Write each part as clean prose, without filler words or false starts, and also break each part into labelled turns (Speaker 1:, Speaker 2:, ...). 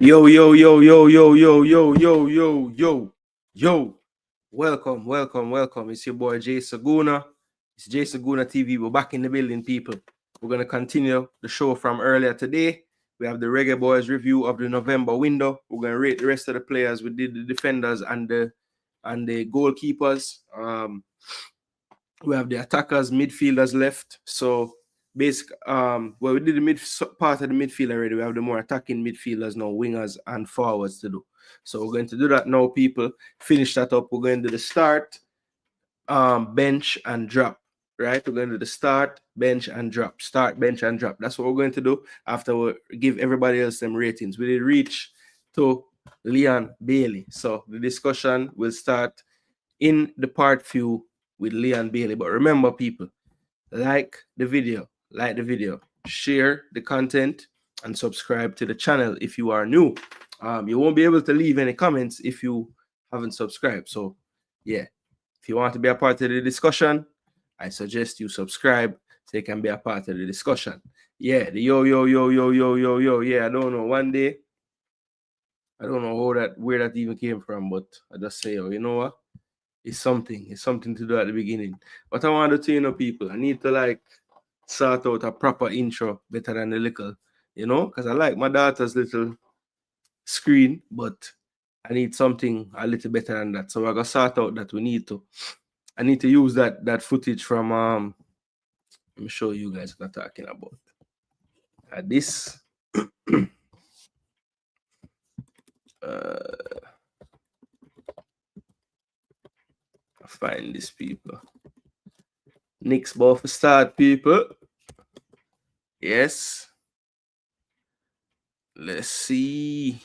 Speaker 1: Yo, yo, yo, yo, yo, yo, yo, yo, yo, yo, yo. Welcome, welcome, welcome. It's your boy Gooner. It's Gooner TV. We're back in the building, people. We're going to continue the show from earlier today. We have the Reggae Boyz review of the November window. We're going to rate the rest of the players. We did the defenders and the goalkeepers. We have the attackers, midfielders left. So basic well, we did the part of the midfield already. We have the more attacking midfielders now, wingers and forwards to do. So we're going to do that now, people. Finish that up. We're going to do the start, bench and drop. Right? We're going to do the start, bench and drop. Start, bench and drop. That's what we're going to do after we give everybody else them ratings. We did reach to Leon Bailey. So the discussion will start in the part few with Leon Bailey. But remember, people, like the video, share the content, and subscribe to the channel if you are new. You won't be able to leave any comments if you haven't subscribed. So yeah, if you want to be a part of the discussion, I suggest you subscribe so you can be a part of the discussion. Yeah, the yo. Yeah, I don't know. One day, I don't know where that even came from, but I just say, oh, you know what? It's something to do at the beginning. But I want to, you know, people, I need to like sort out a proper intro better than the little, you know, because I like my daughter's little screen, but I need something a little better than that. So I gotta sort out that I need to use that footage from let me show you guys what I'm talking about. This find this, people. Next ball for start, people. Yes. Let's see.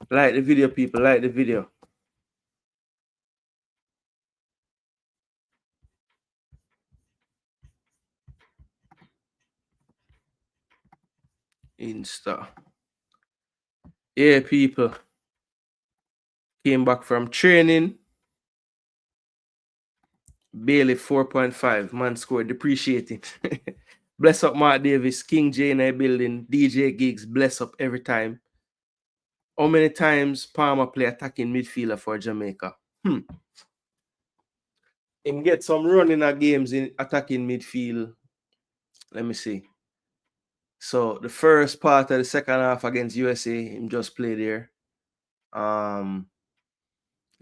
Speaker 1: Like the video, people. Like the video. Insta. Yeah, people. Came back from training. Bailey 4.5. Man scored. Depreciating. Bless up Mark Davis. King J in a building. DJ Gigs. Bless up every time. How many times Palmer play attacking midfielder for Jamaica? Him get some run in our games in attacking midfield. Let me see. So the first part of the second half against USA, him just played there.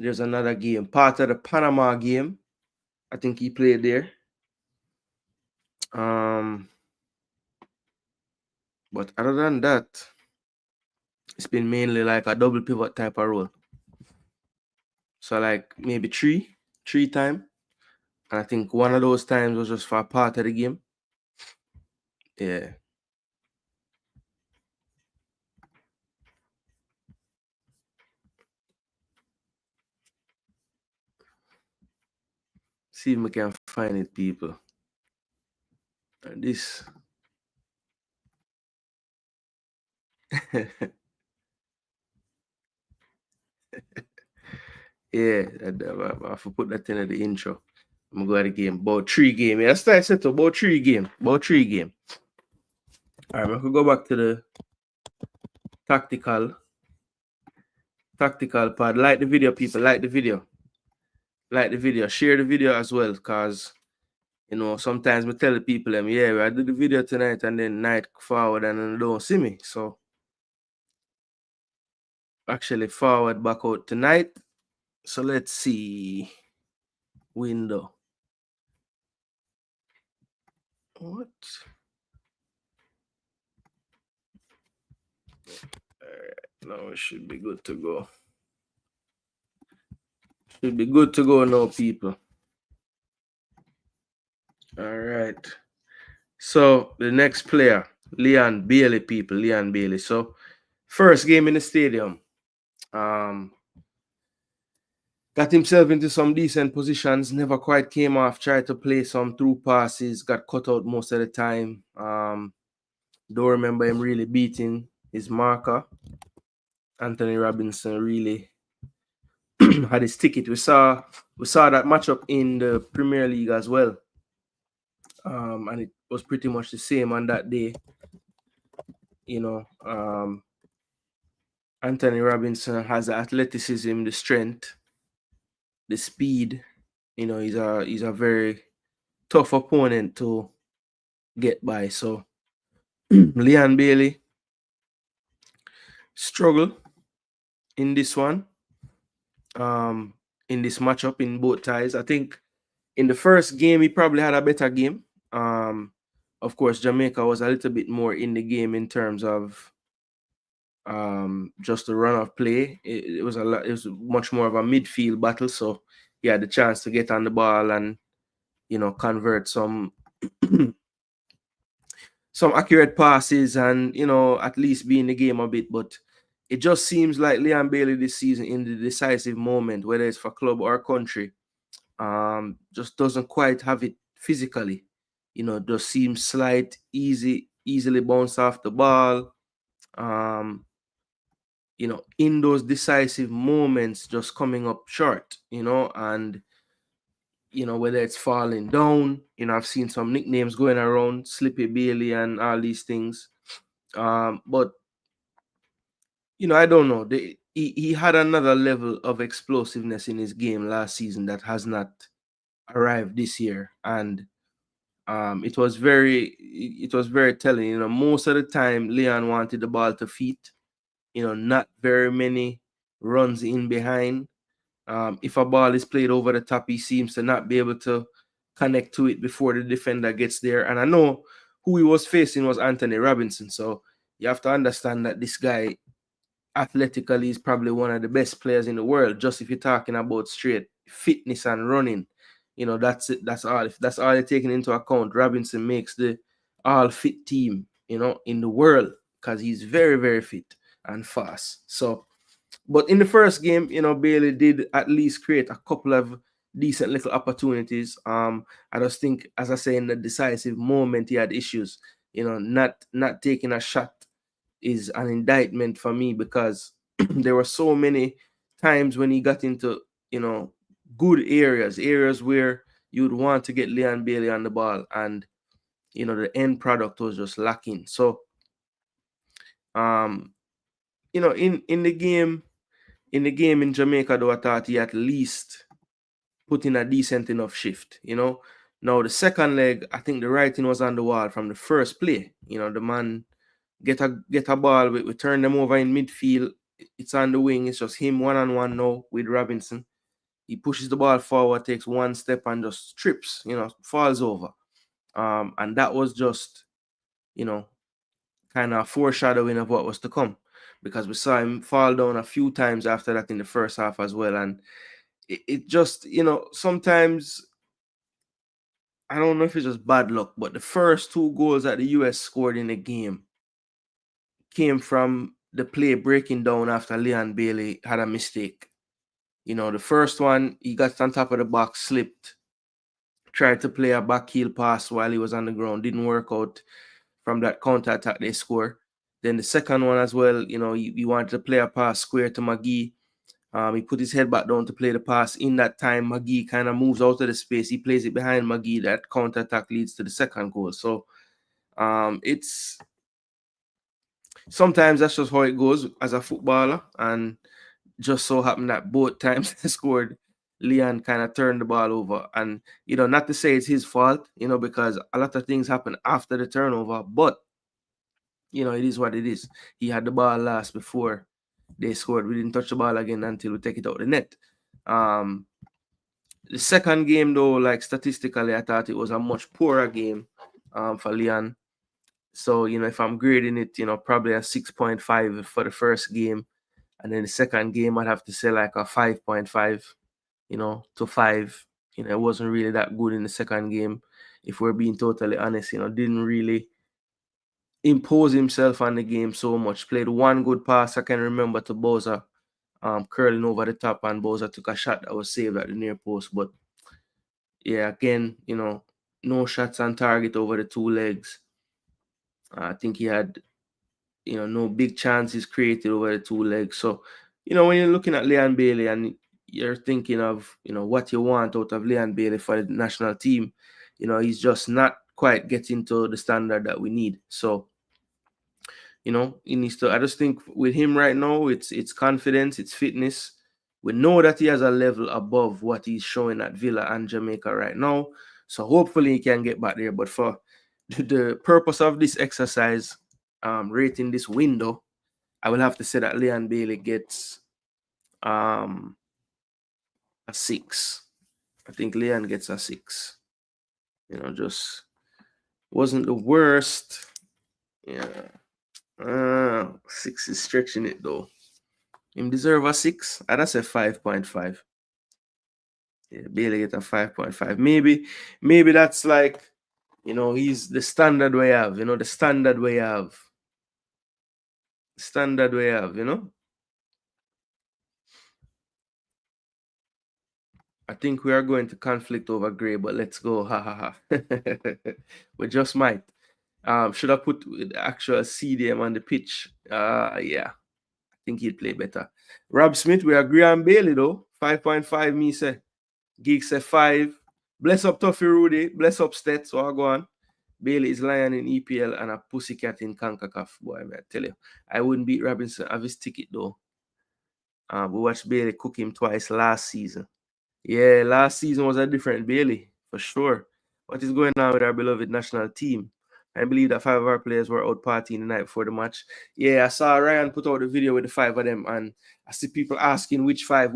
Speaker 1: There's another game. Part of the Panama game, I think he played there. But other than that, it's been mainly like a double pivot type of role. So like maybe three times. And I think one of those times was just for a part of the game. Yeah. See if we can find it, people. And this. Yeah, I have to put that in the intro. I'm going to go to the game. About 3 games. Yeah, that's I said to about 3 games. About 3 games. All right, I could go back to the tactical part. Like the video, people. Like the video. Like the video. Share the video as well, because you know, sometimes we tell the people them, yeah, I do the video tonight and then night forward and then they don't see me. So actually forward back out tonight. So let's see. Window. What? Now it should be good to go. Should be good to go now, people. All right. So the next player, Leon Bailey, people. Leon Bailey. So first game in the stadium. Got himself into some decent positions, never quite came off, tried to play some through passes, got cut out most of the time. Don't remember him really beating his marker. Anthony Robinson really had his ticket. We saw that matchup in the Premier League as well. And it was pretty much the same on that day. You know, Anthony Robinson has the athleticism, the strength, the speed. You know, he's a very tough opponent to get by. So Leon Bailey struggled in this one. In this matchup in both ties. I think in the first game he probably had a better game. Of course, Jamaica was a little bit more in the game in terms of just the run of play. It was much more of a midfield battle, so he had the chance to get on the ball and convert some some accurate passes and at least be in the game a bit. But it just seems like Leon Bailey this season in the decisive moment, whether it's for club or country, just doesn't quite have it physically. Just seems slight, easily bounce off the ball. In those decisive moments, just coming up short, and whether it's falling down, I've seen some nicknames going around, Slippy Bailey and all these things. But I don't know. He had another level of explosiveness in his game last season that has not arrived this year, and it was very telling. Most of the time Leon wanted the ball to feet. Not very many runs in behind. If a ball is played over the top, he seems to not be able to connect to it before the defender gets there. And I know who he was facing was Anthony Robinson, so you have to understand that this guy athletically is probably one of the best players in the world. Just if you're talking about straight fitness and running, that's it. That's all. If that's all you're taking into account, Robinson makes the all fit team, in the world, because he's very, very fit and fast. So, but in the first game, Bailey did at least create a couple of decent little opportunities. I just think, as I say, in the decisive moment, he had issues. Not taking a shot is an indictment for me, because there were so many times when he got into good areas where you'd want to get Leon Bailey on the ball, and the end product was just lacking. So in the game in Jamaica, though, I thought he at least put in a decent enough shift. Now the second leg, I think the writing was on the wall from the first play. The man get a ball, we turn them over in midfield. It's on the wing. It's just him one-on-one now with Robinson. He pushes the ball forward, takes one step and just trips, falls over. And that was just, kind of foreshadowing of what was to come, because we saw him fall down a few times after that in the first half as well. And it just, sometimes, I don't know if it's just bad luck, but the first two goals that the US scored in the game came from the play breaking down after Leon Bailey had a mistake. The first one, he got on top of the box, slipped, tried to play a back heel pass while he was on the ground, didn't work out. From that counter attack they score. Then the second one as well, he wanted to play a pass square to McGee. He put his head back down to play the pass. In that time, McGee kind of moves out of the space. He plays it behind McGee. That counter attack leads to the second goal. So it's sometimes that's just how it goes as a footballer. And just so happened that both times they scored, Leon kind of turned the ball over. And, not to say it's his fault, because a lot of things happen after the turnover, but, it is what it is. He had the ball last before they scored. We didn't touch the ball again until we take it out of the net. The second game, though, like statistically, I thought it was a much poorer game for Leon. So, if I'm grading it, probably a 6.5 for the first game. And then the second game, I'd have to say like a 5.5, to 5. It wasn't really that good in the second game, if we're being totally honest. Didn't really impose himself on the game so much. Played one good pass, I can remember, to Boza, curling over the top, and Boza took a shot that was saved at the near post. But yeah, again, no shots on target over the two legs. I think he had no big chances created over the two legs. So, when you're looking at Leon Bailey and you're thinking of, what you want out of Leon Bailey for the national team, he's just not quite getting to the standard that we need. So, you know, he needs to. I just think with him right now, it's confidence, it's fitness. We know that he has a level above what he's showing at Villa and Jamaica right now. So hopefully he can get back there. But for the purpose of this exercise, rating this window, I will have to say that Leon Bailey gets a 6. I think Leon gets a 6. You know, just wasn't the worst. Yeah. 6 is stretching it though. Him deserve a 6. I'd say 5.5. Yeah, Bailey get a 5.5. Maybe that's like, you know, he's the standard we have, you know, the standard we have. Standard we have, you know. I think we are going to conflict over Gray, but let's go. Ha ha ha. We just might. Should I put the actual CDM on the pitch? Yeah. I think he'd play better. Rob Smith, we agree on Bailey though. 5.5, me say. Geek say 5. Bless up Tuffy Rudy. Bless up Stet. So I'll go on. Bailey is lion in EPL and a pussycat in Concacaf. Boy, I tell you. I wouldn't beat Robinson. Have his ticket though. We watched Bailey cook him twice last season. Yeah, last season was a different Bailey, for sure. What is going on with our beloved national team? I believe that 5 of our players were out partying the night before the match. Yeah, I saw Ryan put out the video with the 5 of them, and I see people asking which 5,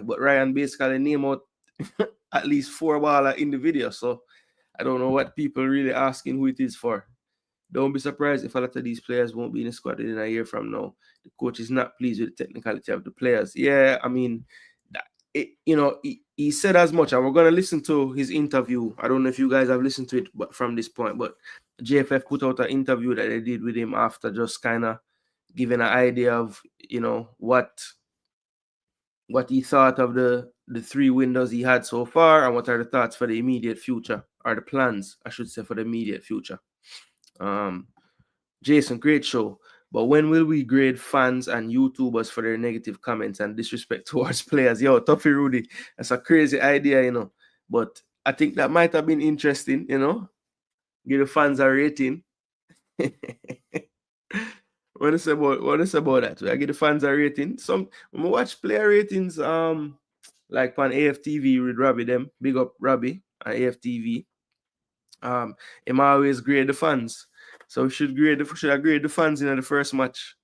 Speaker 1: but Ryan basically named out at least 4 ballers in the video, so I don't know what people really asking who it is for. Don't be surprised if a lot of these players won't be in the squad in a year from now. The coach is not pleased with the technicality of the players. Yeah, I mean, he said as much, and we're going to listen to his interview. I don't know if you guys have listened to it but from this point, but JFF put out an interview that they did with him after just kind of giving an idea of, you know, what he thought of the 3 windows he had so far, and what are the thoughts for the immediate future, or the plans, I should say, for the immediate future. Jason, great show. But when will we grade fans and YouTubers for their negative comments and disrespect towards players? Yo, Tuffy Rudy, that's a crazy idea, you know. But I think that might have been interesting, you know. Give the fans a rating. What is about that? I give the fans a rating. When we watch player ratings, like on AFTV with Robbie them. Big up Robbie on AFTV. Him always grade the fans. So we should grade the fans in the first match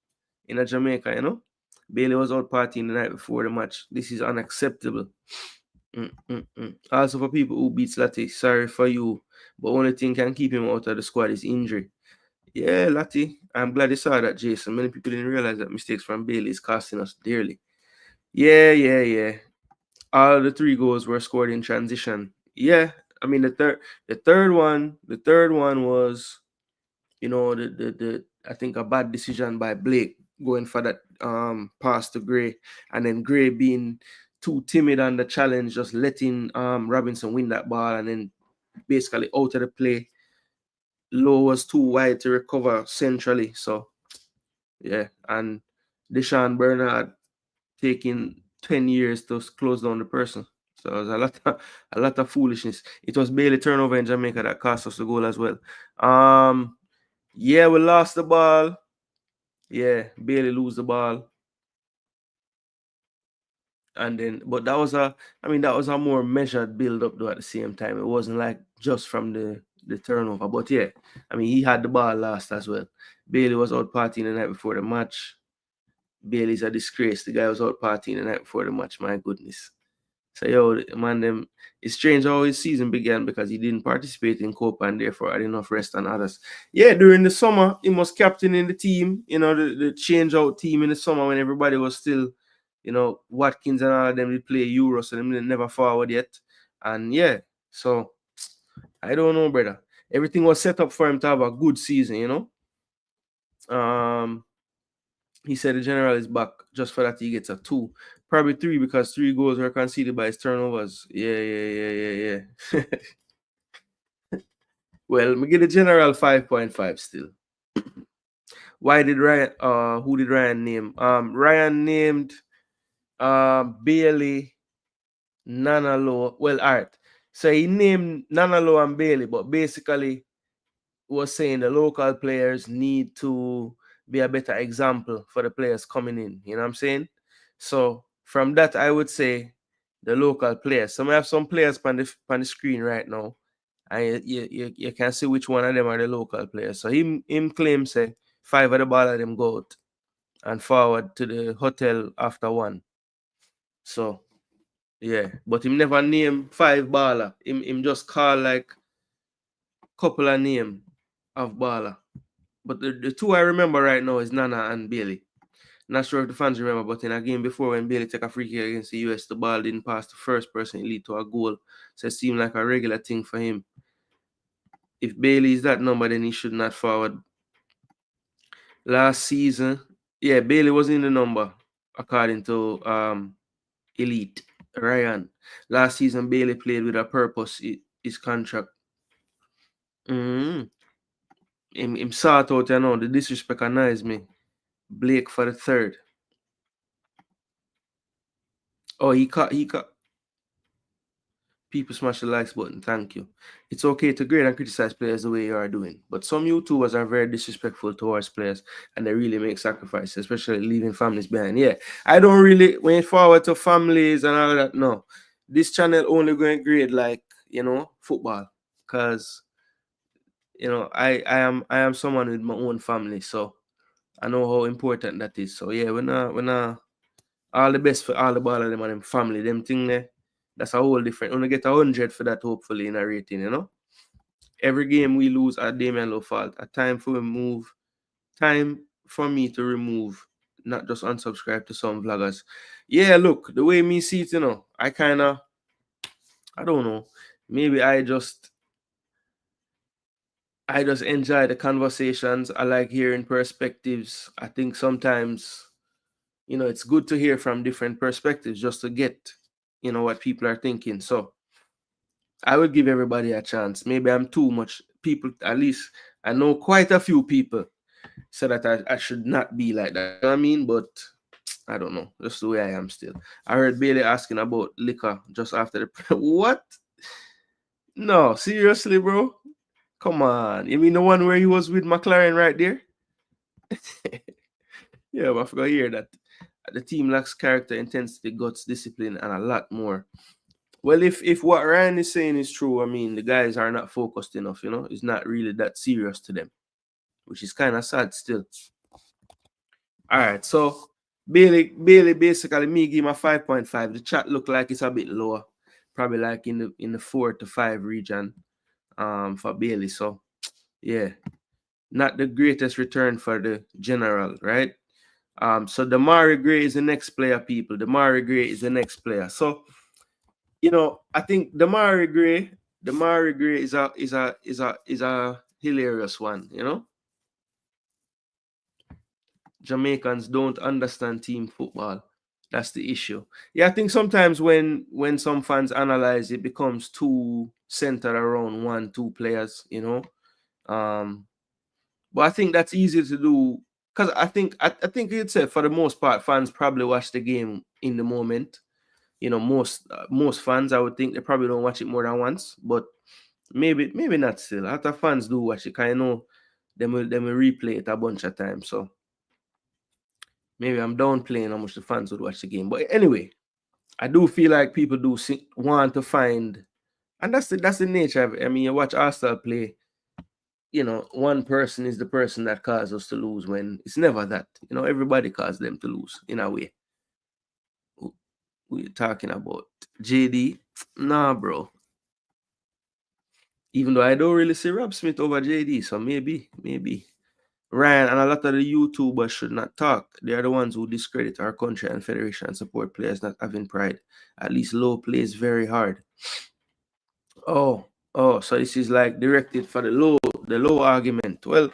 Speaker 1: in Jamaica, you know. Bailey was out partying the night before the match. This is unacceptable. Also for people who beat Lati, sorry for you. But only thing can keep him out of the squad is injury. Yeah, Lati, I'm glad you saw that, Jason. Many people didn't realize that mistakes from Bailey is costing us dearly. Yeah. All the 3 goals were scored in transition. Yeah, I mean the third one was, you know, the I think a bad decision by Blake going for that pass to Gray, and then Gray being too timid on the challenge, just letting Robinson win that ball, and then basically out of the play. Low was too wide to recover centrally. So yeah, and Deshaun Bernard taking 10 years to close down the person. So it was a lot of foolishness. It was Bailey turnover in Jamaica that cost us the goal as well. Yeah, we lost the ball. Yeah, Bailey lose the ball. And then, but that was a more measured build up though at the same time. It wasn't like just from the turnover. But yeah, I mean, he had the ball last as well. Bailey was out partying the night before the match. Bailey's a disgrace. The guy was out partying the night before the match. My goodness. So yo, man, it's strange how his season began because he didn't participate in Copa and therefore had enough rest than others. Yeah, during the summer, he was captaining the team, you know, the change out team in the summer when everybody was still, you know, Watkins and all of them did play Euro, so them never forward yet. And yeah, so I don't know, brother. Everything was set up for him to have a good season, you know. He said the general is back just for that he gets a 2. Probably 3 because 3 goals were conceded by his turnovers. Yeah. Well, we get the general 5.5 still. Why did Ryan who did Ryan name? Ryan named Bailey, Nanalo. Well, all right. So he named Nanalo and Bailey, but basically was saying the local players need to be a better example for the players coming in. You know what I'm saying? So from that, I would say the local players. So I have some players on the screen right now, and you can see which one of them are the local players. So him claims say 5 of the ball of them go out and forward to the hotel after 1. So yeah, but him never name 5 baller. Him just call like couple of name of baller. But the 2 I remember right now is Nana and Bailey. Not sure if the fans remember, but in a game before when Bailey took a free kick against the US, the ball didn't pass the first person, it lead to a goal. So it seemed like a regular thing for him. If Bailey is that number, then he should not forward. Last season, yeah, Bailey was in the number according to Elite Ryan. Last season, Bailey played with a purpose. His contract. Him sort out, you know, the disrespect annoys me. Blake for the 3rd. Oh, he cut. People smash the likes button. Thank you. It's okay to grade and criticize players the way you are doing, but some YouTubers are very disrespectful towards players and they really make sacrifices, especially leaving families behind. Yeah, I don't really went forward to families and all that. No, this channel only going to grade like, you know, football, because you know I am someone with my own family, so I know how important that is. So yeah, when all the best for all the ball of them and them family, them thing there. That's a whole different. We're gonna get 100 for that, hopefully, in a rating, you know. Every game we lose at Damian Low fault. A time for me to remove, not just unsubscribe to some vloggers. Yeah, look, the way me see it, you know, I don't know. Maybe I just enjoy the conversations. I like hearing perspectives. I think sometimes, you know, it's good to hear from different perspectives just to get, you know, what people are thinking. So I would give everybody a chance. Maybe I'm too much. People, at least I know quite a few people say that I should not be like that. You know what I mean? But I don't know. Just the way I am still. I heard Bailey asking about liquor just after the what? No, seriously, bro. Come on. You mean the one where he was with McClaren right there? Yeah, but I forgot to hear that. The team lacks character, intensity, guts, discipline, and a lot more. Well, if what Ryan is saying is true, I mean, the guys are not focused enough, you know? It's not really that serious to them, which is kind of sad still. All right, so Bailey basically me give him a 5.5. The chat look like it's a bit lower, probably like in the 4 to 5 region for Bailey. So yeah, not the greatest return for the general, right? So Damari Gray is the next player, people. Damari Gray is the next player. So you know, I think Damari Gray is a hilarious one, you know. Jamaicans don't understand team football. That's the issue. Yeah, I think sometimes when some fans analyze, it becomes too centered around 1-2 players, you know. But I think that's easy to do because I think you'd say for the most part, fans probably watch the game in the moment. You know, most fans, I would think they probably don't watch it more than once, but maybe not still. After fans do watch it, kind of know them will replay it a bunch of times. So maybe I'm downplaying how much the fans would watch the game. But anyway, I do feel like people do want to find, and that's the nature of it. I mean, you watch Arsenal play, you know, one person is the person that caused us to lose when it's never that. You know, everybody caused them to lose in a way. We're talking about JD. Nah, bro. Even though I don't really see Rob Smith over JD, so maybe. Ryan and a lot of the YouTubers should not talk. They are the ones who discredit our country and federation and support players not having pride. At least Low plays very hard. Oh, so this is like directed for the low argument. Well,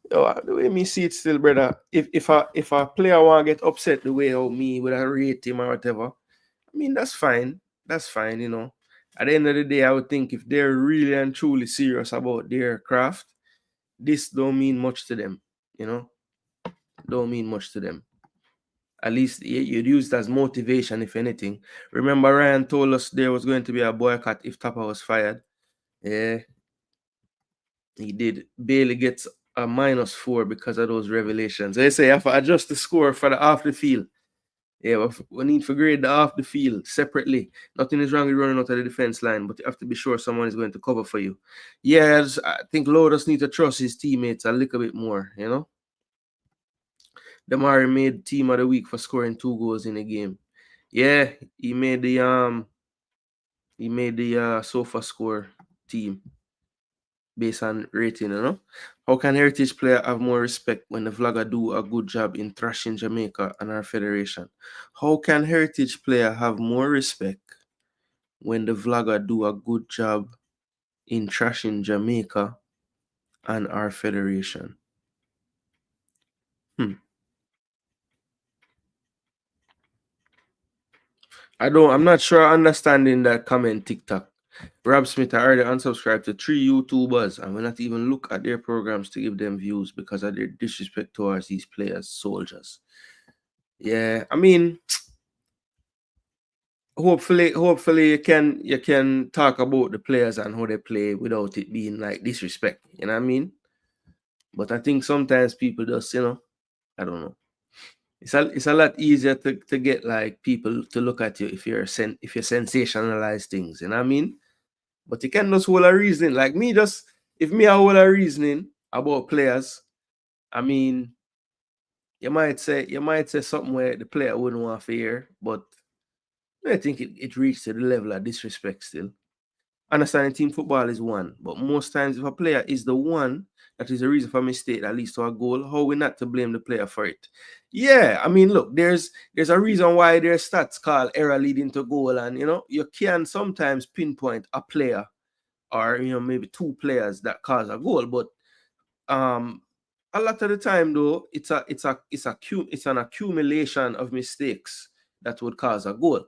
Speaker 1: the way me see it still, brother, if a player want to get upset the way how me would I rate him or whatever, I mean that's fine. That's fine, you know. At the end of the day, I would think if they're really and truly serious about their craft, this don't mean much to them, you know. Don't mean much to them. At least you'd use it as motivation, if anything. Remember, Ryan told us there was going to be a boycott if Tapa was fired. Yeah. He did. Bailey gets a -4 because of those revelations. They say I have to adjust the score for the off the field. Yeah, we need to grade the off the field separately. Nothing is wrong with running out of the defense line, but you have to be sure someone is going to cover for you. Yeah, I think Lourdes need to trust his teammates a little bit more, you know. Damari made team of the week for scoring 2 goals in a game. Yeah, he made the SoFi score team based on rating, you know. How can heritage player have more respect when the vlogger do a good job in thrashing Jamaica and our federation? How can heritage player have more respect when the vlogger do a good job in trashing Jamaica and our federation? I'm not sure understanding that comment TikTok. Rob Smith, I already unsubscribed to 3 YouTubers and will not even look at their programs to give them views because of their disrespect towards these players, soldiers. Yeah, I mean, hopefully you can talk about the players and how they play without it being like disrespect. You know what I mean? But I think sometimes people just, I don't know. It's a lot easier to get like people to look at you if you sensationalize things. You know what I mean? But you can just hold a reasoning. Like me, if me I hold a reasoning about players, I mean, you might say something where the player wouldn't want to hear, but I think it reached to the level of disrespect still. Understanding team football is one, but most times if a player is the one that is the reason for a mistake that leads to a goal, how we not to blame the player for it? Yeah, I mean, look, there's a reason why there's stats called error leading to goal, and you can sometimes pinpoint a player or maybe 2 players that cause a goal, but a lot of the time though it's an accumulation of mistakes that would cause a goal.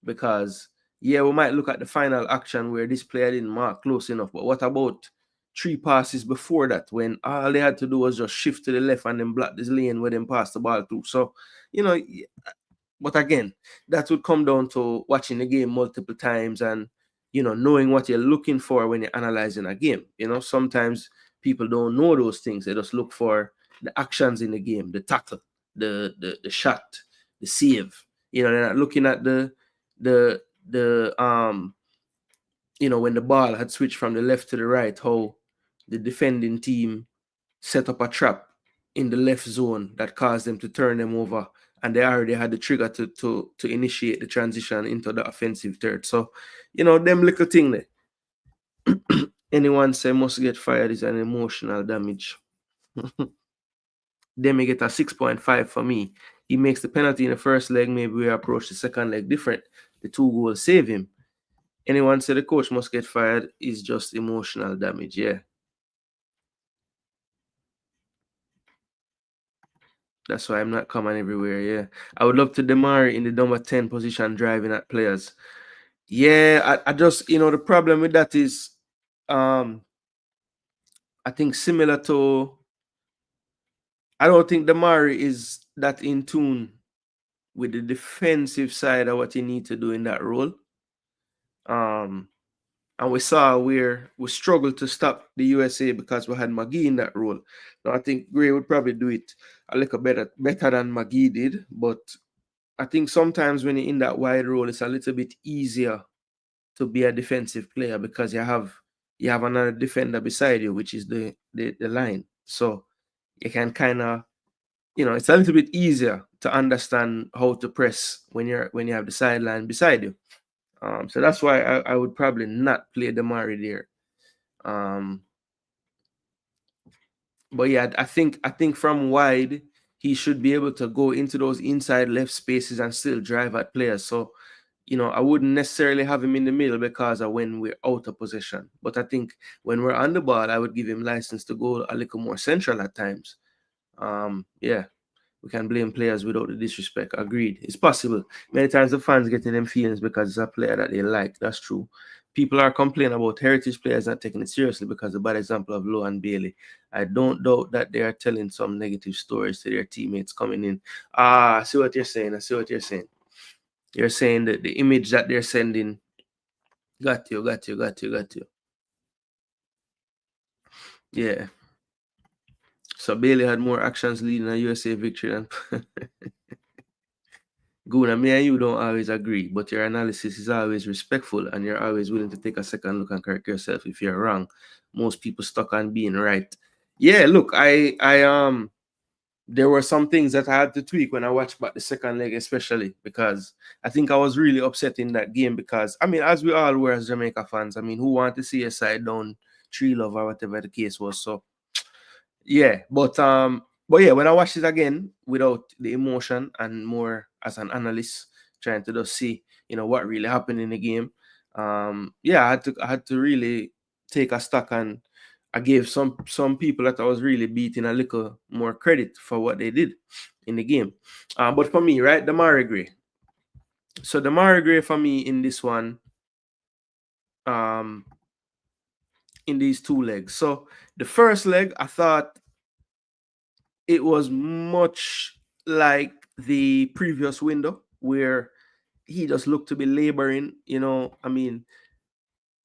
Speaker 1: Because yeah, we might look at the final action where this player didn't mark close enough, but what about 3 passes before that when all they had to do was just shift to the left and then block this lane where they pass the ball through? So but again, that would come down to watching the game multiple times and knowing what you're looking for when you're analyzing a game. Sometimes people don't know those things. They just look for the actions in the game, the tackle, the shot, the save. They're not looking at the when the ball had switched from the left to the right, how the defending team set up a trap in the left zone that caused them to turn them over, and they already had the trigger to initiate the transition into the offensive third. So, them little thing there. Anyone say must get fired is an emotional damage. Then we get a 6.5 for me. He makes the penalty in the first leg. Maybe we approach the second leg different. The 2 goals save him. Anyone say the coach must get fired is just emotional damage. Yeah. That's why I'm not common everywhere. Yeah. I would love to Demari in the number 10 position driving at players. Yeah, I just, the problem with that is I think similar to I don't think Demari is that in tune with the defensive side of what you need to do in that role. And we saw where we struggled to stop the USA because we had McGee in that role. Now I think Gray would probably do it a little better than McGee did, but I think sometimes when you're in that wide role, it's a little bit easier to be a defensive player because you have another defender beside you, which is the line. So you can kind of, it's a little bit easier to understand how to press when you have the sideline beside you. So that's why I would probably not play Damari there. But yeah, I think from wide he should be able to go into those inside left spaces and still drive at players. So I wouldn't necessarily have him in the middle because of when we're out of possession. But I think when we're on the ball, I would give him license to go a little more central at times. Yeah, we can blame players without the disrespect. Agreed. It's possible. Many times the fans get in them feelings because it's a player that they like. That's true. People are complaining about heritage players not taking it seriously because of the bad example of Lowe and Bailey. I don't doubt that they are telling some negative stories to their teammates coming in. I see what you're saying. You're saying that the image that they're sending. Got you. Yeah. So Bailey had more actions leading a USA victory than Gooner. Me and you don't always agree, but your analysis is always respectful and you're always willing to take a second look and correct yourself if you're wrong. Most people stuck on being right. Yeah, look, I there were some things that I had to tweak when I watched back the second leg, especially because I think I was really upset in that game because, I mean, as we all were as Jamaica fans, I mean, who want to see a side down 3-love or whatever the case was. So, yeah, but yeah, when I watched it again without the emotion and more as an analyst, trying to just see, what really happened in the game, yeah, I had to really take a stock, and I gave some people that I was really beating a little more credit for what they did in the game. But for me, right, Demarai Gray. So Demarai Gray for me in this one, in these two legs. So the first leg, I thought it was much like the previous window where he just looked to be laboring. I mean,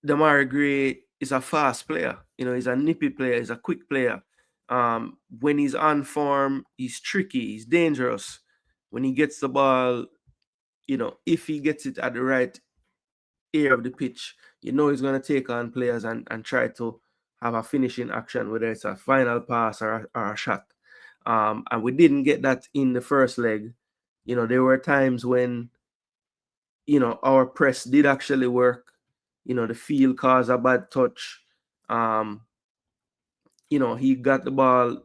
Speaker 1: Demarai Gray is a fast player. He's a nippy player. He's a quick player. When he's on form, he's tricky. He's dangerous. When he gets the ball, if he gets it at the right area of the pitch, he's going to take on players and try to have a finishing action, whether it's a final pass or a shot. And we didn't get that in the first leg. There were times when, our press did actually work. The field caused a bad touch. He got the ball.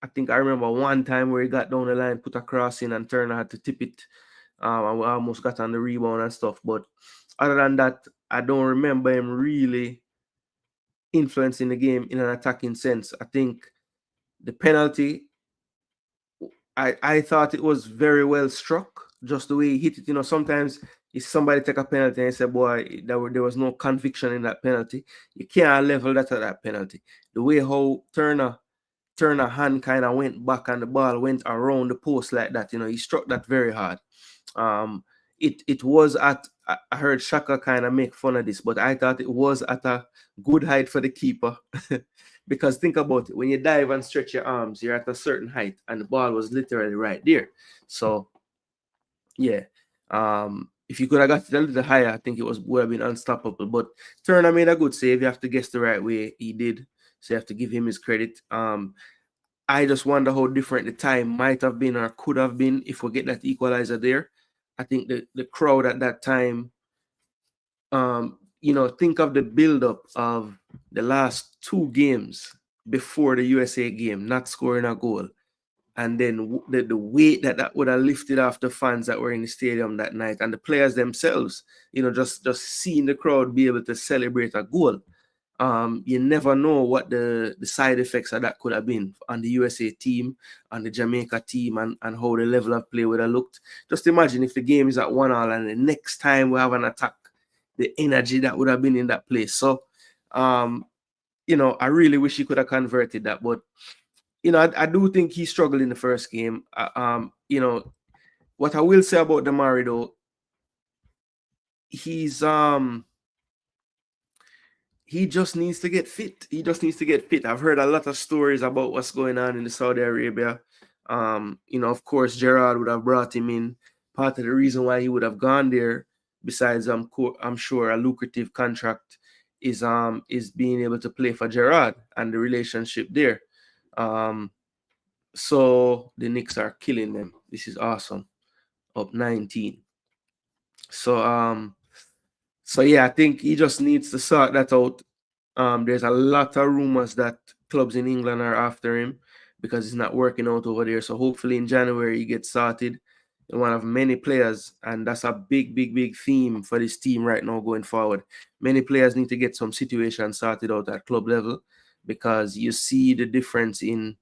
Speaker 1: I think I remember one time where he got down the line, put a cross in, and Turner had to tip it. And we almost got on the rebound and stuff. But other than that, I don't remember him really influencing the game in an attacking sense. I think the penalty, I thought it was very well struck, just the way he hit it. Sometimes if somebody take a penalty and say, boy, there was no conviction in that penalty, you can't level that at that penalty. The way how Turner hand kind of went back and the ball went around the post like that, he struck that very hard. It was at, I heard Shaka kind of make fun of this, but I thought it was at a good height for the keeper. Because think about it, when you dive and stretch your arms, you're at a certain height, and the ball was literally right there. So, yeah, if you could have got it a little higher, I think it would have been unstoppable. But Turner made a good save. You have to guess the right way. He did, so you have to give him his credit. I just wonder how different the time might have been or could have been if we get that equalizer there. I think the crowd at that time, think of the build-up of the last two games before the USA game, not scoring a goal. And then the weight that would have lifted off the fans that were in the stadium that night and the players themselves, just seeing the crowd be able to celebrate a goal. You never know what the side effects of that could have been on the USA team, on the Jamaica team, and how the level of play would have looked. Just imagine if the game is at 1-1 and the next time we have an attack, the energy that would have been in that place. So, I really wish he could have converted that. But, I do think he struggled in the first game. What I will say about Demarai, though, he just needs to get fit. I've heard a lot of stories about what's going on in the Saudi Arabia. Of course, Gerard would have brought him in. Part of the reason why he would have gone there, besides I'm sure a lucrative contract, is being able to play for Gerard and the relationship there. So the Knicks are killing them. This is awesome. Up 19. So yeah, I think he just needs to sort that out. There's a lot of rumors that clubs in England are after him because it's not working out over there. So hopefully in January he gets started. One of many players, and that's a big theme for this team right now going forward. Many players need to get some situations sorted out at club level because you see the difference in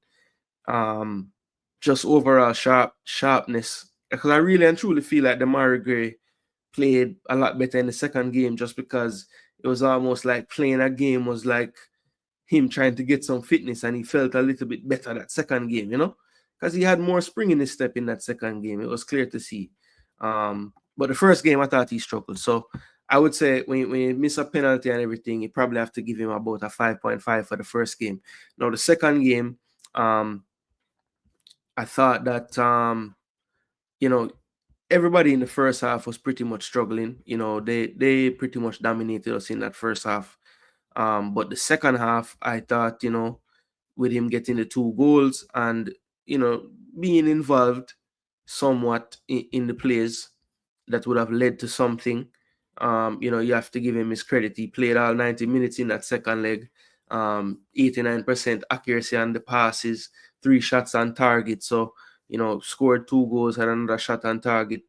Speaker 1: just overall sharpness. Because I really and truly feel like Demarai Gray played a lot better in the second game just because it was almost like playing a game was like him trying to get some fitness, and he felt a little bit better that second game, because he had more spring in his step in that second game. It was clear to see. But the first game, I thought he struggled. So I would say when you miss a penalty and everything, you probably have to give him about a 5.5 for the first game. Now the second game, I thought that everybody in the first half was pretty much struggling. They pretty much dominated us in that first half. But the second half, I thought, with him getting the 2 goals and, being involved somewhat in the plays that would have led to something. You have to give him his credit. He played all 90 minutes in that second leg. 89% accuracy on the passes, 3 shots on target. So, scored 2 goals, had another shot on target.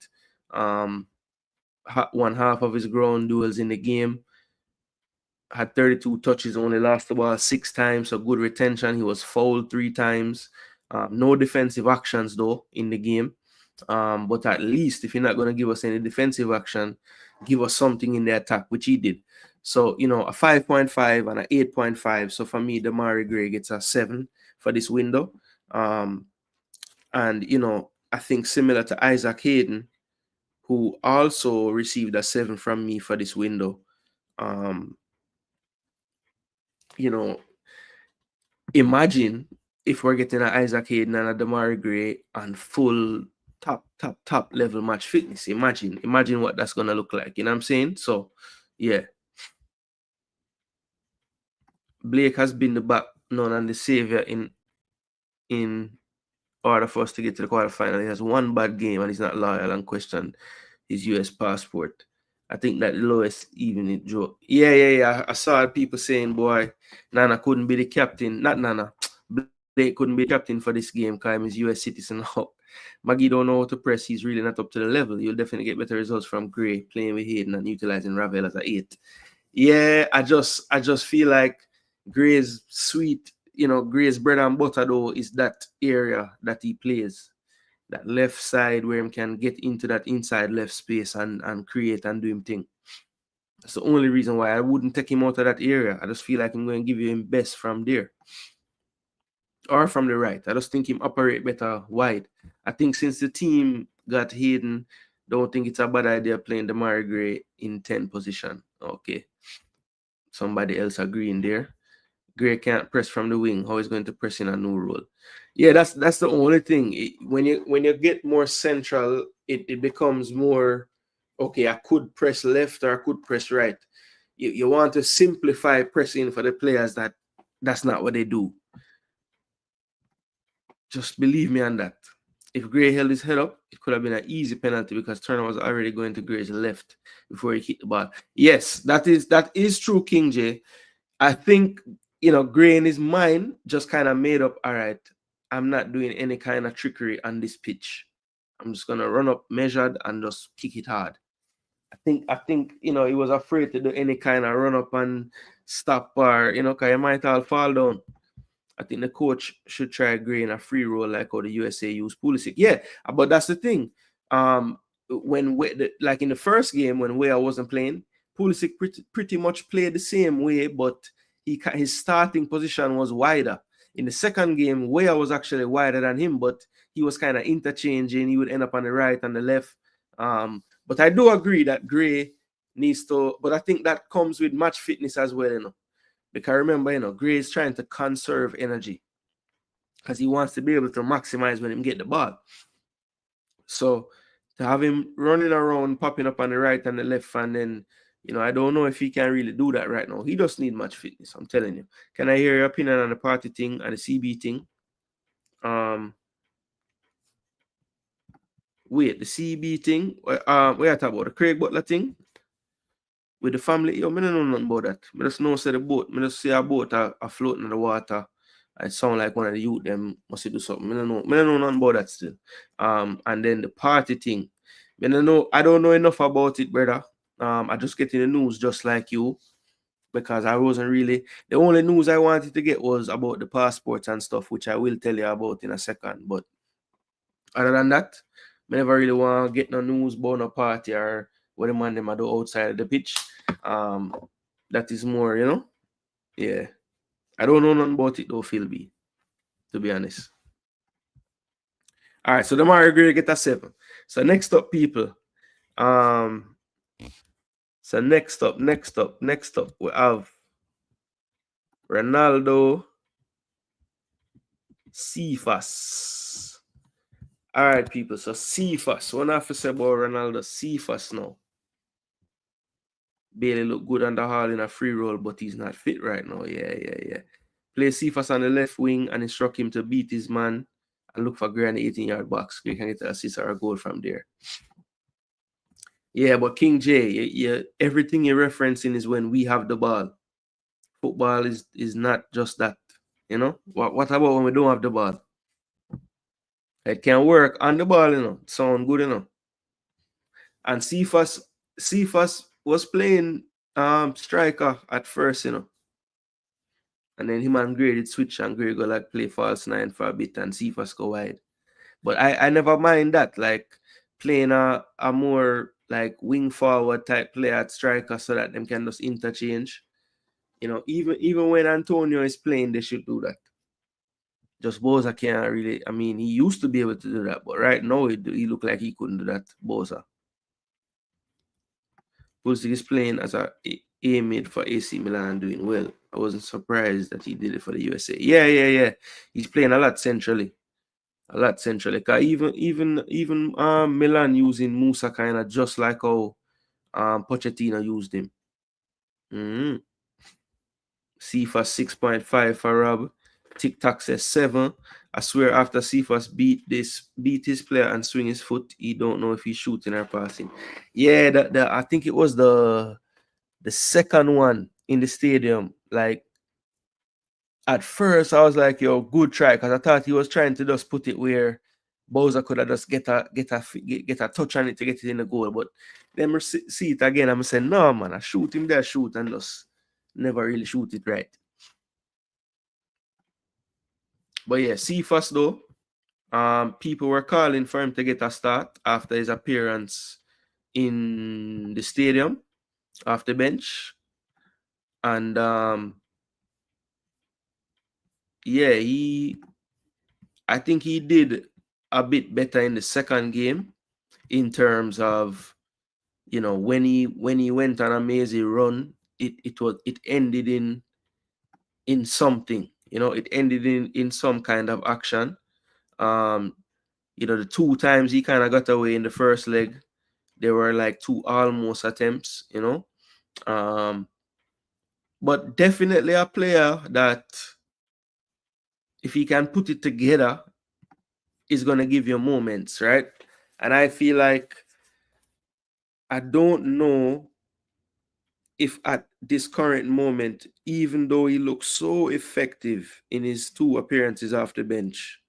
Speaker 1: One half of his ground duels in the game. Had 32 touches, only lost the ball 6 times, so good retention. He was fouled 3 times. No defensive actions, though, in the game. But at least if you're not going to give us any defensive action, give us something in the attack, which he did. So, a 5.5 and an 8.5. So for me, Damari Gray gets a 7 for this window. And, I think similar to Isaac Hayden, who also received a 7 from me for this window. Imagine if we're getting an Isaac Hayden and a Damari Gray and full top level match fitness. Imagine what that's gonna look like. You know what I'm saying? So yeah. Blake has been the backbone and the savior in order for us to get to the quarterfinal. He has one bad game and he's not loyal and questioned his US passport. I think that lowest even it joke. Yeah. I saw people saying, boy, Nana couldn't be the captain. Not Nana. Blake couldn't be the captain for this game because he's US citizen now. Maggie don't know how to press. He's really not up to the level. You'll definitely get better results from Gray playing with Hayden and utilizing Ravel as an 8. Yeah, I just feel like Gray's sweet, Gray's bread and butter though is that area that he plays. That left side where he can get into that inside left space and create and do him thing. That's the only reason why I wouldn't take him out of that area. I just feel like I'm going to give you him best from there. Or from the right. I just think him operate better wide. I think since the team got Hayden, don't think it's a bad idea playing Damari Gray in 10 position. Okay. Somebody else agreeing there. Gray can't press from the wing. How is going to press in a new role? Yeah, that's the only thing. When you get more central, it becomes more, okay, I could press left or I could press right. You want to simplify pressing for the players that's not what they do. Just believe me on that. If Gray held his head up, it could have been an easy penalty because Turner was already going to Gray's left before he hit the ball. Yes, that is true, King J. I think, Gray in his mind just kind of made up, all right, I'm not doing any kind of trickery on this pitch. I'm just going to run up measured and just kick it hard. I think, he was afraid to do any kind of run up and stop or, because he might all fall down. I think the coach should try Gray in a free role like how the USA used Pulisic. Yeah, but that's the thing. Like in the first game when Weah wasn't playing, Pulisic pretty much played the same way, but his starting position was wider. In the second game, Weah was actually wider than him, but he was kind of interchanging. He would end up on the right and the left. But I do agree that Gray needs to, but I think that comes with match fitness as well, Because remember, Gray is trying to conserve energy because he wants to be able to maximize when he get the ball. So to have him running around, popping up on the right and the left, and then, I don't know if he can really do that right now. He does need match fitness, I'm telling you. Can I hear your opinion on the party thing and the CB thing? Wait, the CB thing? We are talking about the Craig Butler thing? With the family, I don't know nothing about that. I just know the boat. I just see a boat are floating in the water. It sound like one of the youth them must do something. I don't know nothing about that still. And then the party thing. I don't know enough about it, brother. I just get in the news just like you. Because I wasn't really, the only news I wanted to get was about the passports and stuff, which I will tell you about in a second. But other than that, I never really want to get no news about no party or what the man them do outside of the pitch. That is more, yeah. I don't know nothing about it though, Phil B, to be honest. All right, so the Mario Gray get a 7. So next up, people, So next up, we have Ronaldo Cephas. All right, people. So Cephas, one have to say about Ronaldo Cephas now. Bailey look good on the hall in a free roll, but he's not fit right now. Yeah. Play Cephas on the left wing and instruct him to beat his man and look for grand 18-yard box. We can get an assist or a goal from there. Yeah, but King J, everything you're referencing is when we have the ball. Football is not just that, you know. What about when we don't have the ball? It can work on the ball, you know. Sound good, you know. And Cephas was playing striker at first, you know. And then him and Gray did switch, and Gray go like play false nine for a bit and Cephas go wide. But I never mind that, like playing a more like wing forward type player at striker so that them can just interchange. You know, even when Antonio is playing, they should do that. Just Boza can't really. I mean, he used to be able to do that, but right now he looked like he couldn't do that. Boza. Pulisic is playing as a mid for AC Milan, doing well. I wasn't surprised that he did it for the USA. Yeah. He's playing a lot centrally. Cause even Milan using Musa kind of just like how Pochettino used him. Cephas 6.5 for Rob. TikTok says 7. I swear after Cephas beat his player and swing his foot, he don't know if he's shooting or passing. Yeah, I think it was the second one in the stadium. Like at first I was like, yo, good try, because I thought he was trying to just put it where Bowser could have just get a touch on it to get it in the goal. But then see it again, I'm saying, no man, I shoot him there, shoot, and just never really shoot it right. But yeah, Cephas though, people were calling for him to get a start after his appearance in the stadium off the bench. And yeah, I think he did a bit better in the second game in terms of, you know, when he went on an amazing run, it ended in something, you know, it ended in some kind of action. You know, the 2 times he kind of got away in the first leg, there were like 2 almost attempts, you know. But definitely a player that if he can put it together is going to give you moments, right? And I feel like I don't know if at this current moment, even though he looks so effective in his 2 appearances off the bench,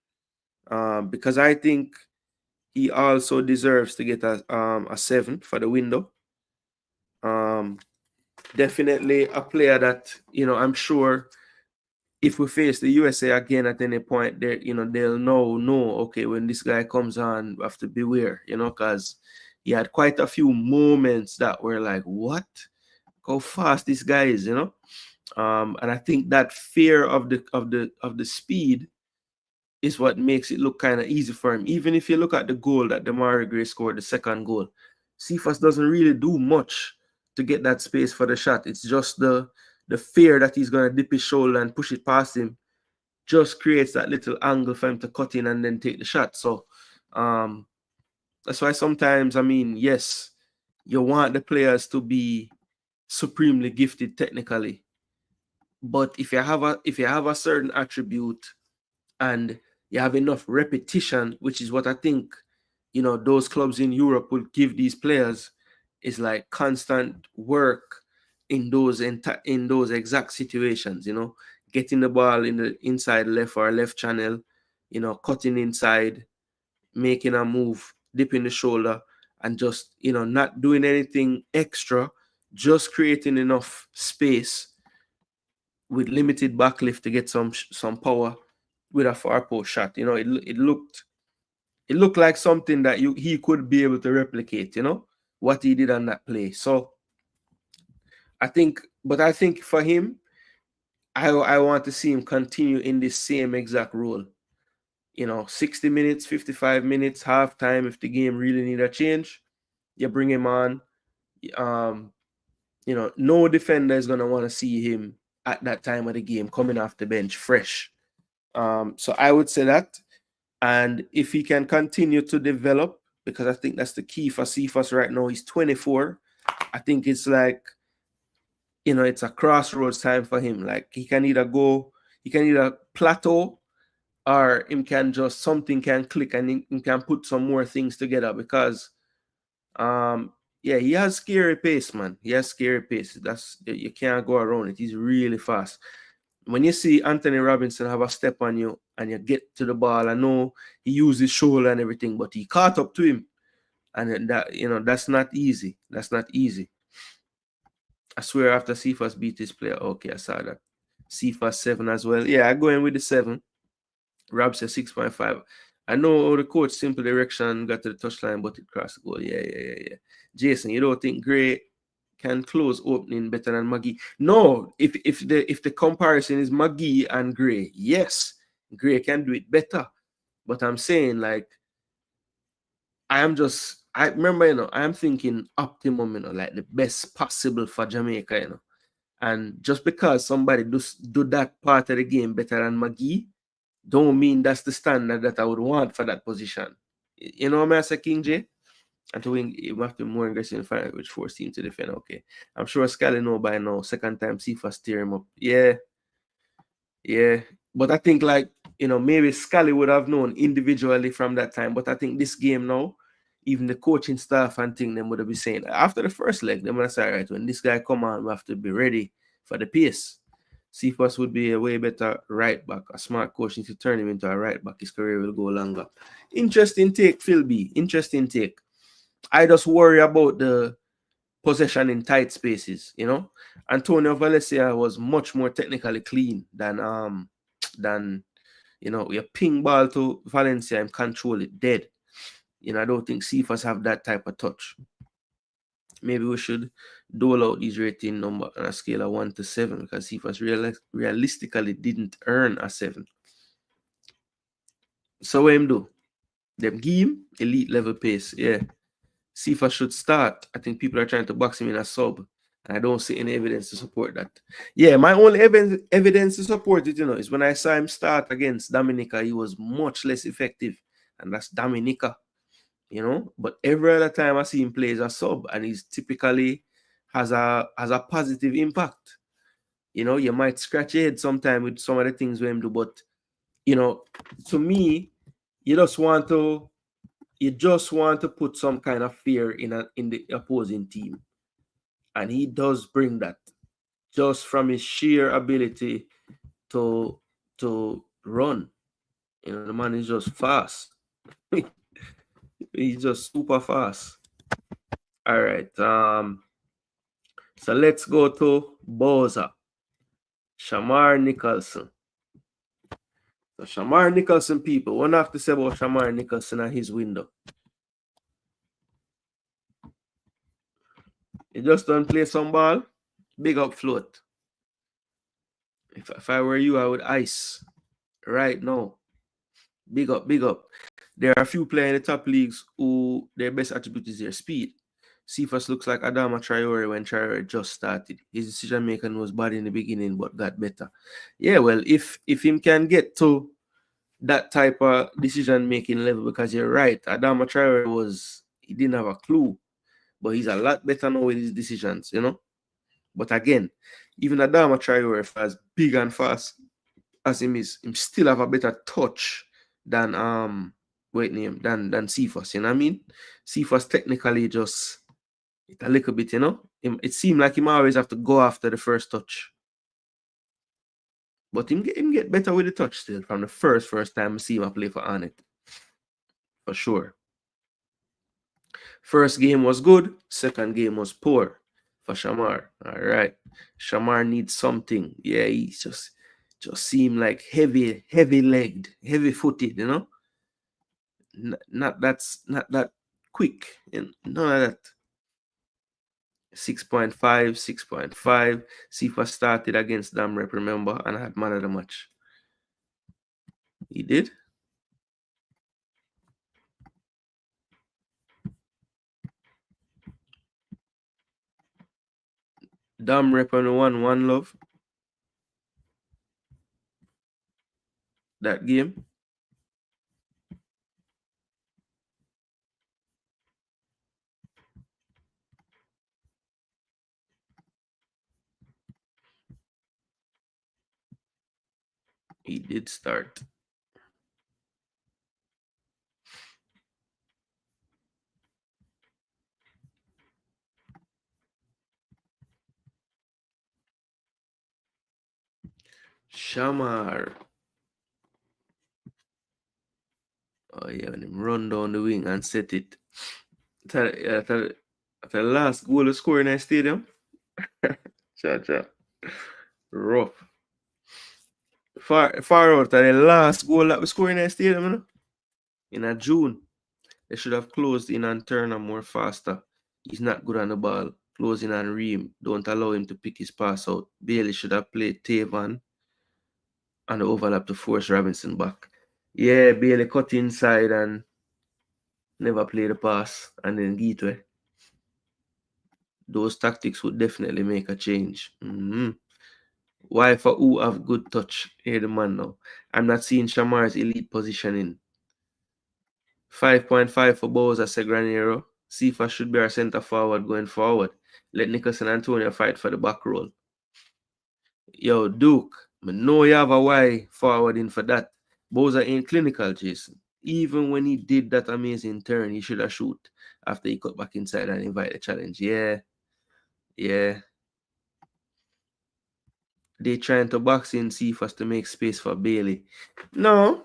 Speaker 1: because I think he also deserves to get a 7 for the window. Definitely a player that, you know, I'm sure if we face the USA again at any point, they, you know, they'll know, okay, when this guy comes on, we have to beware, you know, because he had quite a few moments that were like, what? How fast this guy is, you know? And I think that fear of the speed is what makes it look kind of easy for him. Even if you look at the goal that Demarai Gray scored, the second goal, Cephas doesn't really do much to get that space for the shot. It's just the fear that he's going to dip his shoulder and push it past him just creates that little angle for him to cut in and then take the shot. So that's why sometimes, I mean, yes, you want the players to be supremely gifted technically, but if you have a certain attribute and you have enough repetition, which is what I think, you know, those clubs in Europe will give these players, is like constant work in those exact situations, you know, getting the ball in the inside left or left channel, you know, cutting inside, making a move, dipping the shoulder, and just, you know, not doing anything extra, just creating enough space with limited backlift to get some power with a far post shot. You know, it looked like something that he could be able to replicate, you know, what he did on that play. So I think for him, I want to see him continue in this same exact role. You know, 60 minutes, 55 minutes, half time. If the game really need a change, you bring him on. no defender is going to want to see him at that time of the game coming off the bench fresh. So I would say that. And if he can continue to develop, because I think that's the key for Cephas right now, he's 24. I think it's like, it's a crossroads time for him. Like he can either plateau, or him can just, something can click and he can put some more things together, because he has scary pace, man. He has scary pace. You can't go around it. He's really fast. When you see Anthony Robinson have a step on you and you get to the ball, I know he used his shoulder and everything, but he caught up to him. And that's not easy. That's not easy. I swear after Cephas beat his player. Okay, I saw that. Cephas 7 as well. Yeah, I go in with the 7. Rob says 6.5. I know the coach simple direction got to the touchline, but it crossed the goal. Yeah. Jason, you don't think Gray can close opening better than Magee? No, if the comparison is Magee and Gray, yes, Gray can do it better. But I'm saying, like, I remember, I'm thinking optimum, like the best possible for Jamaica, And just because somebody do that part of the game better than Magee, don't mean that's the standard that I would want for that position. You know what I'm saying, King J? And to win, you have to be more aggressive in fight, which force team to defend. Okay. I'm sure Scally know by now. Second time, Cephas steer him up. Yeah. But I think, like, maybe Scally would have known individually from that time. But I think this game now, even the coaching staff and thing, them would have been saying, after the first leg, they would have said, all right, when this guy come on, we have to be ready for the pace. Cephas would be a way better right back. A smart coach needs to turn him into a right back. His career will go longer. Interesting take, Phil B. Interesting take. I just worry about the possession in tight spaces, Antonio Valencia was much more technically clean than your ping ball to Valencia and control it dead. I don't think Cephas have that type of touch. Maybe we should dole out these rating number on a scale of 1 to 7, because Cephas realistically didn't earn a 7. So what him do? Them give him elite level pace. Yeah. Cephas should start. I think people are trying to box him in a sub, and I don't see any evidence to support that. Yeah, my only evidence to support it, is when I saw him start against Dominica, he was much less effective, and that's Dominica, But every other time I see him play as a sub, and he's typically has a positive impact. You might scratch your head sometime with some of the things we him do, but to me, you just want to put some kind of fear in the opposing team. And he does bring that, just from his sheer ability to run. The man is just fast. He's just super fast. All right. So let's go to Boza. Shamar Nicholson. So Shamar Nicholson, people, what do I have to say about Shamar Nicholson and his window? He just don't play some ball. Big up float. If I were you, I would ice right now. Big up. There are a few players in the top leagues who their best attribute is their speed. Cephas looks like Adama Traore when Traore just started. His decision making was bad in the beginning, but got better. Yeah, well, if him can get to that type of decision making level, because you're right, Adama Traore he didn't have a clue, but he's a lot better now with his decisions, But again, even Adama Traore, as big and fast as him still have a better touch than than Cephas, you know what I mean? Cephas technically just a little bit, It seemed like him always have to go after the first touch. But him get better with the touch still from the first time I see him play for Arnett. For sure. First game was good, second game was poor for Shamar. All right. Shamar needs something. Yeah, he just seem like heavy legged, heavy footed, Not that quick, and none of that. 6.5, 6.5. Cephas started against Damrep, remember, and had man of the match. He did. Dam rep on the 1-1 love. That game. He did start. Shamar. Oh yeah, and him run down the wing and set it. After the last goal of scoring in the stadium. Cha. Rough. Far out of the last goal that we scored in the stadium, you know? In a June. They should have closed in and turned him more faster. He's not good on the ball. Closing and Ream. Don't allow him to pick his pass out. Bailey should have played Tavan and overlap to force Robinson back. Yeah, Bailey cut inside and never play the pass and then Gateway. Those tactics would definitely make a change. Why for who have good touch? Hear the man now. I'm not seeing Shamar's elite positioning. 5.5 for Bowser Segranero. Sifa should be our centre forward going forward. Let Nicholson and Antonio fight for the back roll. Yo, Duke, I know you have a why forwarding for that. Bowser ain't clinical, Jason. Even when he did that amazing turn, he should have shoot after he cut back inside and invite the challenge. Yeah. They trying to box in Cephas to make space for Bailey. No.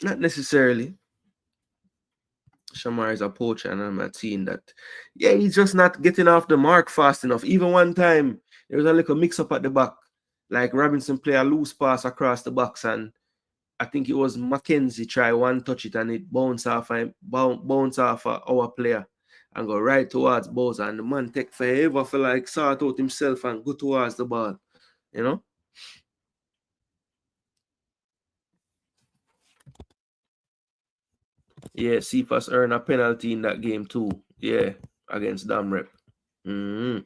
Speaker 1: Not necessarily. Shamar is a poacher, and I'm not seeing that. Yeah, he's just not getting off the mark fast enough. Even one time, there was a little mix-up at the back. Like Robinson play a loose pass across the box, and I think it was Mackenzie try one touch it, and it bounce off our player and go right towards Bowser. And the man take forever for like sort out himself and go towards the ball. You know? Yeah, Cephas earned a penalty in that game too. Yeah, against Damrep. Who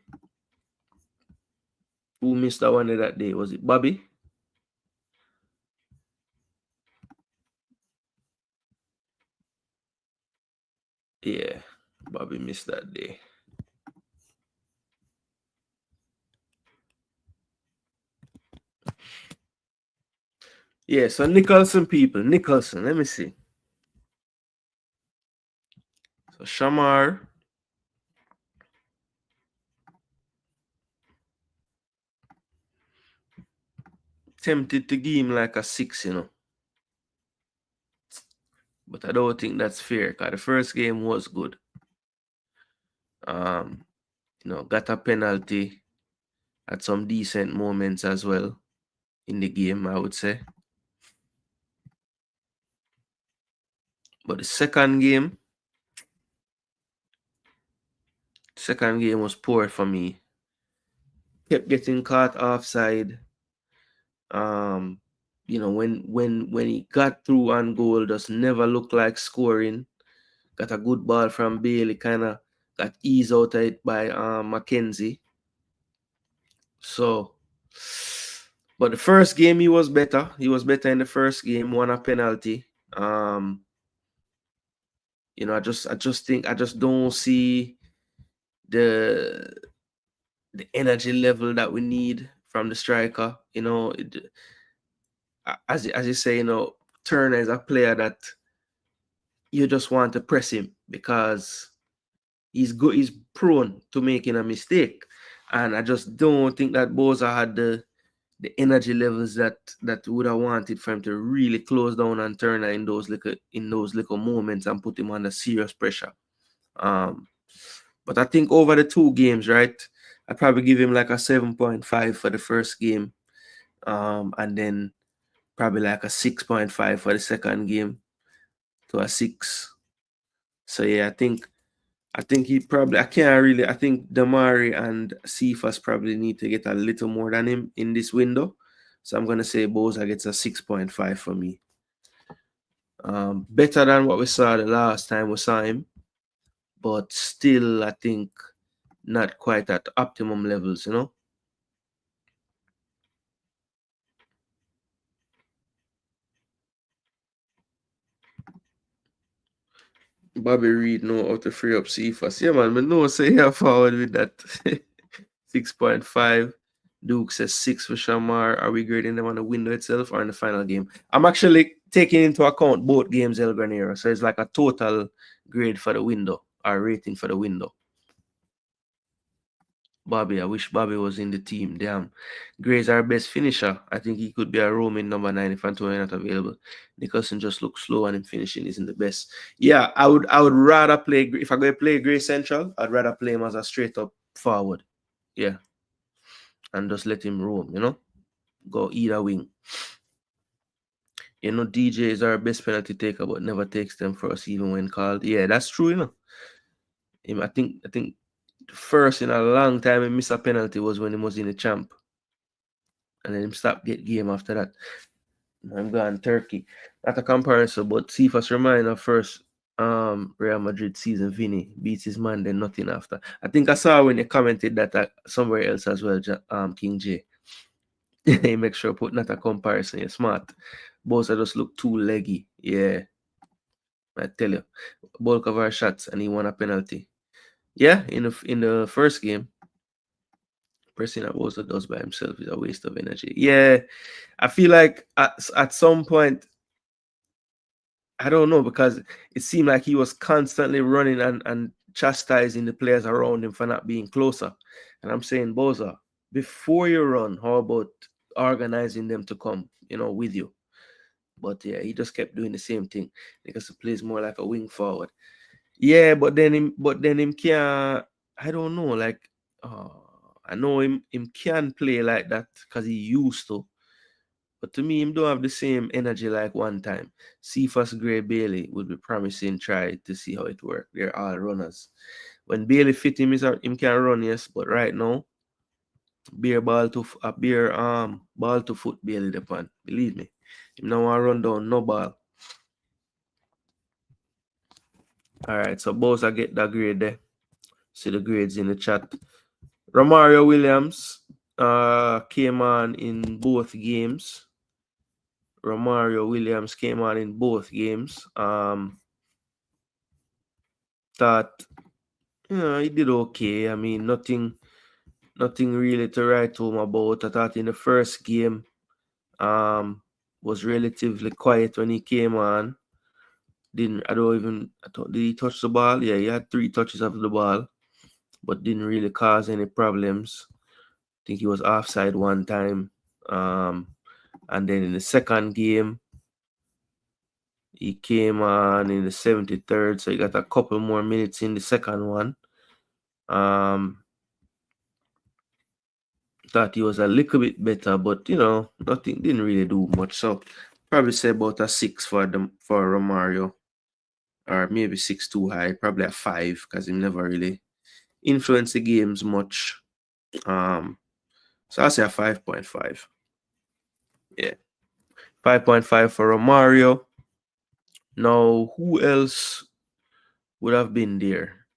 Speaker 1: missed that one that day? Was it Bobby? Yeah, Bobby missed that day. Yeah, so Nicholson people. Nicholson, let me see. So Shamar. Tempted to give him like a 6, you know. But I don't think that's fair because the first game was good. Got a penalty at some decent moments as well in the game, I would say. But the second game was poor for me. Kept getting caught offside. When he got through on goal, just never looked like scoring. Got a good ball from Bailey, kind of got eased out of it by Mackenzie. So, but the first game he was better. He was better in the first game, won a penalty. I just don't see the energy level that we need from the striker. As you say, Turner is a player that you just want to press him because he's good. He's prone to making a mistake, and I just don't think that Bowser had the energy levels that would have wanted for him to really close down on Turner in those little moments and put him under serious pressure. But I think over the two games, right, I'd probably give him like a 7.5 for the first game, and then probably like a 6.5 for the second game to a 6. So yeah, I think he probably I think Damari and Cephas probably need to get a little more than him in this window. So I'm gonna say Bowser gets a 6.5 for me. Better than what we saw the last time we saw him, but still I think not quite at optimum levels, you know. Bobby Reed know how to free up Cephas. Yeah, man, but no say here forward with that. 6.5. Duke says 6 for Shamar. Are we grading them on the window itself or in the final game? I'm actually taking into account both games, El Granero. So it's like a total grade for the window or rating for the window. Bobby, I wish Bobby was in the team. Damn. Gray's our best finisher. I think he could be a roaming number 9 if Antonio not available. Nicholson just looks slow and him finishing isn't the best. Yeah, I would rather play, if I go to play Gray Central, I'd rather play him as a straight up forward. Yeah. And just let him roam, you know? Go either wing. You know, DJ is our best penalty taker, but never takes them for us even when called. Yeah, that's true, you know. I think first in a long time he missed a penalty was when he was in the champ. And then him stop get game after that. I'm going Turkey. Not a comparison, but Cephas reminder first Real Madrid season Vinny beats his man, then nothing after. I think I saw when they commented that somewhere else as well, King J. He make sure put not a comparison. You're smart. Both just look too leggy. Yeah. I tell you. Bulk of our shots and he won a penalty. Yeah, in the first game. Pressing that Bosa does by himself is a waste of energy. Yeah. I feel like at some point I don't know, because it seemed like he was constantly running and chastising the players around him for not being closer. And I'm saying, Boza, before you run, how about organizing them to come, with you? But yeah, he just kept doing the same thing because he plays more like a wing forward. Yeah, but then him can't. I don't know. Like, I know him can play like that because he used to. But to me, him don't have the same energy like one time. Cephas Gray Bailey would be promising try to see how it works. They're all runners. When Bailey fit him, him can run, yes, but right now, ball to foot Bailey the pan. Believe me. Him now want run down no ball. Alright, so both I get that grade there. See the grades in the chat. Romario Williams came on in both games. Romario Williams came on in both games. Thought, he did okay. I mean, nothing really to write home about. I thought in the first game, was relatively quiet when he came on. Did he touch the ball? Yeah, he had 3 touches of the ball, but didn't really cause any problems. I think he was offside one time. And then in the second game, he came on in the 73rd, so he got a couple more minutes in the second one. Thought he was a little bit better, but nothing, didn't really do much. So probably say about a 6 for Romario, or maybe 6 too high, probably a 5 because he never really influenced the games much. So I'll say a 5.5. Yeah, 5.5 for Romario. Now, who else would have been there?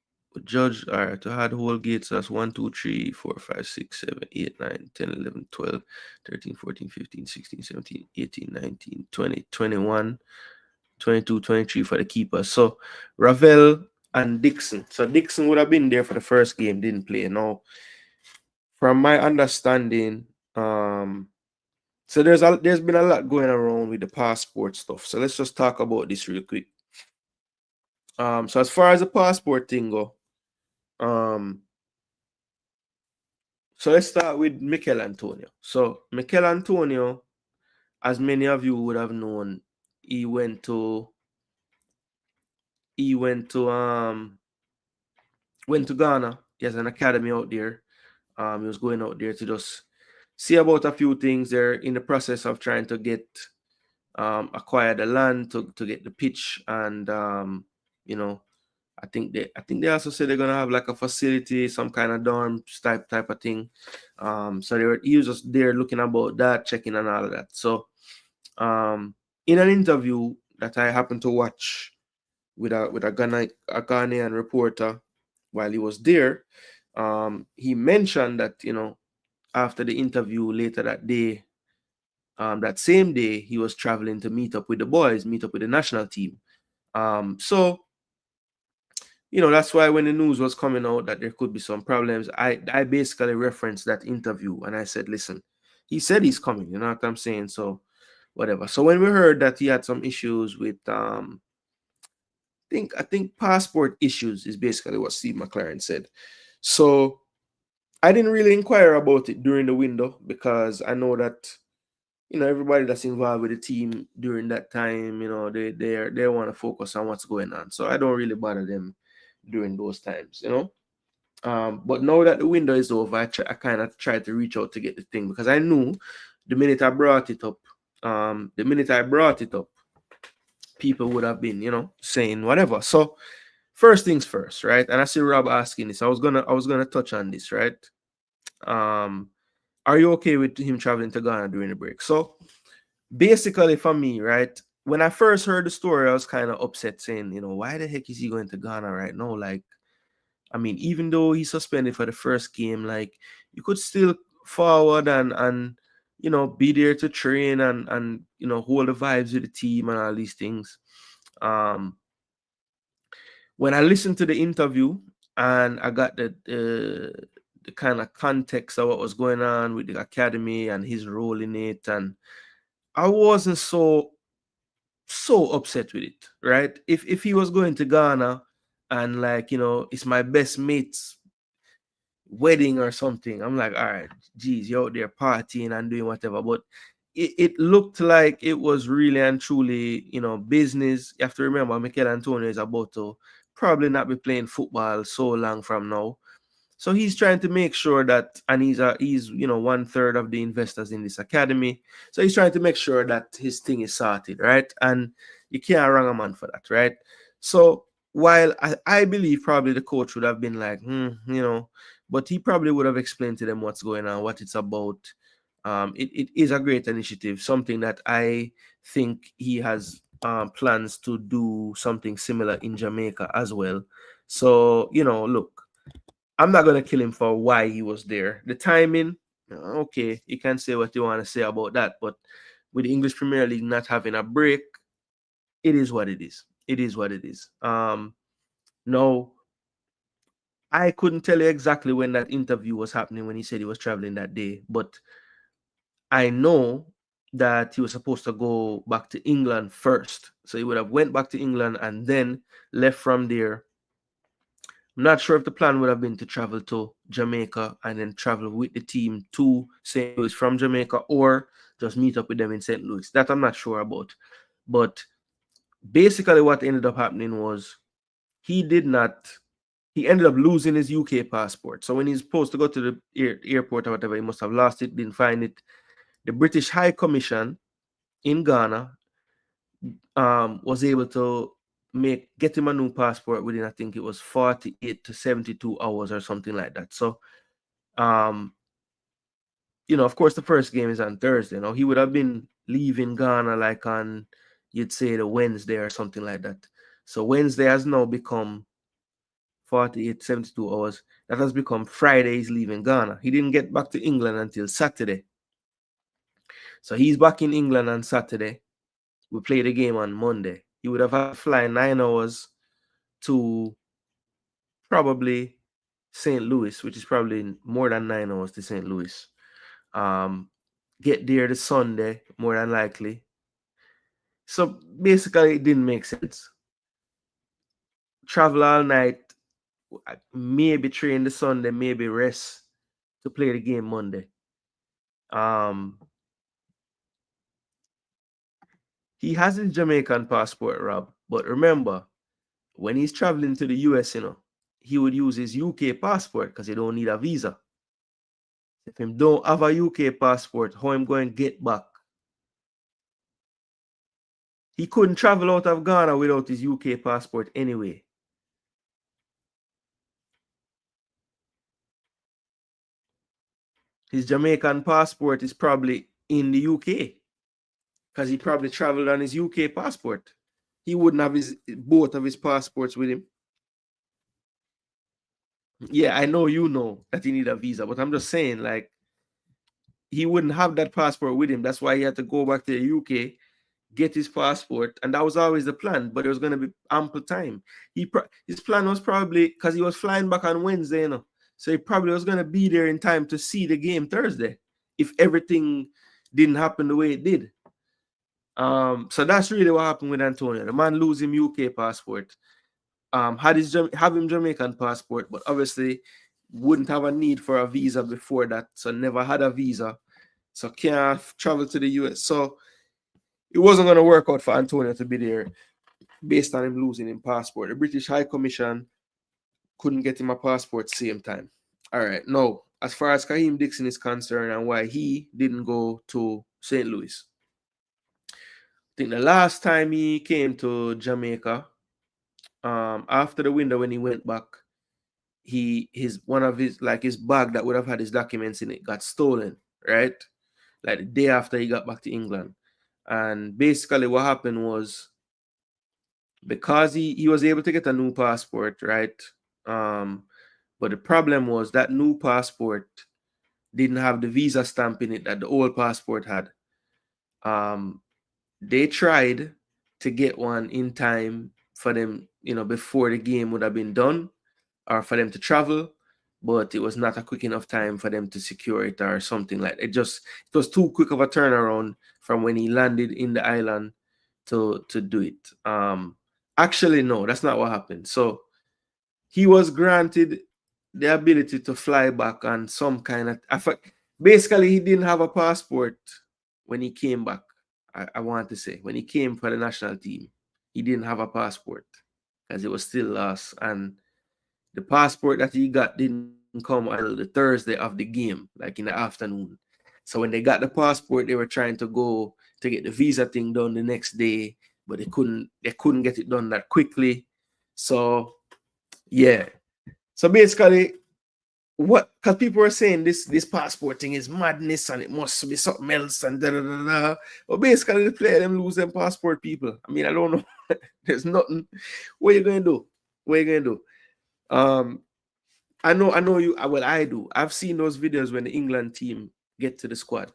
Speaker 1: Judge, all right, to had whole gates, that's 1, 2, 3, 4, 5, 6, 7, 8, 9, 10, 11, 12, 13, 14, 15, 16, 17, 18, 19, 20, 21, 22, 23 for the keeper. So Ravel and Dixon. So Dixon would have been there for the first game, didn't play. Now, from my understanding, so there's been a lot going around with the passport stuff. So let's just talk about this real quick. So as far as the passport thing go, so let's start with Mikel Antonio. So Mikel Antonio, as many of you would have known, he went to Ghana. He has an academy out there. He was going out there to just see about a few things. They're in the process of trying to get acquire the land to get the pitch, and I think they also said they're gonna have like a facility, some kind of dorm type of thing. So he was just there looking about that, checking and all of that. So in an interview that I happened to watch with a Ghanaian reporter while he was there, he mentioned that, you know, after the interview later that day, that same day, he was traveling to meet up with the boys, meet up with the national team. So, you know, that's why when the news was coming out that there could be some problems, I basically referenced that interview and I said, listen, he said he's coming, you know what I'm saying? So whatever. So when we heard that he had some issues with I think passport issues is basically what Steve McClaren said. So I didn't really inquire about it during the window because I know that, you know, everybody that's involved with the team during that time, you know, they want to focus on what's going on. So I don't really bother them during those times, you know. But now that the window is over, I kind of tried to reach out to get the thing because I knew the minute I brought it up, people would have been, you know, saying whatever. So first things first, right? And I see Rob asking this. I was gonna touch on this, right? Are you okay with him traveling to Ghana during the break? So basically for me, right, when I first heard the story, I was kind of upset saying, you know, why the heck is he going to Ghana right now? Like, I mean, even though he's suspended for the first game, like you could still forward and you know be there to train and you know hold the vibes with the team and all these things. When I listened to the interview and I got the kind of context of what was going on with the academy and his role in it, and I wasn't so upset with it, right? If he was going to Ghana and like, you know, it's my best mate's wedding or something, I'm like, all right, geez, you're out there partying and doing whatever. But it looked like it was really and truly, you know, business. You have to remember, Mikel Antonio is about to probably not be playing football so long from now. So he's trying to make sure that, and he's you know 1/3 of the investors in this academy. So he's trying to make sure that his thing is sorted, right? And you can't wrong a man for that, right? So while I believe probably the coach would have been like, you know, but he probably would have explained to them what's going on, what it's about. It is a great initiative, something that I think he has plans to do something similar in Jamaica as well. So, you know, look, I'm not gonna kill him for why he was there. The timing, okay, you can say what you want to say about that, but with the English Premier League not having a break, it is what it is. It is what it is. No, I couldn't tell you exactly when that interview was happening when he said he was traveling that day, but I know that he was supposed to go back to England first. So he would have went back to England and then left from there. I'm not sure if the plan would have been to travel to Jamaica and then travel with the team to St. Louis from Jamaica or just meet up with them in St. Louis. That I'm not sure about. But basically what ended up happening was he ended up losing his UK passport. So when he's supposed to go to the airport or whatever, he must have lost it, didn't find it. The British High Commission in Ghana was able to get him a new passport within, I think it was 48 to 72 hours or something like that. So you know, of course the first game is on Thursday. You know, he would have been leaving Ghana like on, you'd say, the Wednesday or something like that. So Wednesday has now become 48, 72 hours. That has become Friday. He's leaving Ghana. He didn't get back to England until Saturday. So he's back in England on Saturday. We play the game on Monday. He would have had to fly 9 hours to probably St. Louis, which is probably more than 9 hours to St. Louis. Get there the Sunday, more than likely. So basically, it didn't make sense. Travel all night, maybe train the Sunday, maybe rest to play the game Monday. He has his Jamaican passport, Rob. But remember, when he's traveling to the US, you know, he would use his UK passport because he don't need a visa. If him don't have a UK passport, how him going to get back? He couldn't travel out of Ghana without his UK passport anyway. His Jamaican passport is probably in the UK because he probably traveled on his UK passport. He wouldn't have both of his passports with him. Yeah, I know you know that he need a visa, but I'm just saying, like, he wouldn't have that passport with him. That's why he had to go back to the UK, get his passport, and that was always the plan. But there was going to be ample time. His plan was probably because he was flying back on Wednesday, you know, so he probably was going to be there in time to see the game Thursday if everything didn't happen the way it did. So that's really what happened with Antonio. The man lose him UK passport. Have him Jamaican passport, but obviously wouldn't have a need for a visa before that, so never had a visa, so can't travel to the US. So it wasn't going to work out for Antonio to be there based on him losing his passport. The British High Commission couldn't get him a passport same time. All right, now as far as Kaheem Dixon is concerned and why he didn't go to St. Louis, I think the last time he came to Jamaica, after the window when he went back, his bag that would have had his documents in it got stolen, right? Like the day after he got back to England. And basically what happened was, because he was able to get a new passport, right? But the problem was that new passport didn't have the visa stamp in it that the old passport had. They tried to get one in time for them, before the game would have been done, or for them to travel, but it was not a quick enough time for them to secure it or something like that. It was too quick of a turnaround from when he landed in the island to do it. Actually, no, that's not what happened. So he was granted the ability to fly back on some kind of, basically he didn't have a passport when he came back. I want to say when he came for the national team, he didn't have a passport because it was still lost, and the passport that he got didn't come until the Thursday of the game, like in the afternoon. So when they got the passport, they were trying to go to get the visa thing done the next day, but they couldn't get it done that quickly. So yeah. So basically, because people were saying this passport thing is madness and it must be something else and da da da da. But basically the player them lose them passport, people. I mean, I don't know. There's nothing. What are you gonna do? What are you gonna do? I know you. Well, I do. I've seen those videos when the England team get to the squad,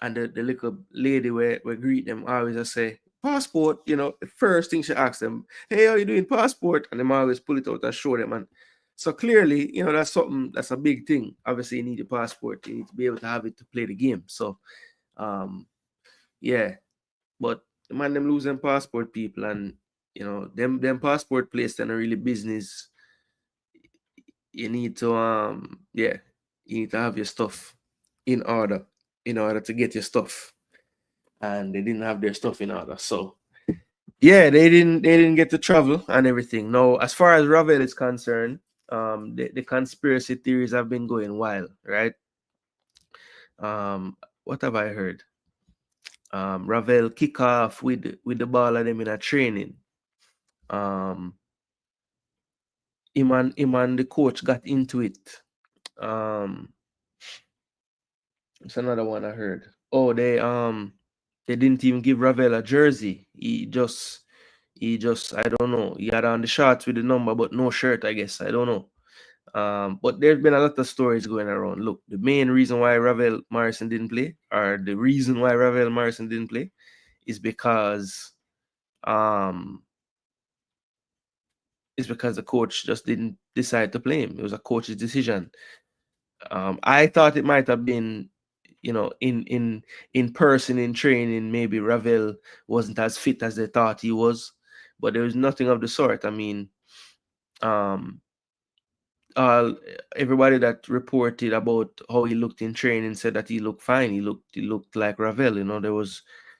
Speaker 1: and the little lady where greet them always just say passport. The first thing she asks them, "Hey, how you doing? Passport?" And them always pull it out and show them. And so clearly, that's something that's a big thing. Obviously, you need a passport. You need to be able to have it to play the game. So, yeah. But the man them losing passport, people, and them passport place then a really business. You need to you need to have your stuff in order to get your stuff, and they didn't have their stuff in order. So yeah, they didn't get to travel and everything. Now, as far as Ravel is concerned, the conspiracy theories have been going wild, right? What have I heard? Ravel kick off with the ball of them in a training. Him and the coach got into it. It's another one I heard. Oh, they didn't even give Ravel a jersey. He just I don't know. He had on the shorts with the number, but no shirt, I guess. I don't know. But there's been a lot of stories going around. Look, the main reason why Ravel Morrison didn't play, or the reason why Ravel Morrison didn't play, is because the coach just didn't decide to play him. It was a coach's decision. I thought it might have been, in person in training, maybe Ravel wasn't as fit as they thought he was, but there was nothing of the sort. I mean, everybody that reported about how he looked in training said that he looked fine. He looked like Ravel.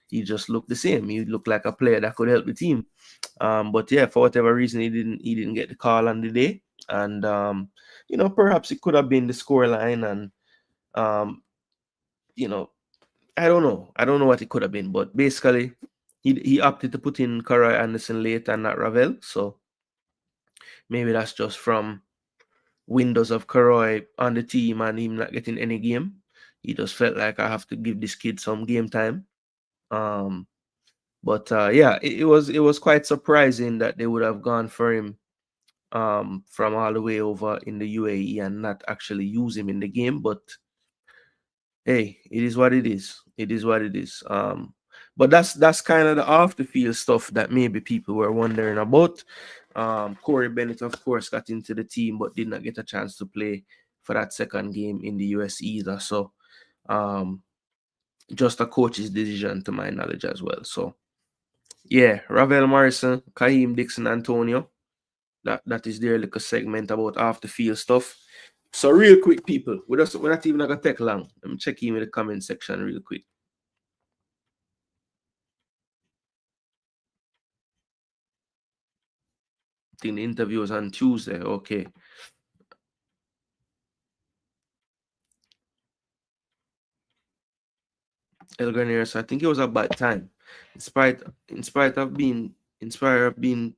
Speaker 1: He just looked the same. He looked like a player that could help the team. But yeah, for whatever reason, he didn't get the call on the day, and perhaps it could have been the scoreline, and I don't know. I don't know what it could have been, but basically, he opted to put in Karai Anderson late and not Ravel. So maybe that's just from windows of Karai on the team and him not getting any game. He just felt like, I have to give this kid some game time. But yeah, it was quite surprising that they would have gone for him from all the way over in the UAE and not actually use him in the game. But hey, it is what it is. It is what it is. But that's kind of the off the field stuff that maybe people were wondering about. Corey Bennett, of course, got into the team but did not get a chance to play for that second game in the US either. So just a coach's decision to my knowledge as well. So yeah, Ravel Morrison, Kaheem Dixon, Antonio. That is their little segment about off the field stuff. So real quick, people, we're not even gonna take long. Let me check in with the comment section real quick. I think the interview was on Tuesday. Okay. El Granero, I think it was a bad time. In spite of being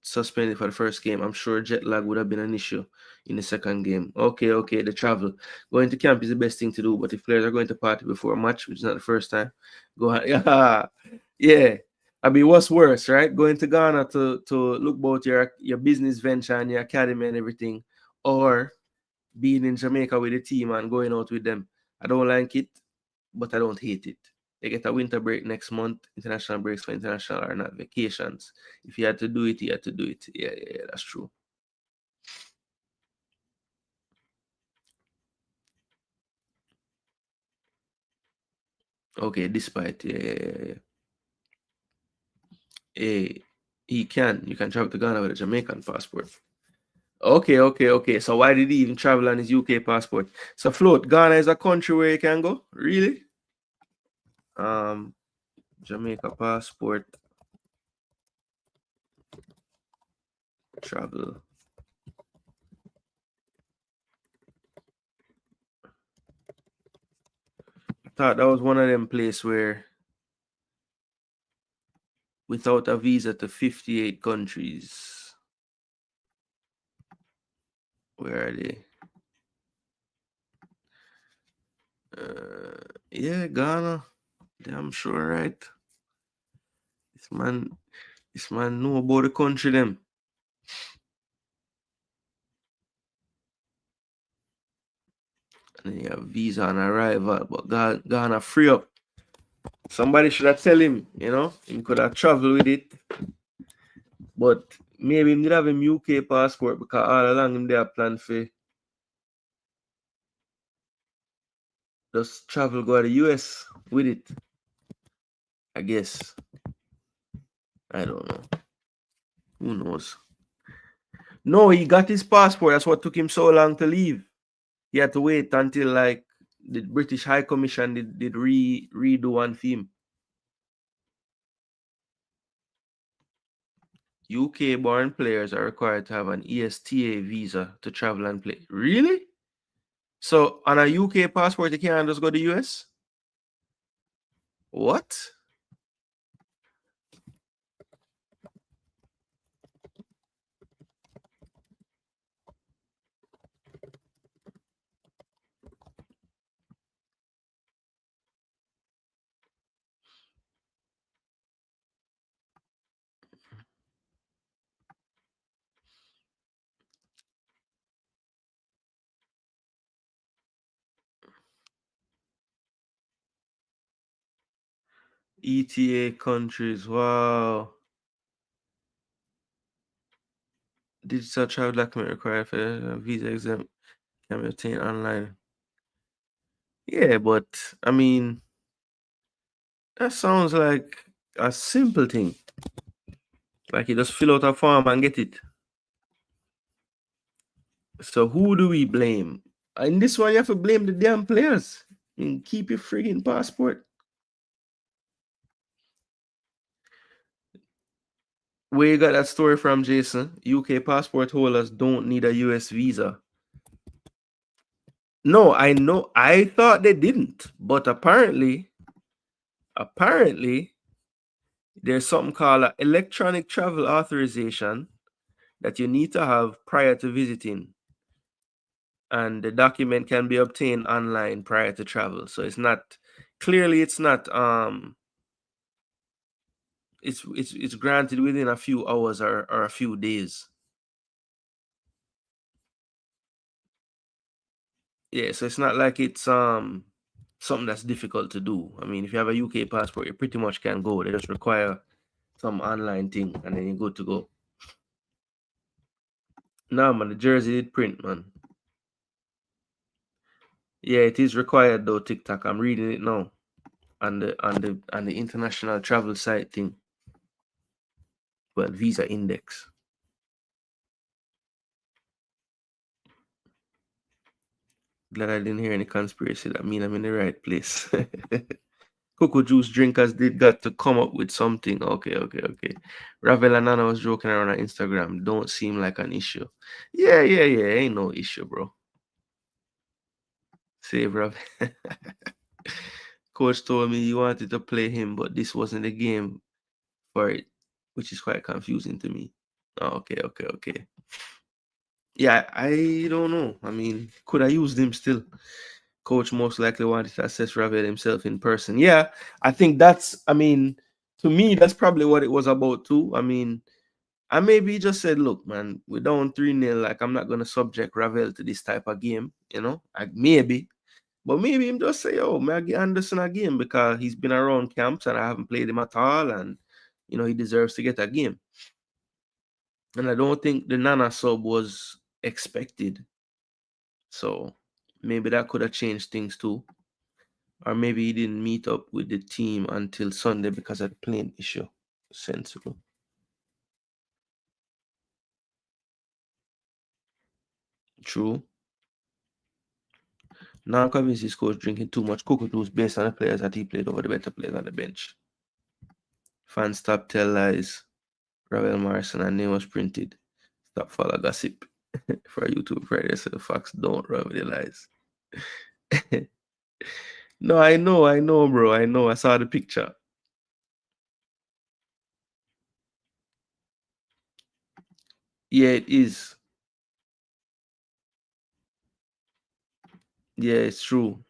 Speaker 1: suspended for the first game, I'm sure jet lag would have been an issue in the second game. Okay, the travel. Going to camp is the best thing to do, but if players are going to party before a match, which is not the first time, go ahead. Yeah. I mean, what's worse, right? Going to Ghana to look about your business venture and your academy and everything, or being in Jamaica with the team and going out with them. I don't like it, but I don't hate it. They get a winter break next month. International breaks for international are not vacations. If you had to do it, you had to do it. Yeah, that's true. Okay, despite, yeah. Hey, you can travel to Ghana with a Jamaican passport. Okay. So why did he even travel on his UK passport? So float, Ghana is a country where you can go? Really? Jamaica passport travel. I thought that was one of them places where without a visa to 58 countries. Where are they? Yeah, Ghana. Damn sure, right? This man know about the country them. And then you have visa on arrival, but Ghana free up. Somebody should have tell him, he could have traveled with it. But maybe he did have a UK passport because all along him they have planned for just travel go to the US with it. I guess. I don't know. Who knows? No, he got his passport. That's what took him so long to leave. He had to wait until like the British High Commission did redo one theme. UK born players are required to have an ESTA visa to travel and play. Really? So on a UK passport, you can't just go to the US? What? ETA countries. Wow. Digital travel document required for a visa exempt can be obtained online. Yeah, but I mean, that sounds like a simple thing. Like you just fill out a form and get it. So who do we blame? In this one, you have to blame the damn players. I mean, keep your friggin' passport. Where you got that story from, Jason? UK passport holders don't need a US visa. No, I know. I thought they didn't, but apparently, there's something called an electronic travel authorization that you need to have prior to visiting, and the document can be obtained online prior to travel. So it's not clearly it's not it's granted within a few hours or a few days. Yeah, so it's not like it's something that's difficult to do. I mean, if you have a UK passport, you pretty much can go. They just require some online thing, and then you're good to go. Nah, man, the jersey did print, man. Yeah, it is required though. TikTok. I'm reading it now on the international travel site thing. Well, visa index. Glad I didn't hear any conspiracy. That mean I'm in the right place. Cocoa juice drinkers did got to come up with something. Okay. Ravel and Nana was joking around on Instagram. Don't seem like an issue. Yeah. Ain't no issue, bro. Save Ravel. Coach told me he wanted to play him, but this wasn't the game for it, which is quite confusing to me. Oh, okay. Yeah, I don't know. I mean, could I use him still? Coach most likely wanted to assess Ravel himself in person. Yeah, I think I mean, to me, that's probably what it was about too. I mean, I maybe just said, look, man, we're down 3-0. Like, I'm not going to subject Ravel to this type of game, maybe. But maybe him just say, oh, may I get Anderson a game because he's been around camps and I haven't played him at all. And, he deserves to get a game. And I don't think the Nana sub was expected. So maybe that could have changed things too. Or maybe he didn't meet up with the team until Sunday because of the plane issue. Sensible. True. Now I'm convinced his coach drinking too much cocoa juice based on the players that he played over the better players on the bench. Fans stop tell lies. Ravel Morrison and name was printed. Stop follow gossip. For YouTube Friday, so the facts don't rub the lies. No, I know, bro. I know. I saw the picture. Yeah, it is. Yeah, it's true.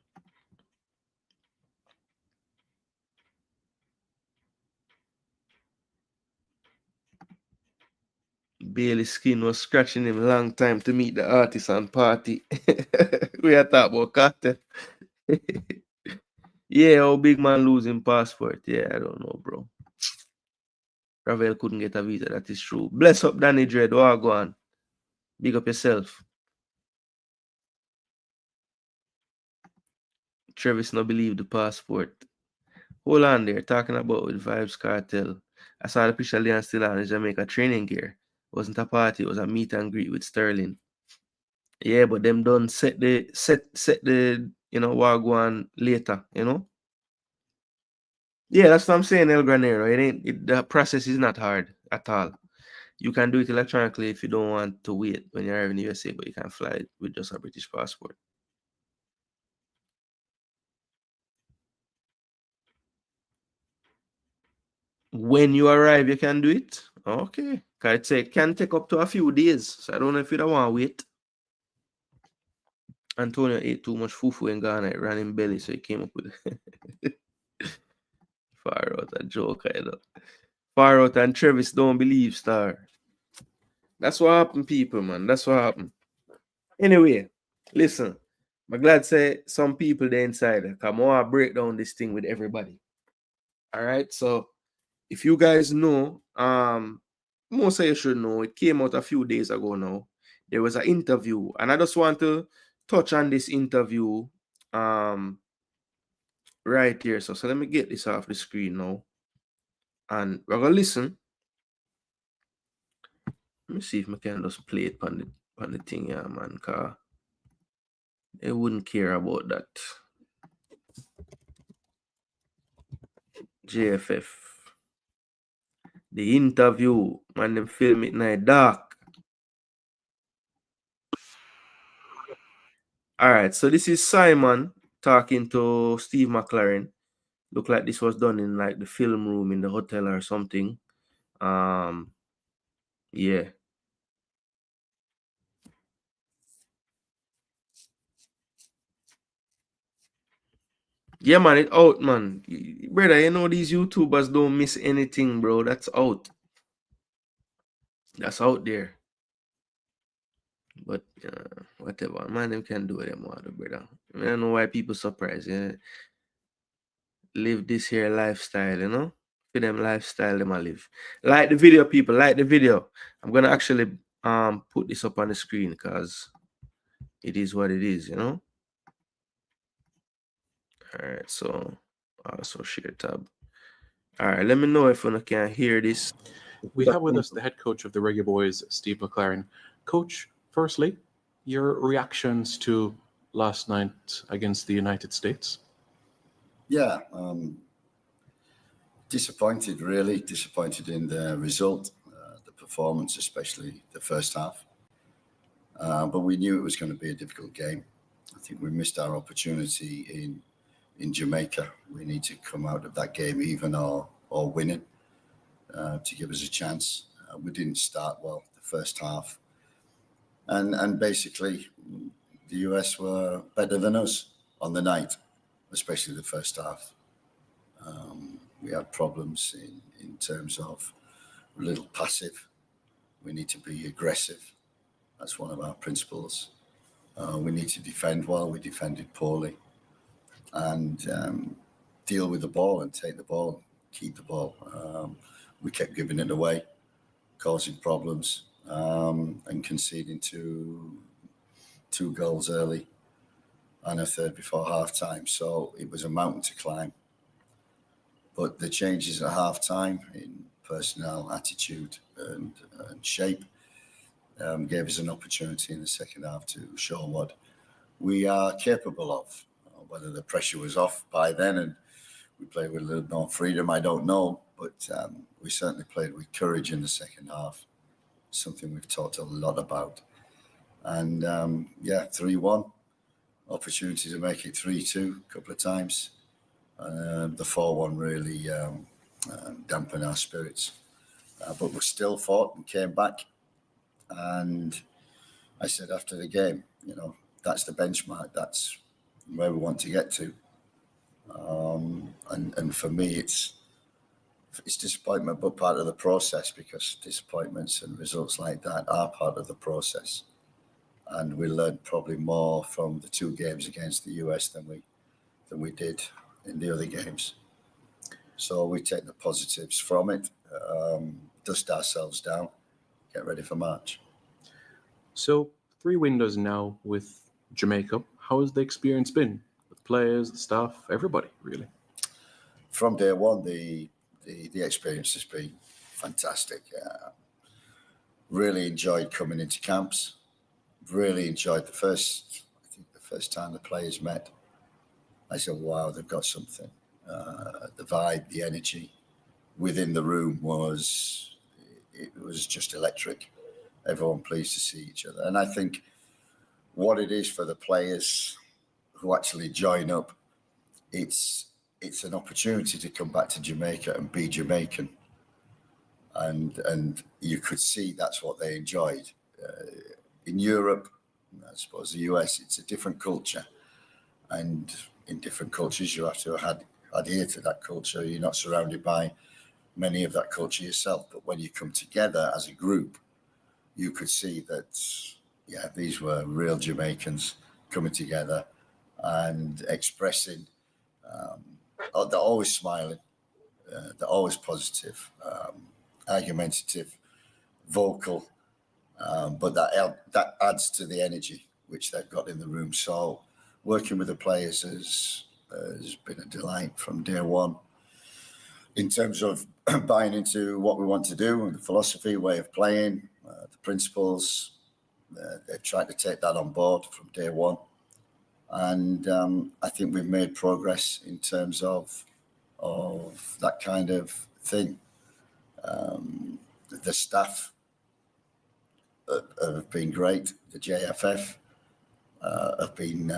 Speaker 1: Bailey's skin was scratching him a long time to meet the artist and party. We are talking about cartel. Yeah, how big man losing passport. Yeah, I don't know, bro. Ravel couldn't get a visa. That is true. Bless up Danny Dread. Oh, go on. Big up yourself. Travis no believe the passport. Hold on there. Talking about with Vibes Cartel. I saw the picture Leon still on his Jamaica training gear. It wasn't a party. It was a meet and greet with Sterling. Yeah, but them done set the Wagwan later, Yeah, that's what I'm saying, El Granero. The process is not hard at all. You can do it electronically if you don't want to wait when you're arriving in the USA, but you can fly it with just a British passport. When you arrive, you can do it. Okay. It can take up to a few days. So I don't know if you don't want to wait. Antonio ate too much fufu in Ghana. It ran in belly, so he came up with far out a joke, Far out and Travis don't believe star. That's what happened, people, man. That's what happened. Anyway, listen. I'm glad to say some people there inside. Come on, break down this thing with everybody. All right. So if you guys know, most of you should know, it came out a few days ago now. There was an interview, and I just want to touch on this interview right here. So let me get this off the screen now. And we're gonna listen. Let me see if I can just play it on the thing, yeah, man. Cause they wouldn't care about that. JFF. The interview, man, them film it night dark. All right, so this is Simon talking to Steve McClaren. Look like this was done in like the film room in the hotel or something. Yeah. Yeah, man, it out, man. Brother, these YouTubers don't miss anything, bro. That's out. That's out there. But whatever, man, them can do what them want, brother. I don't know why people surprised. Yeah, live this here lifestyle, you know. For them lifestyle, them I live. Like the video, people. Like the video. I'm gonna actually put this up on the screen because it is what it is, you know. All right, so also share tab. All right, let me know if you can hear this.
Speaker 2: We have with us the head coach of the Reggae Boyz, Steve McClaren. Coach, firstly, your reactions to last night against the United States?
Speaker 3: Yeah, disappointed, really. Disappointed in the result, the performance, especially the first half. But we knew it was going to be a difficult game. I think we missed our opportunity in Jamaica. We need to come out of that game even or winning to give us a chance. We didn't start well the first half. And basically, the US were better than us on the night, especially the first half. We had problems in terms of a little passive. We need to be aggressive. That's one of our principles. We need to defend well. We defended poorly. And deal with the ball and take the ball, keep the ball. We kept giving it away, causing problems, and conceding two goals early and a third before halftime. So it was a mountain to climb. But the changes at halftime in personnel, attitude, and shape gave us an opportunity in the second half to show what we are capable of. Whether the pressure was off by then and we played with a little more freedom, I don't know. But we certainly played with courage in the second half, something we've talked a lot about. And 3-1, opportunity to make it 3-2 a couple of times. The 4-1 really dampened our spirits. But we still fought and came back. And I said after the game, that's the benchmark. That's where we want to get to. And for me, it's disappointment, but part of the process, because disappointments and results like that are part of the process. And we learned probably more from the two games against the US than we did in the other games. So we take the positives from it, dust ourselves down, get ready for March.
Speaker 2: So 3 windows now with Jamaica. How has the experience been with players, the staff, everybody, really?
Speaker 3: From day one, the experience has been fantastic. Really enjoyed coming into camps. Really enjoyed the first time the players met. I said, wow, they've got something. The vibe, the energy within the room was just electric. Everyone pleased to see each other. And I think what it is for the players who actually join up, it's an opportunity to come back to Jamaica and be Jamaican. And you could see that's what they enjoyed. In Europe, I suppose the US, it's a different culture. And in different cultures, you have to adhere to that culture. You're not surrounded by many of that culture yourself. But when you come together as a group, you could see that, these were real Jamaicans coming together and expressing. They're always smiling. They're always positive, argumentative, vocal. But that adds to the energy which they've got in the room. So working with the players has been a delight from day one. In terms of buying into what we want to do, the philosophy, way of playing, the principles, they've tried to take that on board from day one. And I think we've made progress in terms of that kind of thing. The staff have been great. The JFF have been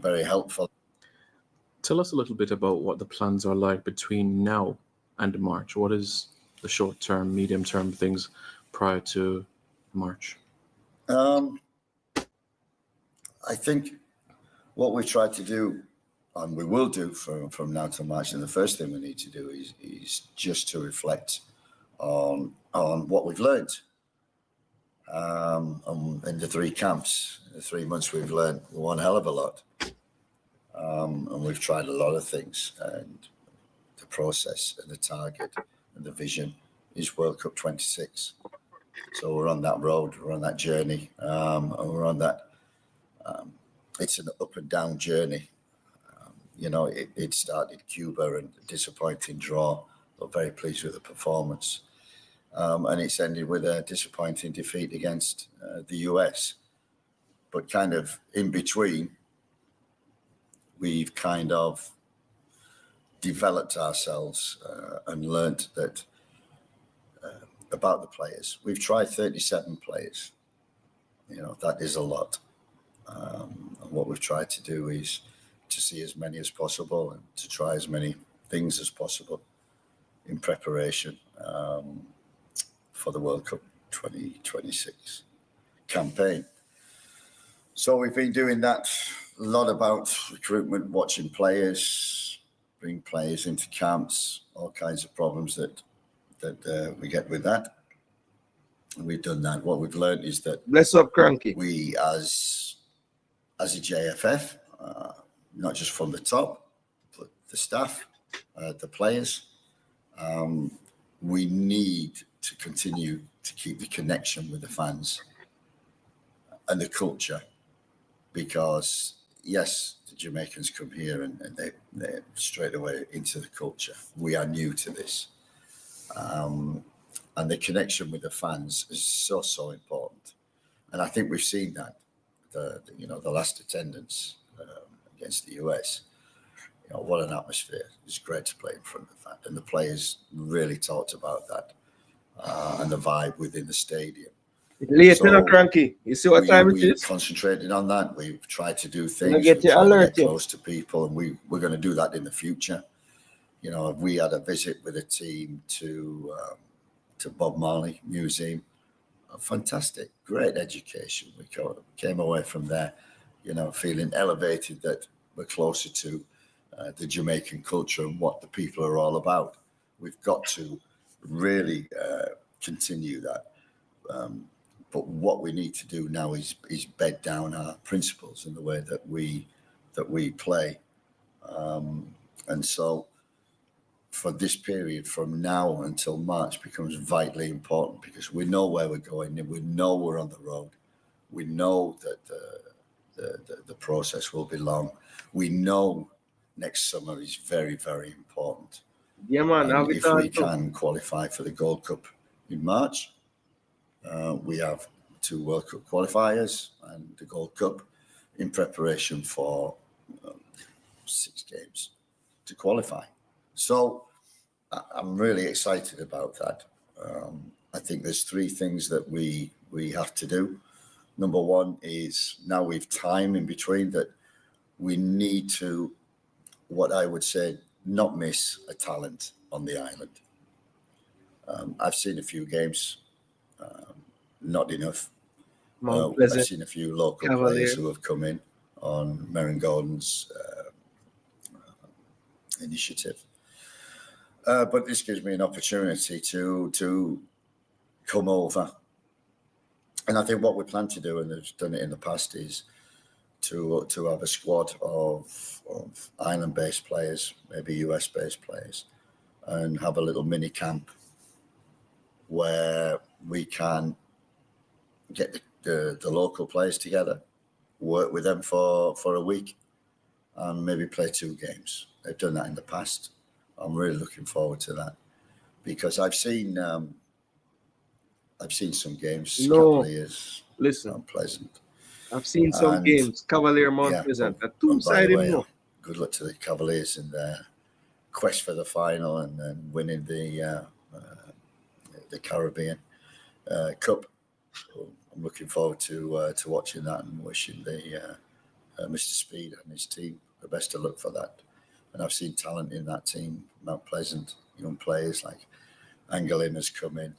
Speaker 3: very helpful.
Speaker 2: Tell us a little bit about what the plans are like between now and March. What is the short-term, medium-term things prior to March?
Speaker 3: I think what we tried to do, and we will do from now to March, and the first thing we need to do is just to reflect on what we've learned. And in the 3 camps, in the 3 months, we've learned one hell of a lot. And we've tried a lot of things. And the process and the target and the vision is World Cup 26. So we're on that road, we're on that journey, and we're on that. It's an up and down journey. It started Cuba and a disappointing draw, but very pleased with the performance. And it's ended with a disappointing defeat against the US. But kind of in between, we've kind of developed ourselves and learnt that about the players. We've tried 37 players. That is a lot. And what we've tried to do is to see as many as possible and to try as many things as possible in preparation for the World Cup 2026 campaign. So we've been doing that a lot about recruitment, watching players, bring players into camps, all kinds of problems that we get with that. And we've done that. What we've learned is that
Speaker 1: Bless up, Cranky.
Speaker 3: we as a JFF, not just from the top, but the staff, the players, we need to continue to keep the connection with the fans and the culture, because yes, the Jamaicans come here and they're straight away into the culture. We are new to this. And the connection with the fans is so important. And I think we've seen that, the last attendance against the US, what an atmosphere. It's great to play in front of that. And the players really talked about that and the vibe within the stadium.
Speaker 1: Late,
Speaker 3: So
Speaker 1: Cranky. You see what time it
Speaker 3: we
Speaker 1: is?
Speaker 3: concentrated on that. We've tried to do things.
Speaker 1: Get
Speaker 3: We've
Speaker 1: you
Speaker 3: tried to
Speaker 1: alert
Speaker 3: get close to people, and we're going to do that in the future. We had a visit with a team to Bob Marley Museum. Fantastic, great education. We came away from there, feeling elevated that we're closer to the Jamaican culture and what the people are all about. We've got to really continue that. But what we need to do now is bed down our principles in the way that we play. And so for this period from now until March becomes vitally important, because we know where we're going and we know we're on the road. We know that the process will be long. We know next summer is very, very important.
Speaker 1: Yeah, man.
Speaker 3: And if we can qualify for the Gold Cup in March, we have 2 World Cup qualifiers and the Gold Cup in preparation for 6 games to qualify. So I'm really excited about that. I think there's 3 things that we have to do. Number 1 is, now we've time in between, that we need to, what I would say, not miss a talent on the island. I've seen a few games, not enough. I've seen a few local players who have come in on Merrin Gordon's initiative. But this gives me an opportunity to come over. And I think what we plan to do, and have done it in the past, is to have a squad of island-based players, maybe US-based players, and have a little mini camp where we can get the local players together, work with them for a week, and maybe play 2 games. They've done that in the past. I'm really looking forward to that, because I've seen some games. Cavaliers,
Speaker 1: listen,
Speaker 3: unpleasant.
Speaker 1: I've seen some games. Cavalier Mount Pleasant. A 2-sided.
Speaker 3: Good luck to the Cavaliers in their quest for the final and then winning the Caribbean Cup. I'm looking forward to watching that and wishing the Mr. Speed and his team the best of luck for that. And I've seen talent in that team, Mount Pleasant, young players like Angelin has come in.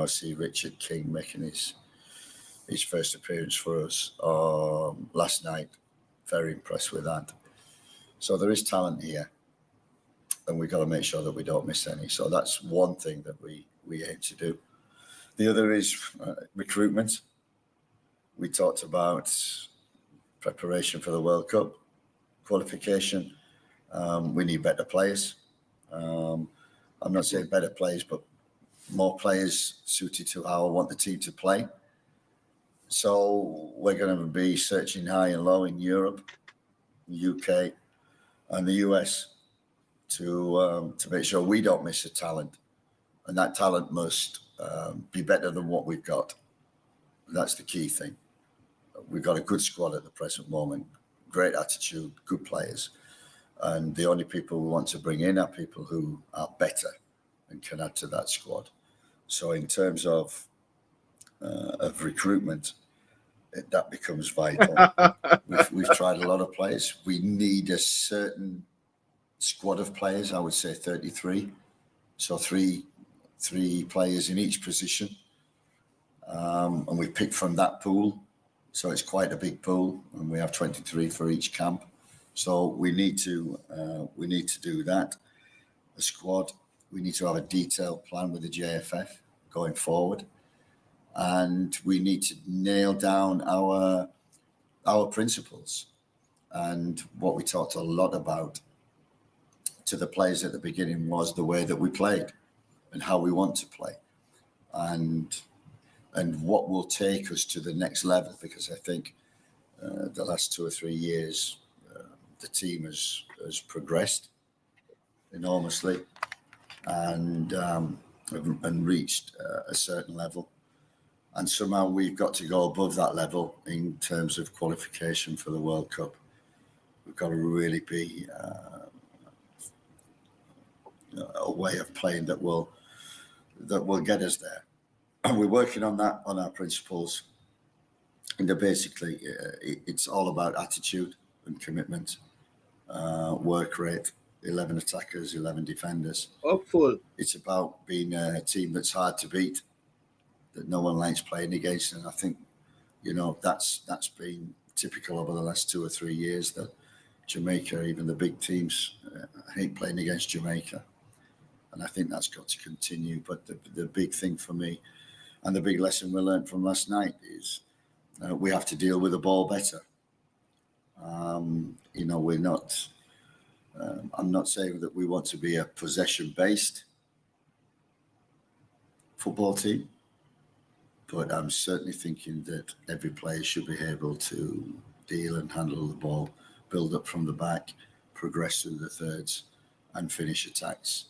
Speaker 3: See Richard King making his first appearance for us last night. Very impressed with that. So there is talent here, and we've got to make sure that we don't miss any. So that's one thing that we aim to do. The other is recruitment. We talked about preparation for the World Cup, qualification. We need better players. I'm not saying better players, but more players suited to how I want the team to play. So we're going to be searching high and low in Europe, UK, and the US to make sure we don't miss a talent, and that talent must be better than what we've got. That's the key thing. We've got a good squad at the present moment, great attitude, good players, and the only people we want to bring in are people who are better and can add to that squad. So in terms of recruitment, that becomes vital. We've tried a lot of players. We need a certain squad of players. I would say 33. So three players in each position, and we pick from that pool. So it's quite a big pool, and we have 23 for each camp. So we need to do that. The squad. We need to have a detailed plan with the JFF going forward, and we need to nail down our principles. And what we talked a lot about to the players at the beginning was the way that we played and how we want to play, and what will take us to the next level. Because I think the last 2 or 3 years, the team has progressed enormously and reached a certain level. And somehow we've got to go above that level in terms of qualification for the World Cup. We've got to really be a way of playing that will get us there. And we're working on that, on our principles. And basically, it's all about attitude and commitment, work rate, 11 attackers, 11 defenders.
Speaker 1: Hopeful.
Speaker 3: It's about being a team that's hard to beat, that no one likes playing against. And I think, that's been typical over the last 2 or 3 years, that Jamaica, even the big teams, hate playing against Jamaica. And I think that's got to continue. But the big thing for me, and the big lesson we learned from last night, is we have to deal with the ball better. We're not. I'm not saying that we want to be a possession-based football team, but I'm certainly thinking that every player should be able to deal and handle the ball, build up from the back, progress through the thirds, and finish attacks.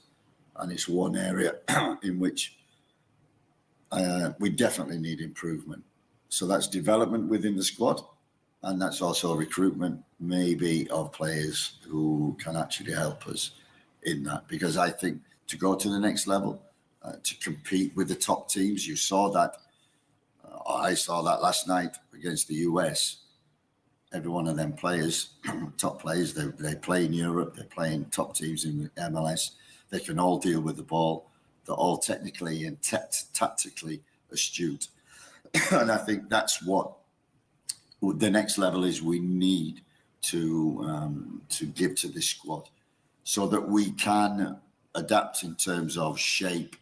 Speaker 3: And it's one area in which we definitely need improvement. So that's development within the squad, and that's also recruitment, maybe, of players who can actually help us in that. Because I think to go to the next level, to compete with the top teams, you saw that. I saw that last night against the US. Every one of them players, top players, they play in Europe, they're playing top teams in MLS. They can all deal with the ball. They're all technically and tactically astute. And I think that's what the next level is. We need to give to this squad so that we can adapt in terms of shape,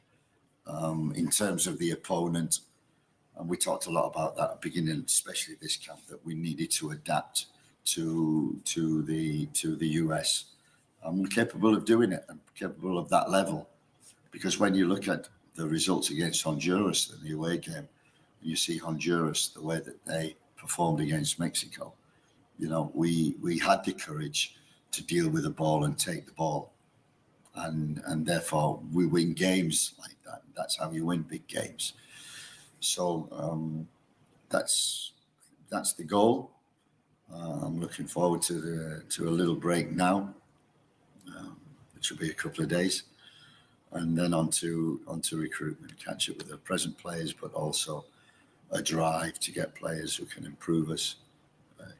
Speaker 3: in terms of the opponent. And we talked a lot about that at the beginning, especially this camp, that we needed to adapt to the US. And we're capable of doing it, and capable of that level. Because when you look at the results against Honduras in the away game, you see Honduras, the way that they performed against Mexico, we had the courage to deal with the ball and take the ball. And therefore, we win games like that. That's how you win big games. So that's the goal. I'm looking forward to a little break now, which will be a couple of days. And then onto recruitment, catch up with the present players, but also a drive to get players who can improve us,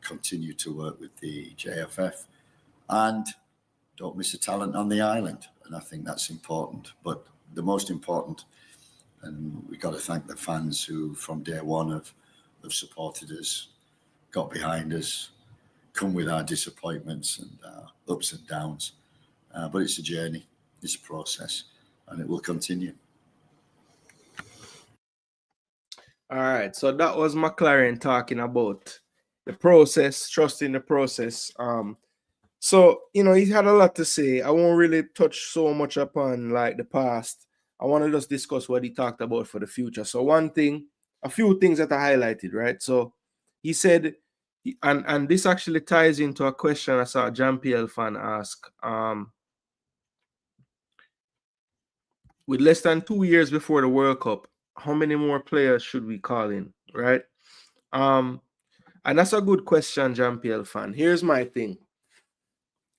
Speaker 3: continue to work with the JFF, and don't miss a talent on the island. And I think that's important. But the most important, and we've got to thank the fans who from day one have supported us, got behind us, come with our disappointments and ups and downs. But it's a journey, it's a process, and it will continue.
Speaker 1: All right, so that was McClaren talking about the process, trusting the process. So he had a lot to say. I won't really touch so much upon like the past. I want to just discuss what he talked about for the future. So a few things that I highlighted, right? So he said, and this actually ties into a question I saw a Jean-Pierre fan ask. With less than 2 years before the World Cup, how many more players should we call in, right? And that's a good question, Jean-Pierre fan. Here's my thing.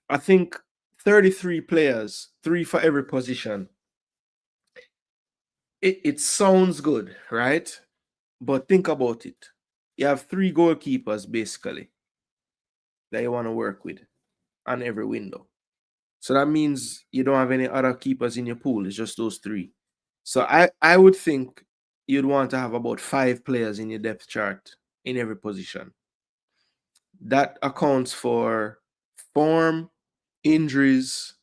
Speaker 1: I think 33 players, 3 for every position. It sounds good, right? But think about it. You have 3 goalkeepers, basically, that you want to work with on every window. So that means you don't have any other keepers in your pool. It's just those 3. So I would think you'd want to have about 5 players in your depth chart in every position. That accounts for form, injuries,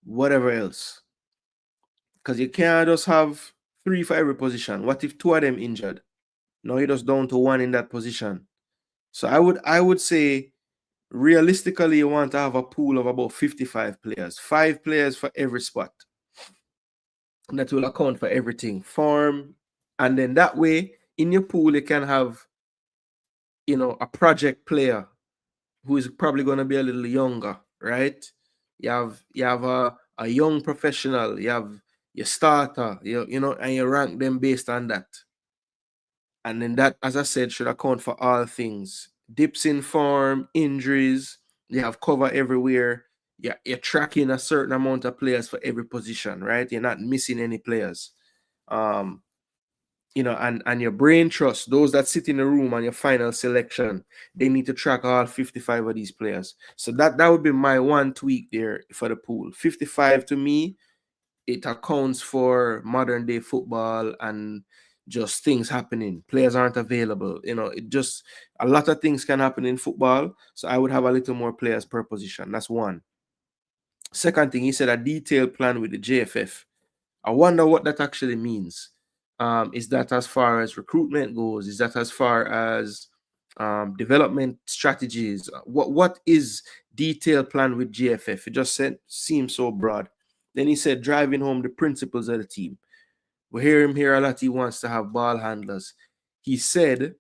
Speaker 1: whatever else. Because you can't just have 3 for every position. What if 2 of them injured? Now you're just down to 1 in that position. So I would say realistically you want to have a pool of about 55 players. 5 players for every spot. And that will account for everything. Form. And then that way, in your pool, you can have, a project player who is probably going to be a little younger, right? You have a young professional, you have your starter, and you rank them based on that. And then that, as I said, should account for all things. Dips in form, injuries, you have cover everywhere. You're tracking a certain amount of players for every position, right? You're not missing any players. And your brain trust, those that sit in the room on your final selection, they need to track all 55 of these players. So that would be my one tweak there for the pool. 55 to me, it accounts for modern day football and just things happening. Players aren't available. It just a lot of things can happen in football. So I would have a little more players per position. That's one. Second thing, he said a detailed plan with the JFF. I wonder what that actually means. Is that as far as recruitment goes? Is that as far as development strategies? What is detailed plan with JFF? It just seems so broad. Then he said driving home the principles of the team. We hear him here a lot. He wants to have ball handlers. He said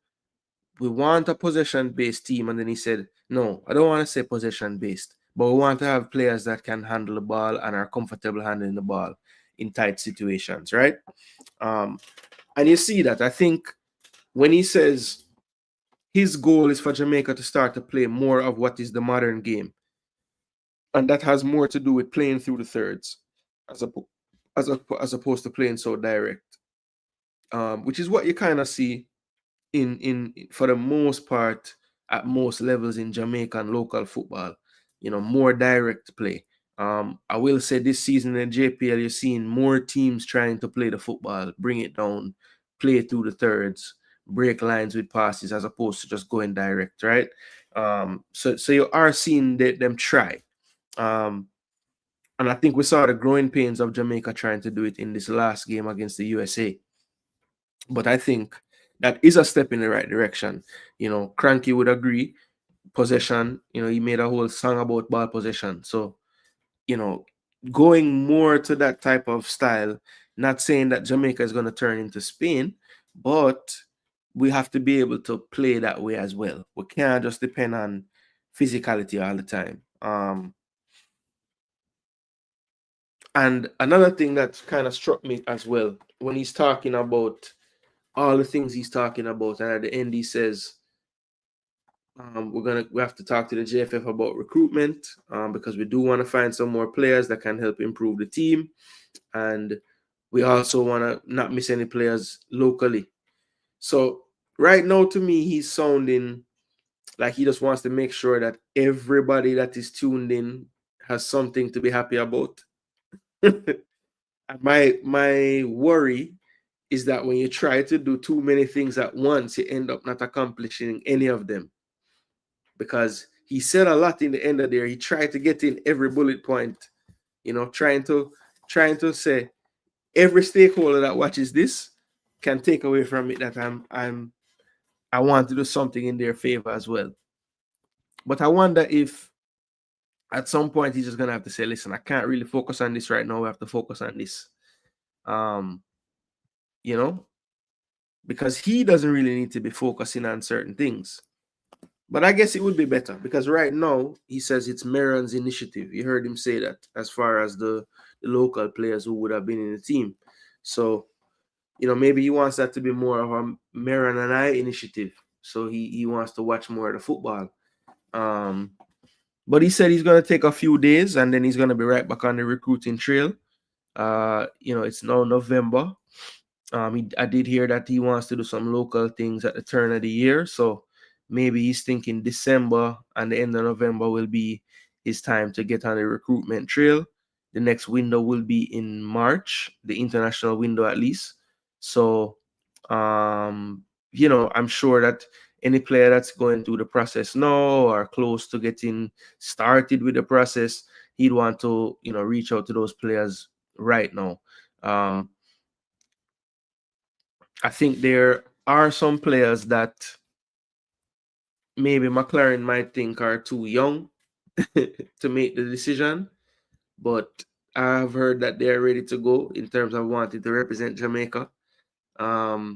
Speaker 1: we want a possession-based team, and then he said, no, I don't want to say possession-based, but we want to have players that can handle the ball and are comfortable handling the ball in tight situations, right? And you see that. I think when he says his goal is for Jamaica to start to play more of what is the modern game, and that has more to do with playing through the thirds as opposed to playing so direct, which is what you kind of see in for the most part at most levels in Jamaican local football. More direct play. I will say this season in JPL, you're seeing more teams trying to play the football, bring it down, play through the thirds, break lines with passes as opposed to just going direct, right? So you are seeing them try. And I think we saw the growing pains of Jamaica trying to do it in this last game against the USA. But I think that is a step in the right direction. Cranky would agree. Possession, he made a whole song about ball possession. So, going more to that type of style, not saying that Jamaica is going to turn into Spain, but we have to be able to play that way as well. We can't just depend on physicality all the time. And another thing that kind of struck me as well, when he's talking about all the things he's talking about, and at the end he says, we have to talk to the JFF about recruitment, because we do want to find some more players that can help improve the team, and we also want to not miss any players locally. So right now, to me, he's sounding like he just wants to make sure that everybody that is tuned in has something to be happy about. And my worry is that when you try to do too many things at once, you end up not accomplishing any of them. Because he said a lot in the end of there. He tried to get in every bullet point, trying to say every stakeholder that watches this, can take away from it that I want to do something in their favor as well. But I wonder if at some point he's just gonna have to say, listen, I can't really focus on this right now. We have to focus on this. You know, because he doesn't really need to be focusing on certain things. But I guess it would be better because right now he says it's Meron's initiative. You heard him say that as far as the local players who would have been in the team. So, you know, maybe he wants that to be more of a Meron and I initiative. So he wants to watch more of the football. But he said he's going to take a few days and then he's going to be right back on the recruiting trail. You know, it's now November. I did hear that he wants to do some local things at the turn of the year. So maybe he's thinking December and the end of November will be his time to get on the recruitment trail. The next window will be in March, the international window at least. So, you know, I'm sure that any player that's going through the process now or close to getting started with the process, he'd want to, you know, reach out to those players right now. I think there are some players that maybe McClaren might think are too young to make the decision, but I've heard that they're ready to go in terms of wanting to represent Jamaica. I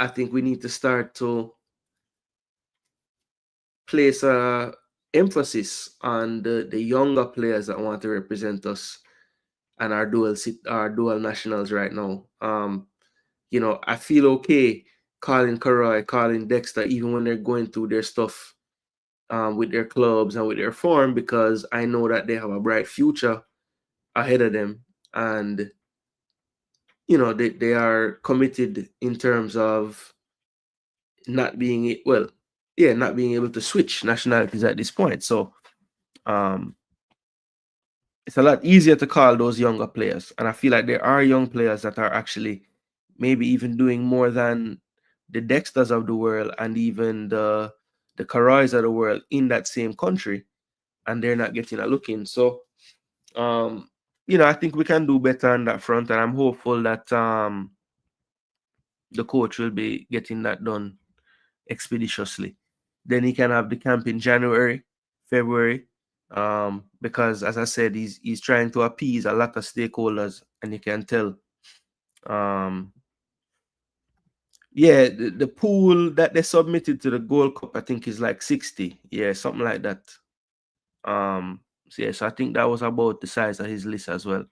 Speaker 1: think we need to start to place a emphasis on the younger players that want to represent us and our dual nationals right now. You know, I feel okay calling Karoy, calling Dexter, even when they're going through their stuff with their clubs and with their form, because I know that they have a bright future ahead of them. And, you know, they are committed in terms of not being able to switch nationalities at this point. So it's a lot easier to call those younger players. And I feel like there are young players that are actually maybe even doing more than the Dexters of the world and even the Karoys of the world in that same country, and they're not getting a look in. So, you know, I think we can do better on that front, and I'm hopeful that the coach will be getting that done expeditiously. Then he can have the camp in January, February, because as I said, he's trying to appease a lot of stakeholders, and you can tell. Yeah, the pool that they submitted to the Gold Cup, I think, is like 60. Yeah, something like that. So yeah, so I think that was about the size of his list as well.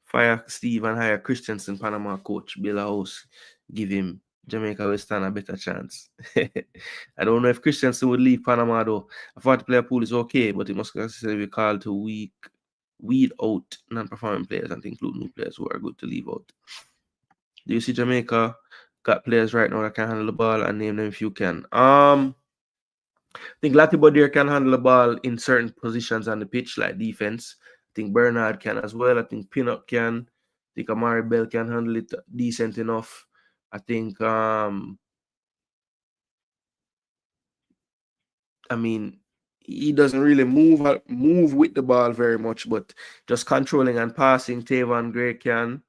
Speaker 1: Fire Steve and hire Christensen, Panama coach, build a house, give him Jamaica will stand a better chance. I don't know if Christensen would leave Panama though. A 40-player pool is okay, but it must necessarily be called to weed out non-performing players and include new players who are good to leave out. Do you see Jamaica got players right now that can handle the ball, and name them if you can? I think Latibodir can handle the ball in certain positions on the pitch, like defense. I think Bernard can as well. I think Pinnock can. I think Amari Bell can handle it decent enough. I think I mean, he doesn't really move with the ball very much, but just controlling and passing, Tavon Gray can.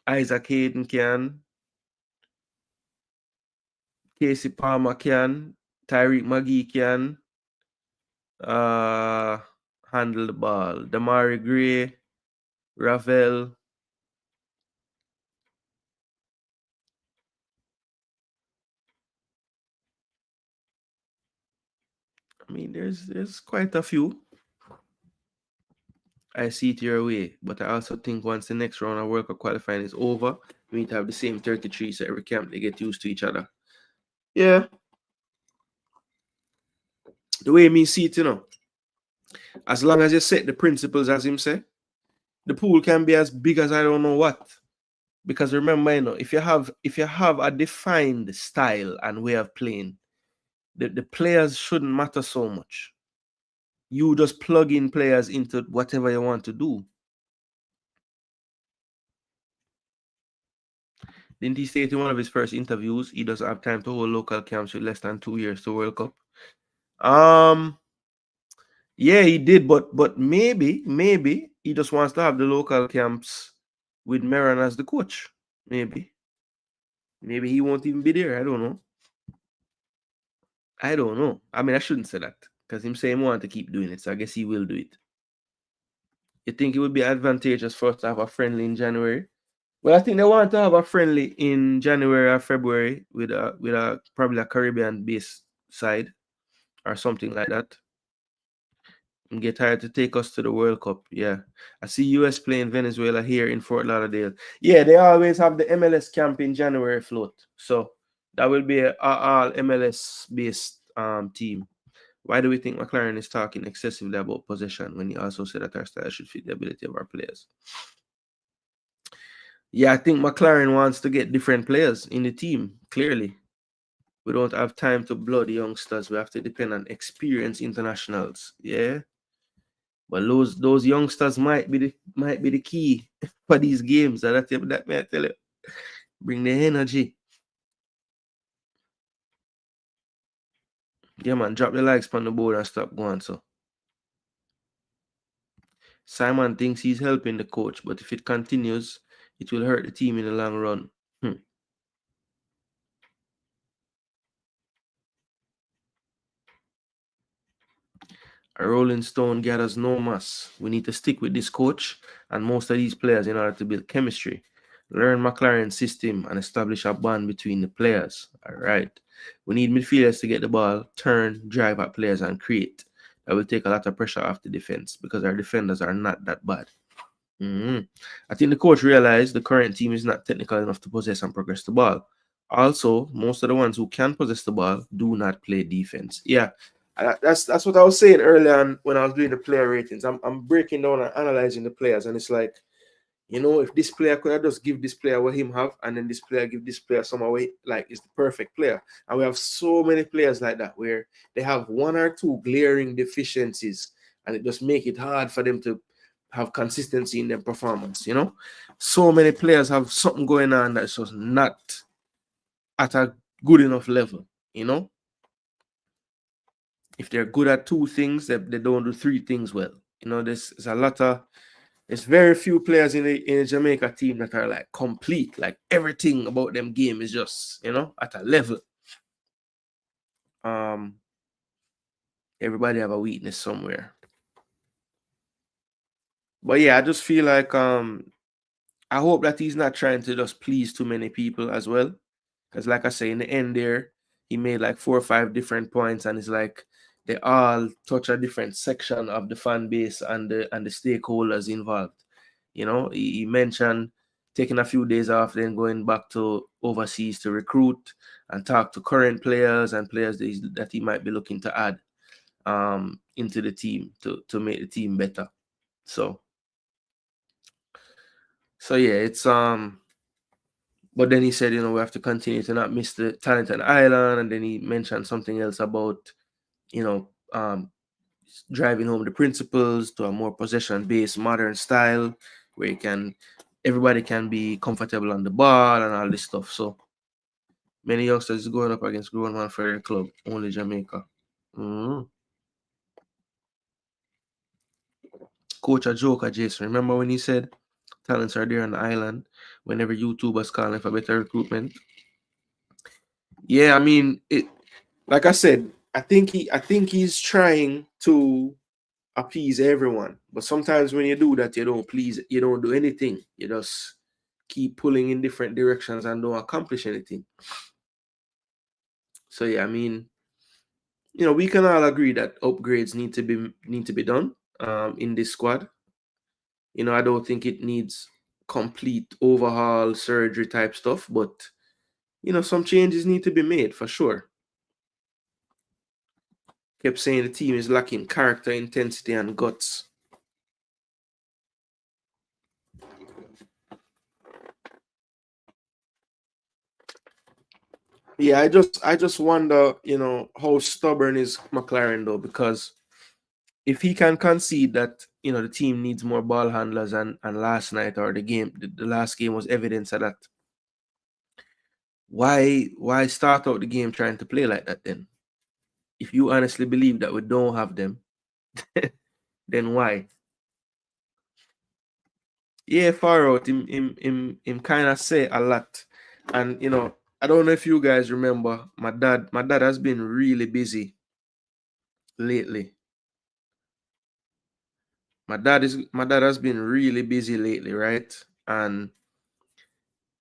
Speaker 1: Isaac Hayden can. Casey Palmer can. Tyreek McGee can handle the ball. Damari Gray, Ravel. I mean, there's quite a few. I see it your way, but I also think once the next round of World Cup qualifying is over, we need to have the same 33, so every camp they get used to each other. Yeah. The way me see it, you know, as long as you set the principles as him say, the pool can be as big as I don't know what. Because remember, you know, if you have a defined style and way of playing, the players shouldn't matter so much. You just plug in players into whatever you want to do. Didn't he say in one of his first interviews he doesn't have time to hold local camps with less than 2 years to World Cup? Yeah, he did, but maybe he just wants to have the local camps with Meran as the coach. Maybe he won't even be there. I don't know. I mean, I shouldn't say that because him saying he want to keep doing it, so I guess he will do it. You think it would be advantageous for us to have a friendly in January? Well, I think they want to have a friendly in January or February with a probably a Caribbean-based side or something like that. And get hired to take us to the World Cup. Yeah. I see US playing Venezuela here in Fort Lauderdale. Yeah, they always have the MLS camp in January float. So that will be an all MLS-based team. Why do we think McClaren is talking excessively about possession when he also said that our style should fit the ability of our players? Yeah, I think McClaren wants to get different players in the team, clearly. We don't have time to blood youngsters. We have to depend on experienced internationals. Yeah. But those youngsters might be the key for these games. That may I tell you. Bring the energy. Yeah, man, drop the likes on the board and stop going. So Simon thinks he's helping the coach, but if it continues, it will hurt the team in the long run. A rolling stone gathers no mass. We need to stick with this coach and most of these players in order to build chemistry. Learn McClaren's system and establish a bond between the players. All right. We need midfielders to get the ball, turn, drive at players, and create. That will take a lot of pressure off the defense because our defenders are not that bad. I think the coach realized the current team is not technical enough to possess and progress the ball. Also, most of the ones who can possess the ball do not play defense. Yeah, that's what I was saying earlier on when I was doing the player ratings. I'm breaking down and analyzing the players, and it's like, you know, if this player could have just give this player what him have, and then this player give this player some away, like it's the perfect player. And we have so many players like that where they have one or two glaring deficiencies, and it just make it hard for them to have consistency in their performance. You know, so many players have something going on that's just not at a good enough level. You know. If they're good at two things, they don't do three things well. You know, there's very few players in the Jamaica team that are like complete. Like everything about them game is just, you know, at a level. Everybody have a weakness somewhere. But yeah, I just feel like I hope that he's not trying to just please too many people as well. Because like I say, in the end there, he made like 4 or 5 different points, and it's like they all touch a different section of the fan base and the stakeholders involved. You know, he mentioned taking a few days off, then going back to overseas to recruit and talk to current players and players that he might be looking to add into the team to make the team better. So yeah, it's but then he said, you know, we have to continue to not miss the talent on the island. And then he mentioned something else about, you know, driving home the principles to a more possession-based modern style where everybody can be comfortable on the ball and all this stuff. So many youngsters going up against grown man for their club, only Jamaica. Coach a joker, Jason. Remember when he said talents are there on the island whenever YouTubers calling for better recruitment? Yeah, I mean, like I said, I think he's trying to appease everyone. But sometimes when you do that, you don't do anything. You just keep pulling in different directions and don't accomplish anything. So yeah, I mean, you know, we can all agree that upgrades need to be done in this squad. You know, I don't think it needs complete overhaul surgery type stuff, but you know, some changes need to be made for sure. Kept saying the team is lacking character, intensity, and guts. Yeah, I just wonder, you know, how stubborn is McClaren though, because if he can concede that, you know, the team needs more ball handlers and last night or the last game was evidence of that. Why start out the game trying to play like that then? If you honestly believe that we don't have them, then why? yeah, far out. Him kind of say a lot. And you know, I don't know if you guys remember, my dad has been really busy lately. My dad has been really busy lately, right? And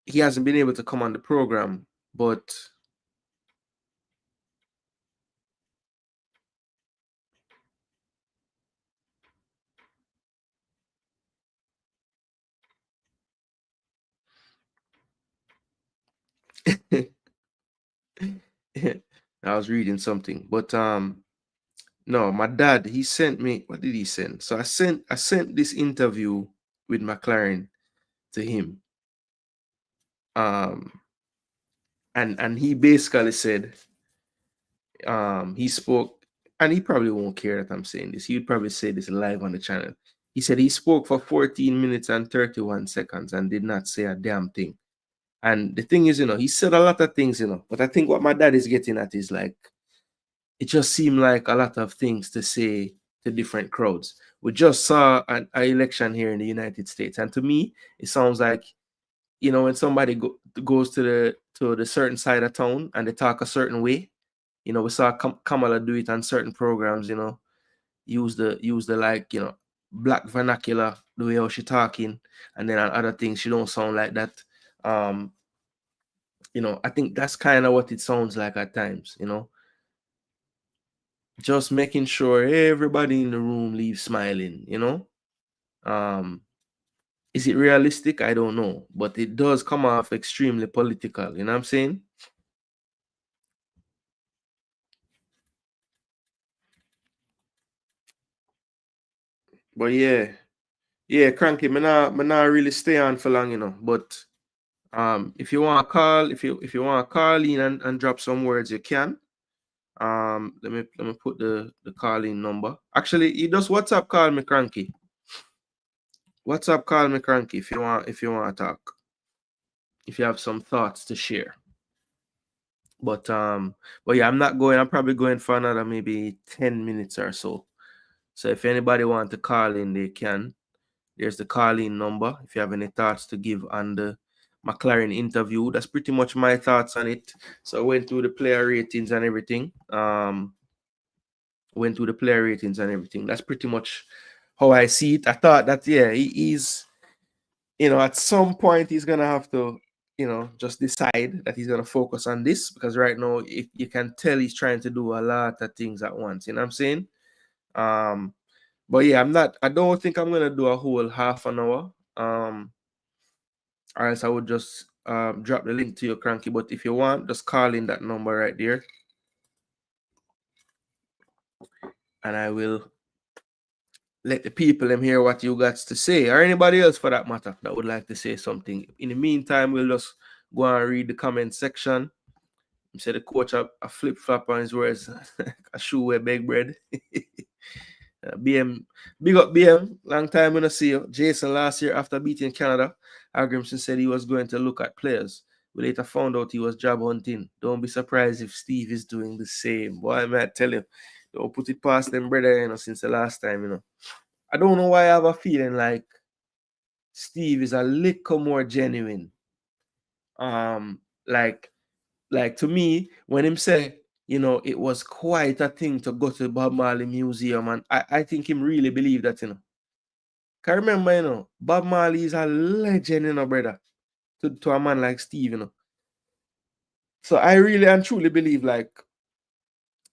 Speaker 1: he hasn't been able to come on the program, but I was reading something. But no, my dad, he sent me, what did he send? So I sent this interview with McClaren to him. And he basically said, he spoke, and he probably won't care that I'm saying this. He would probably say this live on the channel. He said he spoke for 14 minutes and 31 seconds and did not say a damn thing. And the thing is, you know, he said a lot of things, you know, but I think what my dad is getting at is like, it just seemed like a lot of things to say to different crowds. We just saw an election here in the United States, and to me, it sounds like, you know, when somebody goes to the certain side of town and they talk a certain way. You know, we saw Kamala do it on certain programs. You know, use the like, you know, black vernacular, the way how she talking, and then on other things she don't sound like that. You know, I think that's kind of what it sounds like at times. You know, just making sure everybody in the room leaves smiling. You know, is it realistic? I don't know, but it does come off extremely political. You know what I'm saying? But yeah, cranky. Me not really stay on for long, you know. But if you want to call, if you want to call in and drop some words, you can. Let me put the calling number. Actually, you just WhatsApp call me, cranky. WhatsApp call me, cranky, if you want to talk. If you have some thoughts to share. But yeah, I'm not going. I'm probably going for another maybe 10 minutes or so. So if anybody want to call in, they can. There's the call-in number. If you have any thoughts to give on the McClaren interview, that's pretty much my thoughts on it. So I went through the player ratings and everything. That's pretty much how I see it. I thought that, yeah, he's, you know, at some point he's gonna have to, you know, just decide that he's gonna focus on this, because right now you can tell he's trying to do a lot of things at once. You know what I'm saying? But yeah, I don't think I'm gonna do a whole half an hour. Or else I would just drop the link to your cranky. But if you want, just call in that number right there, and I will let the people hear what you got to say, or anybody else for that matter that would like to say something. In the meantime, we'll just go and read the comment section. He said the coach a flip flop on his words, a shoe with big bread. BM, big up BM. Long time we no see you. Jason last year after beating Canada, Argrimson said he was going to look at players. We later found out he was job hunting. Don't be surprised if Steve is doing the same. Boy, I might tell you, don't put it past them, brother, you know, since the last time, you know. I don't know why I have a feeling like Steve is a little more genuine. Like to me, when him say, you know, it was quite a thing to go to Bob Marley Museum, and I think him really believe that, you know. Cause remember, you know, Bob Marley is a legend, you know, brother, to a man like Steve, you know. So I really and truly believe, like,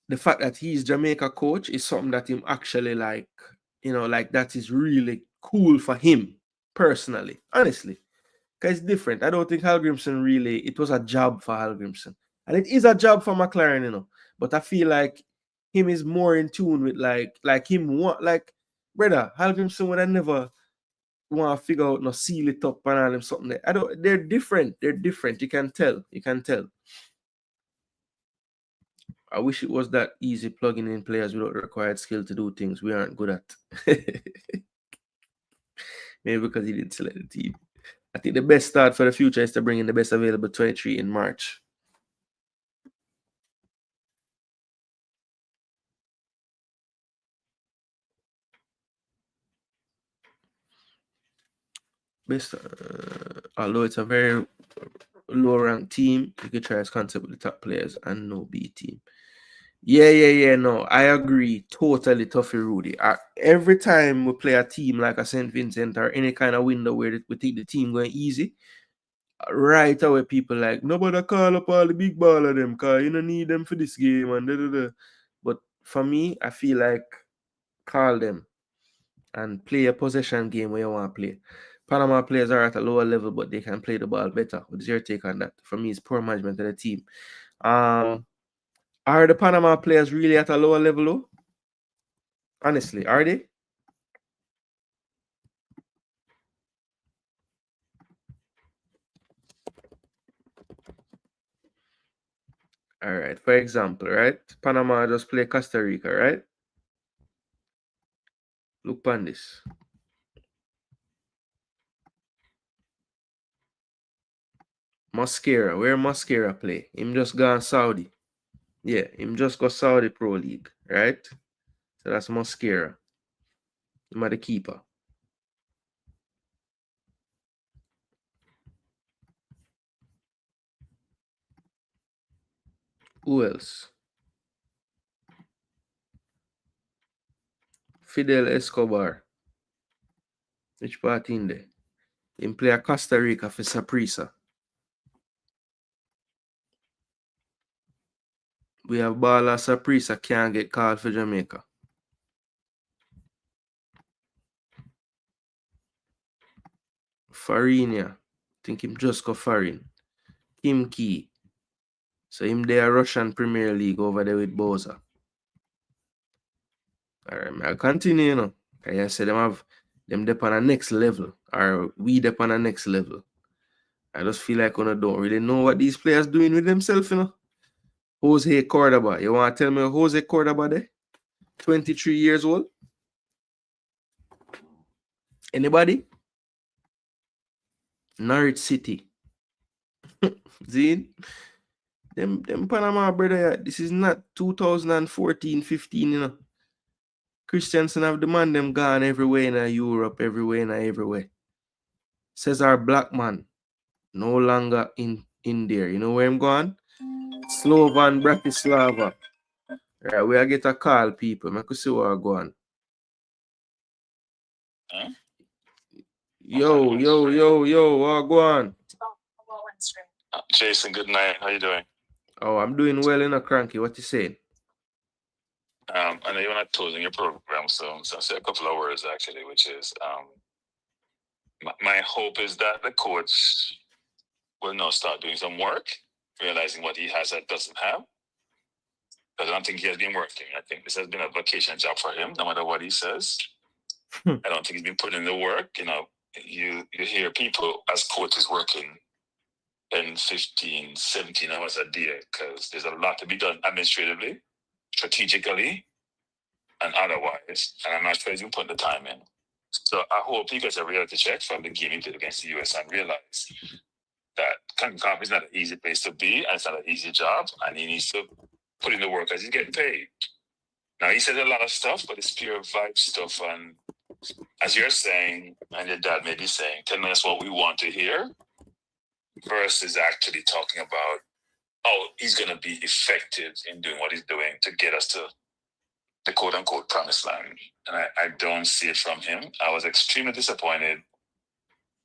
Speaker 1: the fact that he's Jamaica coach is something that him actually like, you know, like that is really cool for him personally, honestly. Because it's different. I don't think Hallgrimson really, it was a job for Hallgrimson. And it is a job for McClaren, you know. But I feel like him is more in tune with like him want, like, brother, Hallgrimson would have never want to figure out no seal it up and all them something there. They're different. They're different. You can tell. You can tell. I wish it was that easy plugging in players without the required skill to do things we aren't good at. Maybe because he didn't select the team. I think the best start for the future is to bring in the best available 23 in March. best, although it's a very low-ranked team, you could try this concept with the top players and no B team. Yeah, no, I agree totally, Tuffy Rudy. Every time we play a team like a St. Vincent or any kind of window where we think the team going easy, right away people like, nobody call up all the big ball of them because you don't need them for this game and da. But for me, I feel like call them and play a possession game where you want to play. Panama players are at a lower level, but they can play the ball better. What is your take on that? For me, it's poor management of the team. Are the Panama players really at a lower level though? Honestly, are they? All right. For example, right? Panama just play Costa Rica, right? Look on this. Mosquera. Where Mosquera play? Him just gone Saudi. Yeah, him just go Saudi Pro League, right? So that's Mosquera. Him are the keeper. Who else? Fidel Escobar. Which part in there? Him play a Costa Rica for Saprissa. We have Bala Saprissa can't get called for Jamaica. Farinia. Think him just go Farin. Kim Key. So him there Russian Premier League over there with Boza. Alright, I'll continue, you know. I said them have them dep on a next level. Or we dep on a next level. I just feel like I don't really know what these players doing with themselves, you know. Jose Cordoba. You want to tell me Jose Cordoba there? 23 years old? Anybody? Norwich City. Zine? Them Panama brother, this is not 2014-15, you know. Christiansen have the man them gone everywhere in Europe, everywhere. Cesar Blackman, no longer in there. You know where I'm going? Slovan Bratislava. Right, we get a call, people. I could see where I'm going.
Speaker 4: Huh?
Speaker 1: Yo, what go on?
Speaker 4: Jason, good night. How you doing?
Speaker 1: Oh, I'm doing well in a cranky. What you saying?
Speaker 4: I know you're not closing your program, so I'll say a couple of words actually, which is my hope is that the coach will now start doing some work, realizing what he has that doesn't have. Because I don't think he has been working. I think this has been a vacation job for him, no matter what he says. I don't think he's been putting in the work. You know, you hear people as coaches working 10, 15, 17 hours a day because there's a lot to be done administratively, strategically, and otherwise. And I'm not sure he's putting the time in. So I hope he gets a reality check from the game he played against the US and realize that Concacaf is not an easy place to be and it's not an easy job, and he needs to put in the work as he's getting paid. Now, he says a lot of stuff, but it's pure vibe stuff. And as you're saying, and your dad may be saying, telling us what we want to hear versus actually talking about how he's going to be effective in doing what he's doing to get us to the quote-unquote promised land. And I don't see it from him. I was extremely disappointed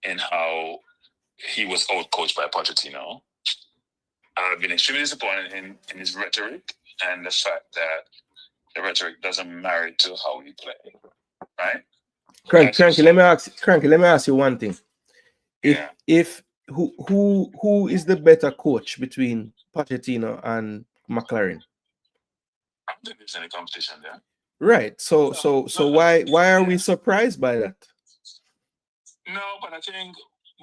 Speaker 4: in how he was out-coached by Pochettino. I've been extremely disappointed in his rhetoric and the fact that the rhetoric doesn't marry to how we play, right?
Speaker 1: Cranky, let me ask you one thing. Who is the better coach between Pochettino and McClaren?
Speaker 4: I don't think there's any competition there.
Speaker 1: Right. So why are we surprised by that?
Speaker 4: No, but I think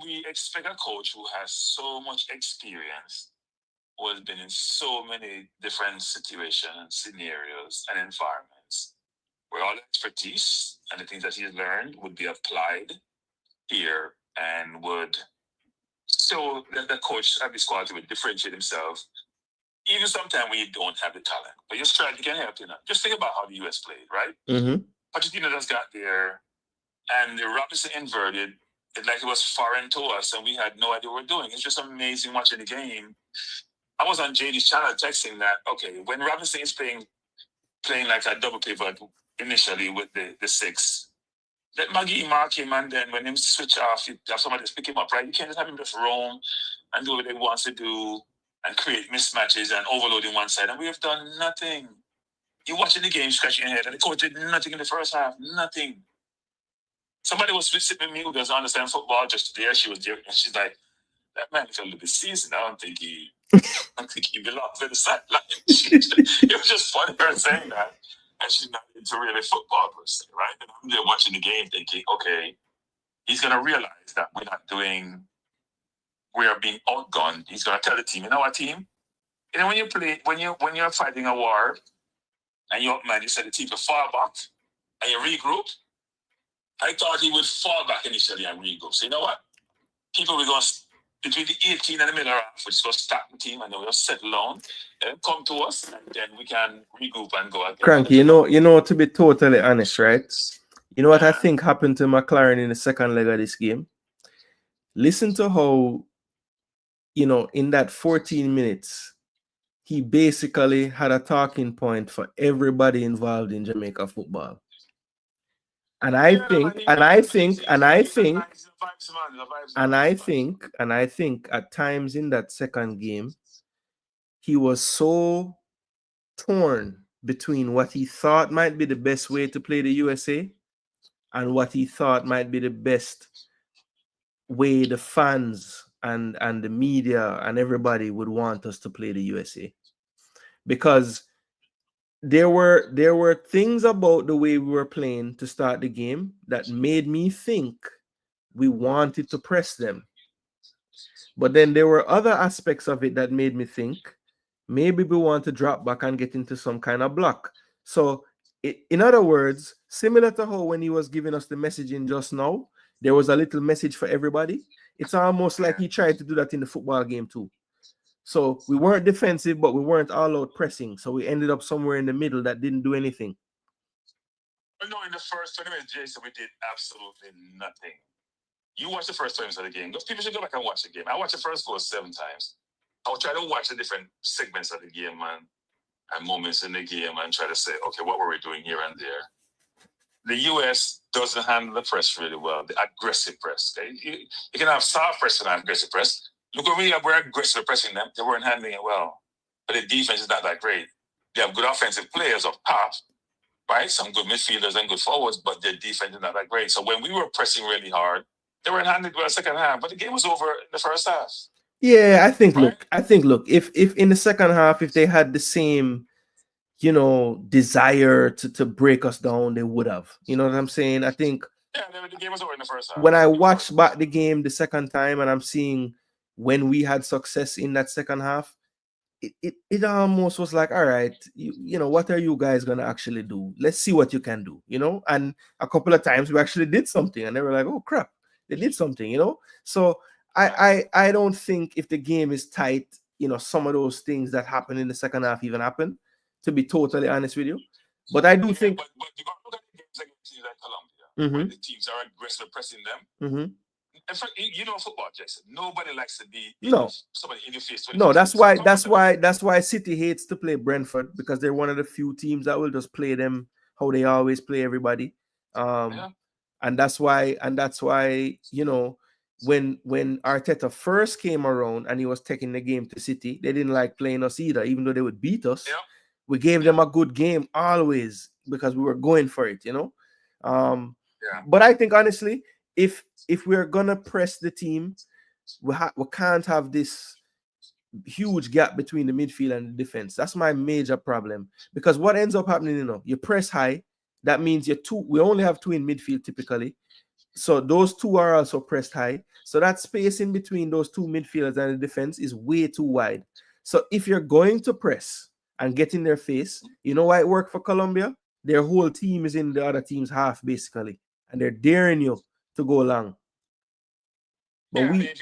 Speaker 4: we expect a coach who has so much experience, who has been in so many different situations, scenarios, and environments, where all the expertise and the things that he has learned would be applied here and would show that the coach have his quality would differentiate himself, even sometimes when you don't have the talent. But your strategy can help, you know. Just think about how the US played, right?
Speaker 1: Mm-hmm.
Speaker 4: Pochettino just got there, and the Robinson inverted It's like it was foreign to us, and we had no idea what we were doing. It's just amazing watching the game. I was on JD's channel texting that, okay, when Robinson is playing like a double pivot initially with the 6, let Maggie mark him, and then when him switch off, you have somebody just pick him up, right? You can't just have him just roam and do what he wants to do and create mismatches and overloading one side. And we have done nothing. You're watching the game, scratching your head, and the coach did nothing in the first half. Nothing. Somebody was sitting with me who doesn't understand football just there. She was there, and she's like, that man felt a little bit seasoned. I don't think he belongs to the sideline. It was just funny her saying that. And she's not into really football per se, right? And I'm there watching the game thinking, okay, he's going to realize that we are being outgunned. He's going to tell the team, you know what, team? You know, when you're fighting a war and you're up, man, you said the team to fall back and you regroup. I thought he would fall back initially and regroup. So you know what? People were going to, between the 18 and the middle half, which is going to start the team, and then we'll settle down, and come to us, and then we can regroup and go again.
Speaker 1: Cranky, you know, to be totally honest, right? You know what I think happened to McClaren in the second leg of this game? Listen to how, you know, in that 14 minutes, he basically had a talking point for everybody involved in Jamaica football. And I think at times in that second game, he was so torn between what he thought might be the best way to play the USA and what he thought might be the best way the fans and the media and everybody would want us to play the USA. Because there were things about the way we were playing to start the game that made me think we wanted to press them. But then there were other aspects of it that made me think maybe we want to drop back and get into some kind of block. So in other words, similar to how when he was giving us the messaging just now, there was a little message for everybody. It's almost like he tried to do that in the football game too. So we weren't defensive, but we weren't all out pressing. So we ended up somewhere in the middle that didn't do anything.
Speaker 4: No, in the first 20 minutes, Jason, we did absolutely nothing. You watch the first 20 minutes of the game. Those people should go back and watch the game. I watched the first goal 7 times. I will try to watch the different segments of the game and moments in the game and try to say, okay, what were we doing here and there? The US doesn't handle the press really well, the aggressive press. Okay? You can have soft press and aggressive press. Look, when we were aggressive pressing them, they weren't handling it well. But the defense is not that great. They have good offensive players up top, right? Some good midfielders and good forwards, but their defense is not that great. So when we were pressing really hard, they weren't handling it well second half, but the game was over in the first half.
Speaker 1: Yeah, I think, right? Look, if in the second half, if they had the same, you know, desire to break us down, they would have. You know what I'm saying? I think
Speaker 4: the game was over in the first half.
Speaker 1: When I watched back the game the second time and I'm seeing when we had success in that second half, it almost was like, all right, you know, what are you guys gonna actually do? Let's see what you can do, you know. And a couple of times we actually did something, and they were like, oh crap, they did something, you know. So I don't think if the game is tight, you know, some of those things that happened in the second half even happen. To be totally honest with you, but I do think.
Speaker 4: But you got to look at the games against teams like Colombia, where the teams are aggressive pressing them. In fact, you know football, Jason. Nobody likes to be somebody in your face.
Speaker 1: No, that's why City hates to play Brentford, because they're one of the few teams that will just play them how they always play everybody. And that's why, you know, when Arteta first came around and he was taking the game to City, they didn't like playing us either, even though they would beat us.
Speaker 4: Yeah.
Speaker 1: We gave them a good game always because we were going for it, you know. But I think honestly, if we're gonna press the team, we can't have this huge gap between the midfield and the defense. That's my major problem, because what ends up happening, you know, you press high, that means we only have 2 in midfield typically, so those 2 are also pressed high, so that space in between those 2 midfielders and the defense is way too wide. So if you're going to press and get in their face, you know why it worked for Colombia? Their whole team is in the other team's half basically, and they're daring you to go long. But
Speaker 4: I mean, if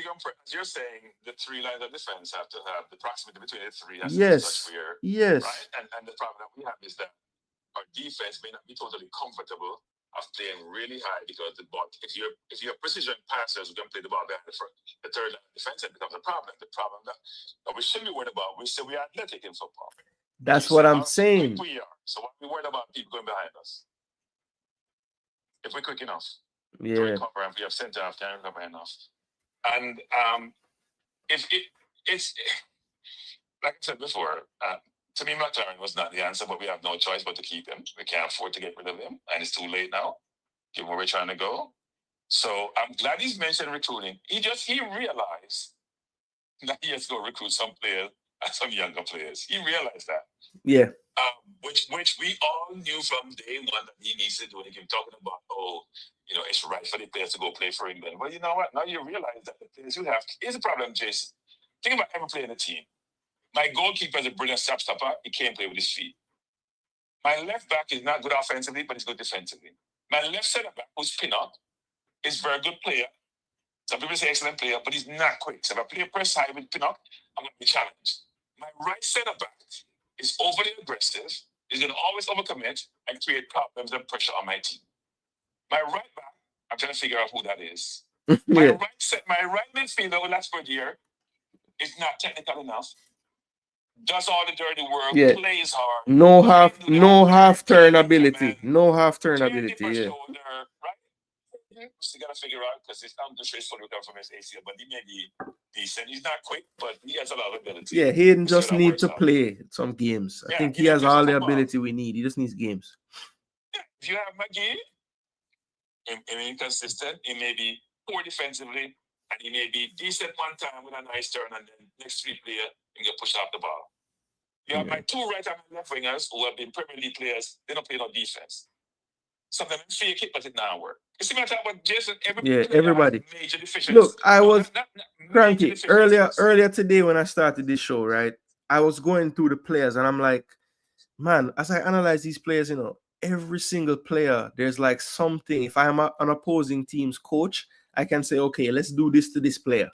Speaker 4: you're saying the 3 lines of defense have to have the proximity between the 3 has to be such where, right? And the problem that we have is that our defense may not be totally comfortable of playing really high because the ball, if you're precision passers who can play the ball behind the third line defense, it becomes a problem. The problem that we shouldn't be worried about, we say we are athletic in football.
Speaker 1: That's what I'm saying.
Speaker 4: We are. So what we worried about people going behind us? If we're quick enough to recover, and we have center half can recover enough. And it's like I said before, to me, McClaren was not the answer, but we have no choice but to keep him. We can't afford to get rid of him, and it's too late now, given where we're trying to go. So I'm glad he's mentioned recruiting. He realized that he has to go recruit some players and some younger players. He realized that.
Speaker 1: Yeah.
Speaker 4: Which we all knew from day one that he needs to do. And he kept talking about, it's right for the players to go play for England. Well, you know what? Now you realize that the players you have, here's the problem, Jason. Think about every player in the team. My goalkeeper is a brilliant stopper. He can't play with his feet. My left back is not good offensively, but he's good defensively. My left center back, who's Pinnock, is a very good player. Some people say excellent player, but he's not quick. So if I play press high with Pinnock, I'm going to be challenged. My right center back is overly aggressive. He's going to always overcommit and create problems and pressure on my team. My right back, I'm trying to figure out who that is. My right midfielder with last year is not technical enough. Does all the dirty work, plays hard.
Speaker 1: No half turn ability. No half turn ability. Yeah.
Speaker 4: Shoulder, right? So you gotta figure out because it's not just fully recovered from his ACL, but he may be decent. He's not quick, but he has a lot of ability.
Speaker 1: Yeah, he didn't just need to play some games. I think he has all the ability we need. He just needs games.
Speaker 4: Yeah. If you have McGee, inconsistent, he may be poor defensively, and he may be decent one time with a nice turn, and then next 3 players and get pushed off the ball. You have my 2 right and left wingers who have been Premier League players. They don't play no defense. Some of them fake it, but it now work. You see, what I'm talking about, Jason?
Speaker 1: Everybody.
Speaker 4: Major deficiencies.
Speaker 1: Look, I was cranky earlier today when I started this show. Right, I was going through the players, and I'm like, man, as I analyze these players, every single player, there's like something. If I'm an opposing team's coach, I can say, okay, let's do this to this player,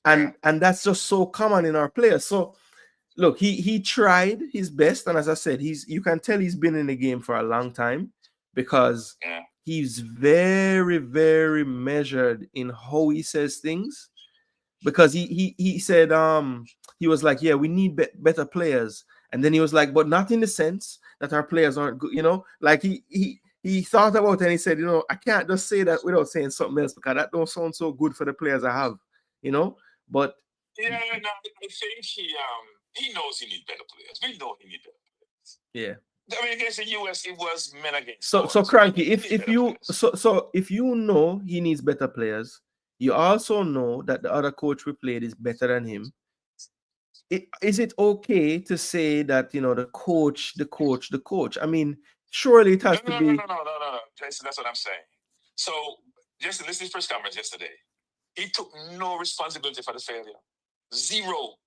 Speaker 1: and that's just so common in our players. So look, he tried his best, and as I said, you can tell he's been in the game for a long time because he's very, very measured in how he says things. Because he said he was like, yeah, we need better players, and then he was like, but not in the sense that our players aren't good, like he thought about it and he said, I can't just say that without saying something else because that don't sound so good for the players I have, but
Speaker 4: I think he knows he needs better players. We know he needs better players.
Speaker 1: Yeah.
Speaker 4: I mean, against the US, it was men against
Speaker 1: so cranky. If you know he needs better players, you also know that the other coach we played is better than him. Is it okay to say that the coach? I mean, surely it has to be.
Speaker 4: No, Jason. That's what I'm saying. So, Jason, this is his press conference yesterday. He took no responsibility for the failure. Zero.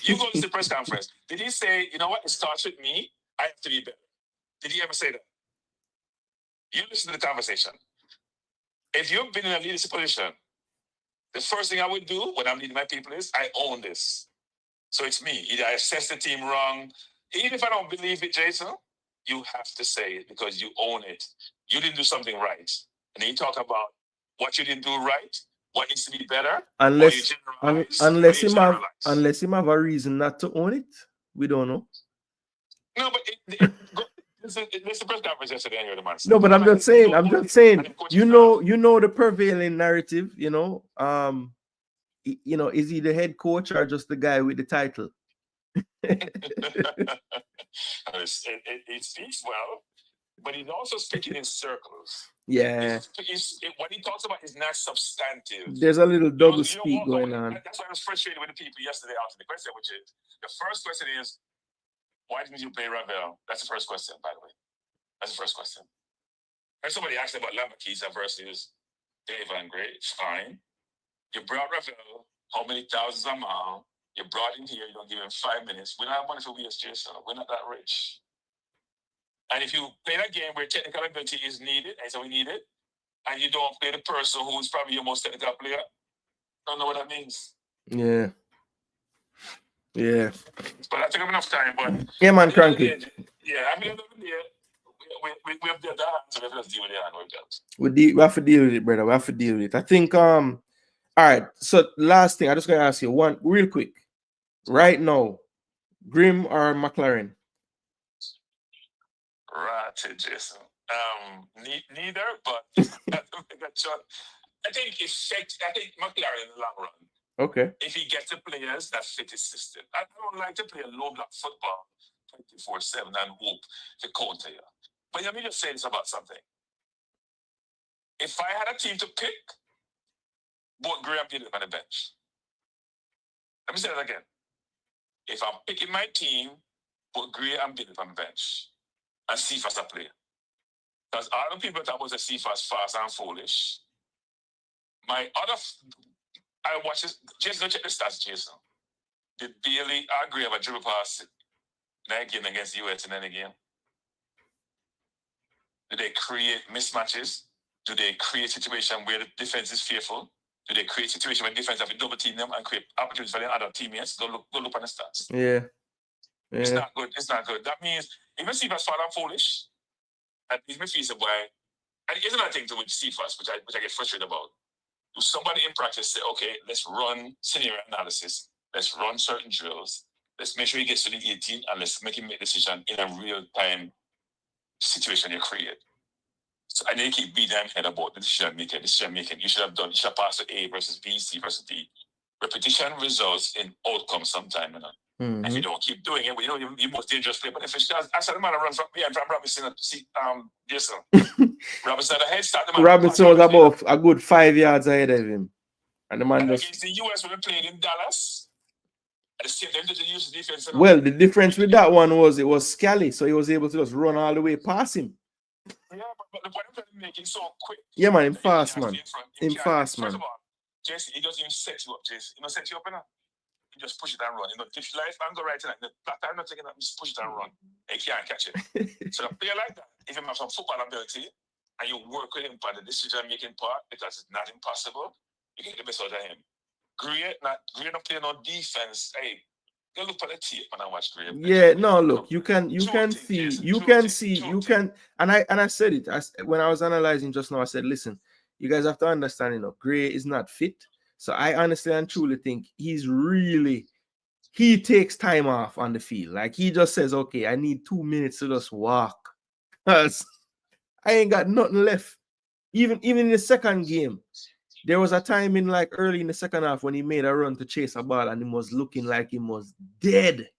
Speaker 4: You go to the press conference. Did he say, you know what? It starts with me. I have to be better. Did he ever say that? You listen to the conversation. If you've been in a leadership position, the first thing I would do when I'm leading my people is I own this. So it's me. Either I assess the team wrong. Even if I don't believe it, Jason, you have to say it because you own it. You didn't do something right. And then you talk about what you didn't do right, what needs to be better.
Speaker 1: Unless he have a reason not to own it, we don't know.
Speaker 4: No, but this is the press conference yesterday. I heard the man.
Speaker 1: No, but I'm just saying. You know the prevailing narrative. Is he the head coach or just the guy with the title?
Speaker 4: It speaks well, but he's also speaking in circles.
Speaker 1: Yeah.
Speaker 4: What he talks about is not substantive.
Speaker 1: There's a little double speak going on.
Speaker 4: That's why I was frustrated with the people yesterday after the question, which is the first question is, why didn't you play Ravel? That's the first question, by the way. That's the first question. And somebody asked about Lambakiza versus Dave Van Gray. Fine. You brought Ravel, how many thousands of miles? You brought him here, you don't give him 5 minutes. We don't have money for WSJ, so we're not that rich. And if you play that game where technical ability is needed, and so we need it, and you don't play the person who's probably your most technical player, I don't know what that means.
Speaker 1: Yeah. Yeah.
Speaker 4: But I think I have enough time, but
Speaker 1: yeah, man, cranky.
Speaker 4: I mean, We have the hand, so we have to just deal with the hand with that.
Speaker 1: We have to deal with it, brother. We have to deal with it. I think all right. So last thing, I just gotta ask you one real quick. Right now, Grim or McClaren?
Speaker 4: Right, Jason. Neither, but I think McClaren in the long run.
Speaker 1: Okay.
Speaker 4: If he gets the players that fit his system. I don't like to play a low block football 24/7 and hope to counter you. But let me just say this about something. If I had a team to pick, both Gray and Billy on the bench. Let me say that again. If I'm picking my team, both Gray and Billy on the bench. And Cephas a player. Because all the people talk about the Cephas fast and foolish. I watch this. Jason, check the stats, Jason. Did Bailey or Gray have a dribble pass that game against the US in any game? Do they create mismatches? Do they create a situation where the defense is fearful? Do they create a situation where defense have to double team them and create opportunities for their other teammates? Go look on the stats.
Speaker 1: Yeah.
Speaker 4: It's not good. It's not good. That means even Cephas far and foolish, and he's my fees boy. And here's another thing to with Cephas, which I get frustrated about. Do somebody in practice say, okay, let's run scenario analysis, let's run certain drills, let's make sure he gets to the 18, and let's make him make a decision in a real-time situation you create. So I need to keep beating them head about the decision making. You should have passed to A versus B, C versus D. Repetition results in outcomes sometime, you know.
Speaker 1: Mm-hmm.
Speaker 4: If you don't keep doing it, you're most dangerous player. But if it's just, I said the man run from me and from Robinson to see Jason. Robinson had a head start.
Speaker 1: Robinson was about a good 5 yards ahead of him. And the man just...
Speaker 4: Against the US when we played in Dallas, at the same time to use the defense.
Speaker 1: Well, the difference with that one was it was Scally, so he was able to just run all the way past him.
Speaker 4: Yeah, but the point I'm making so quick.
Speaker 1: Yeah, man, him fast, man. Him fast, man.
Speaker 4: First of all, Jesse, he doesn't even set you up, Jesse. He don't set you up enough. He just push it and run. If life and go right tonight, I'm not taking that, just push it and run. He can't catch it. So a player like that, if you have some football ability and you work with him for the decision-making part, because it's not impossible, you can get the best out of him. Gray not play no defense. Hey, go look for the tape and I watch Gray.
Speaker 1: Yeah, no, look, you can see, and I said it when I was analyzing just now. I said, listen, you guys have to understand, Gray is not fit. So I honestly and truly think he takes time off on the field. Like he just says, okay, I need 2 minutes to just walk. Because I ain't got nothing left. Even in the second game, there was a time in like early in the second half when he made a run to chase a ball and he was looking like he was dead.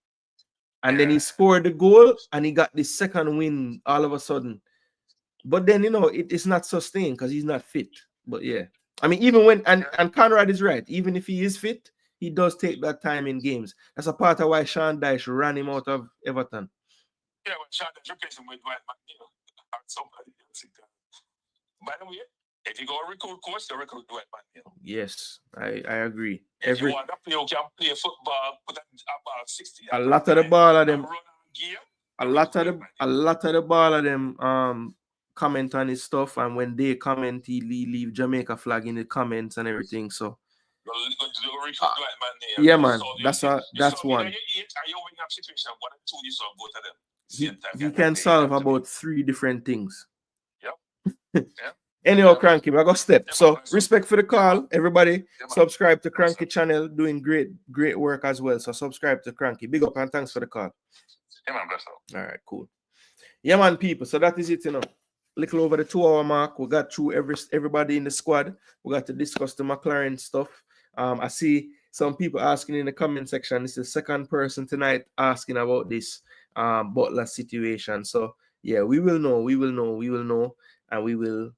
Speaker 1: And then he scored the goal and he got the second win all of a sudden. But then, it's not sustained because he's not fit. But yeah. I mean, even when, and Conrad is right, even if he is fit, he does take that time in games. That's a part of why Sean Dyche ran him out of Everton.
Speaker 4: Yeah, when Sean Dyche replaced him with Dwight McNeil, somebody else. By the way, if you go recruit coach, they recruit Dwight McNeil.
Speaker 1: Yes, I agree.
Speaker 4: If you want to play, you can play football, put about 60.
Speaker 1: A lot of the ball of them, a lot of the ball of them, comment on his stuff, and when they comment, he leave Jamaica flag in the comments and everything. So yeah, man, that's one. He can solve about 3 different things.
Speaker 4: Yep.
Speaker 1: Anyhow, Cranky, I got step. So respect for the call, everybody. Subscribe to Cranky channel, doing great work as well. So subscribe to Cranky. Big up and thanks for the call.
Speaker 4: Yeah, man, bless up.
Speaker 1: All right, cool. Yeah, man, people. So that is it, Little over the 2-hour mark. We got through everybody in the squad. We got to discuss the McClaren stuff. I see some people asking in the comment section. This is the second person tonight asking about this Butler situation. So yeah, we will know, and we will.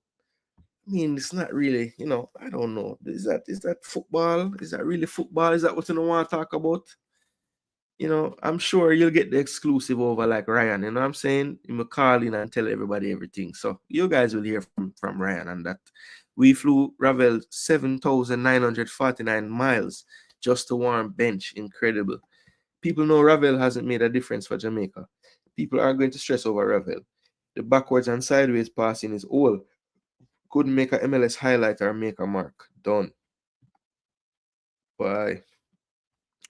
Speaker 1: I mean, it's not really, I don't know. Is that football? Is that really football? Is that what you want to talk about? I'm sure you'll get the exclusive over like Ryan. You know what I'm saying? He will call in and tell everybody everything. So you guys will hear from Ryan and that. We flew Ravel 7,949 miles just to warm bench. Incredible. People know Ravel hasn't made a difference for Jamaica. People aren't going to stress over Ravel. The backwards and sideways passing is all. Couldn't make a MLS highlight or make a mark. Done. Bye.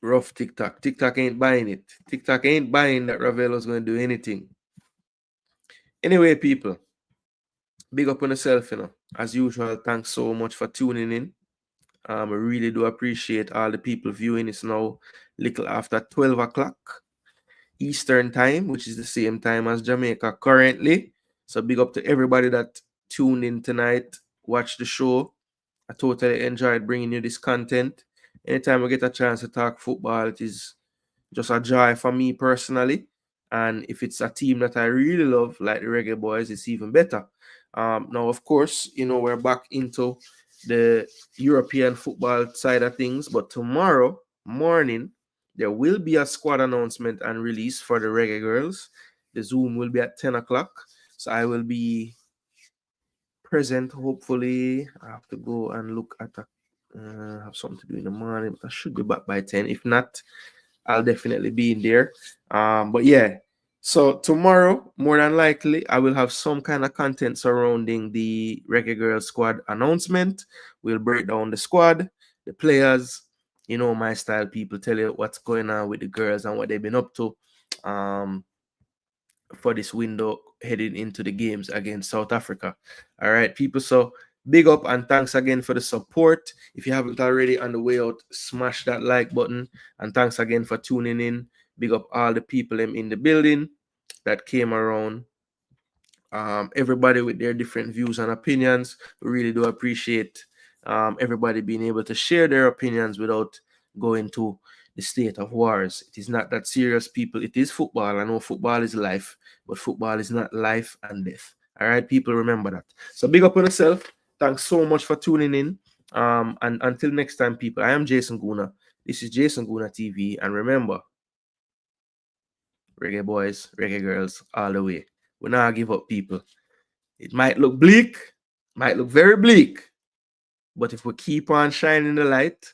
Speaker 1: Rough TikTok. TikTok ain't buying it. TikTok ain't buying that Ravel was going to do anything. Anyway, people, big up on yourself, you know. As usual, thanks so much for tuning in. I really do appreciate all the people viewing. It's now little after 12 o'clock Eastern time, which is the same time as Jamaica currently. So big up to everybody that tuned in tonight, watch the show. I totally enjoyed bringing you this content. Anytime we get a chance to talk football, it is just a joy for me personally. And if it's a team that I really love, like the Reggae Boyz, it's even better. Now, of course, you know, we're back into the European football side of things, but tomorrow morning, there will be a squad announcement and release for the Reggae Girls. The Zoom will be at 10 o'clock. So I will be present, hopefully. I have to go and look at have something to do in the morning, but I should be back by 10. If not, I'll definitely be in there. But yeah, so tomorrow, more than likely, I will have some kind of content surrounding the Reggae Girl squad announcement. We'll break down the squad, the players, you know, my style, people tell you what's going on with the girls and what they've been up to for this window heading into the games against South Africa. All right, people. So big up and thanks again for the support. If you haven't already on the way out, smash that like button. And thanks again for tuning in. Big up all the people in the building that came around. Everybody with their different views and opinions. We really do appreciate everybody being able to share their opinions without going to the state of wars. It is not that serious, people. It is football. I know football is life, but football is not life and death. All right, people, remember that. So big up on yourself. Thanks so much for tuning in. And until next time, people, I am Jason Gooner. This is Jason Gooner TV. And remember, Reggae Boys, Reggae Girls, all the way. We not give up, people. It might look bleak, might look very bleak, but if we keep on shining the light,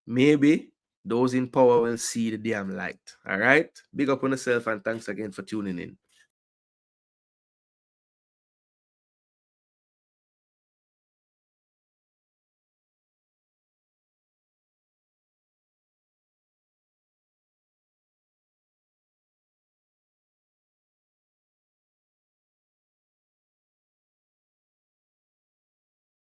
Speaker 1: maybe those in power will see the damn light. All right? Big up on yourself and thanks again for tuning in.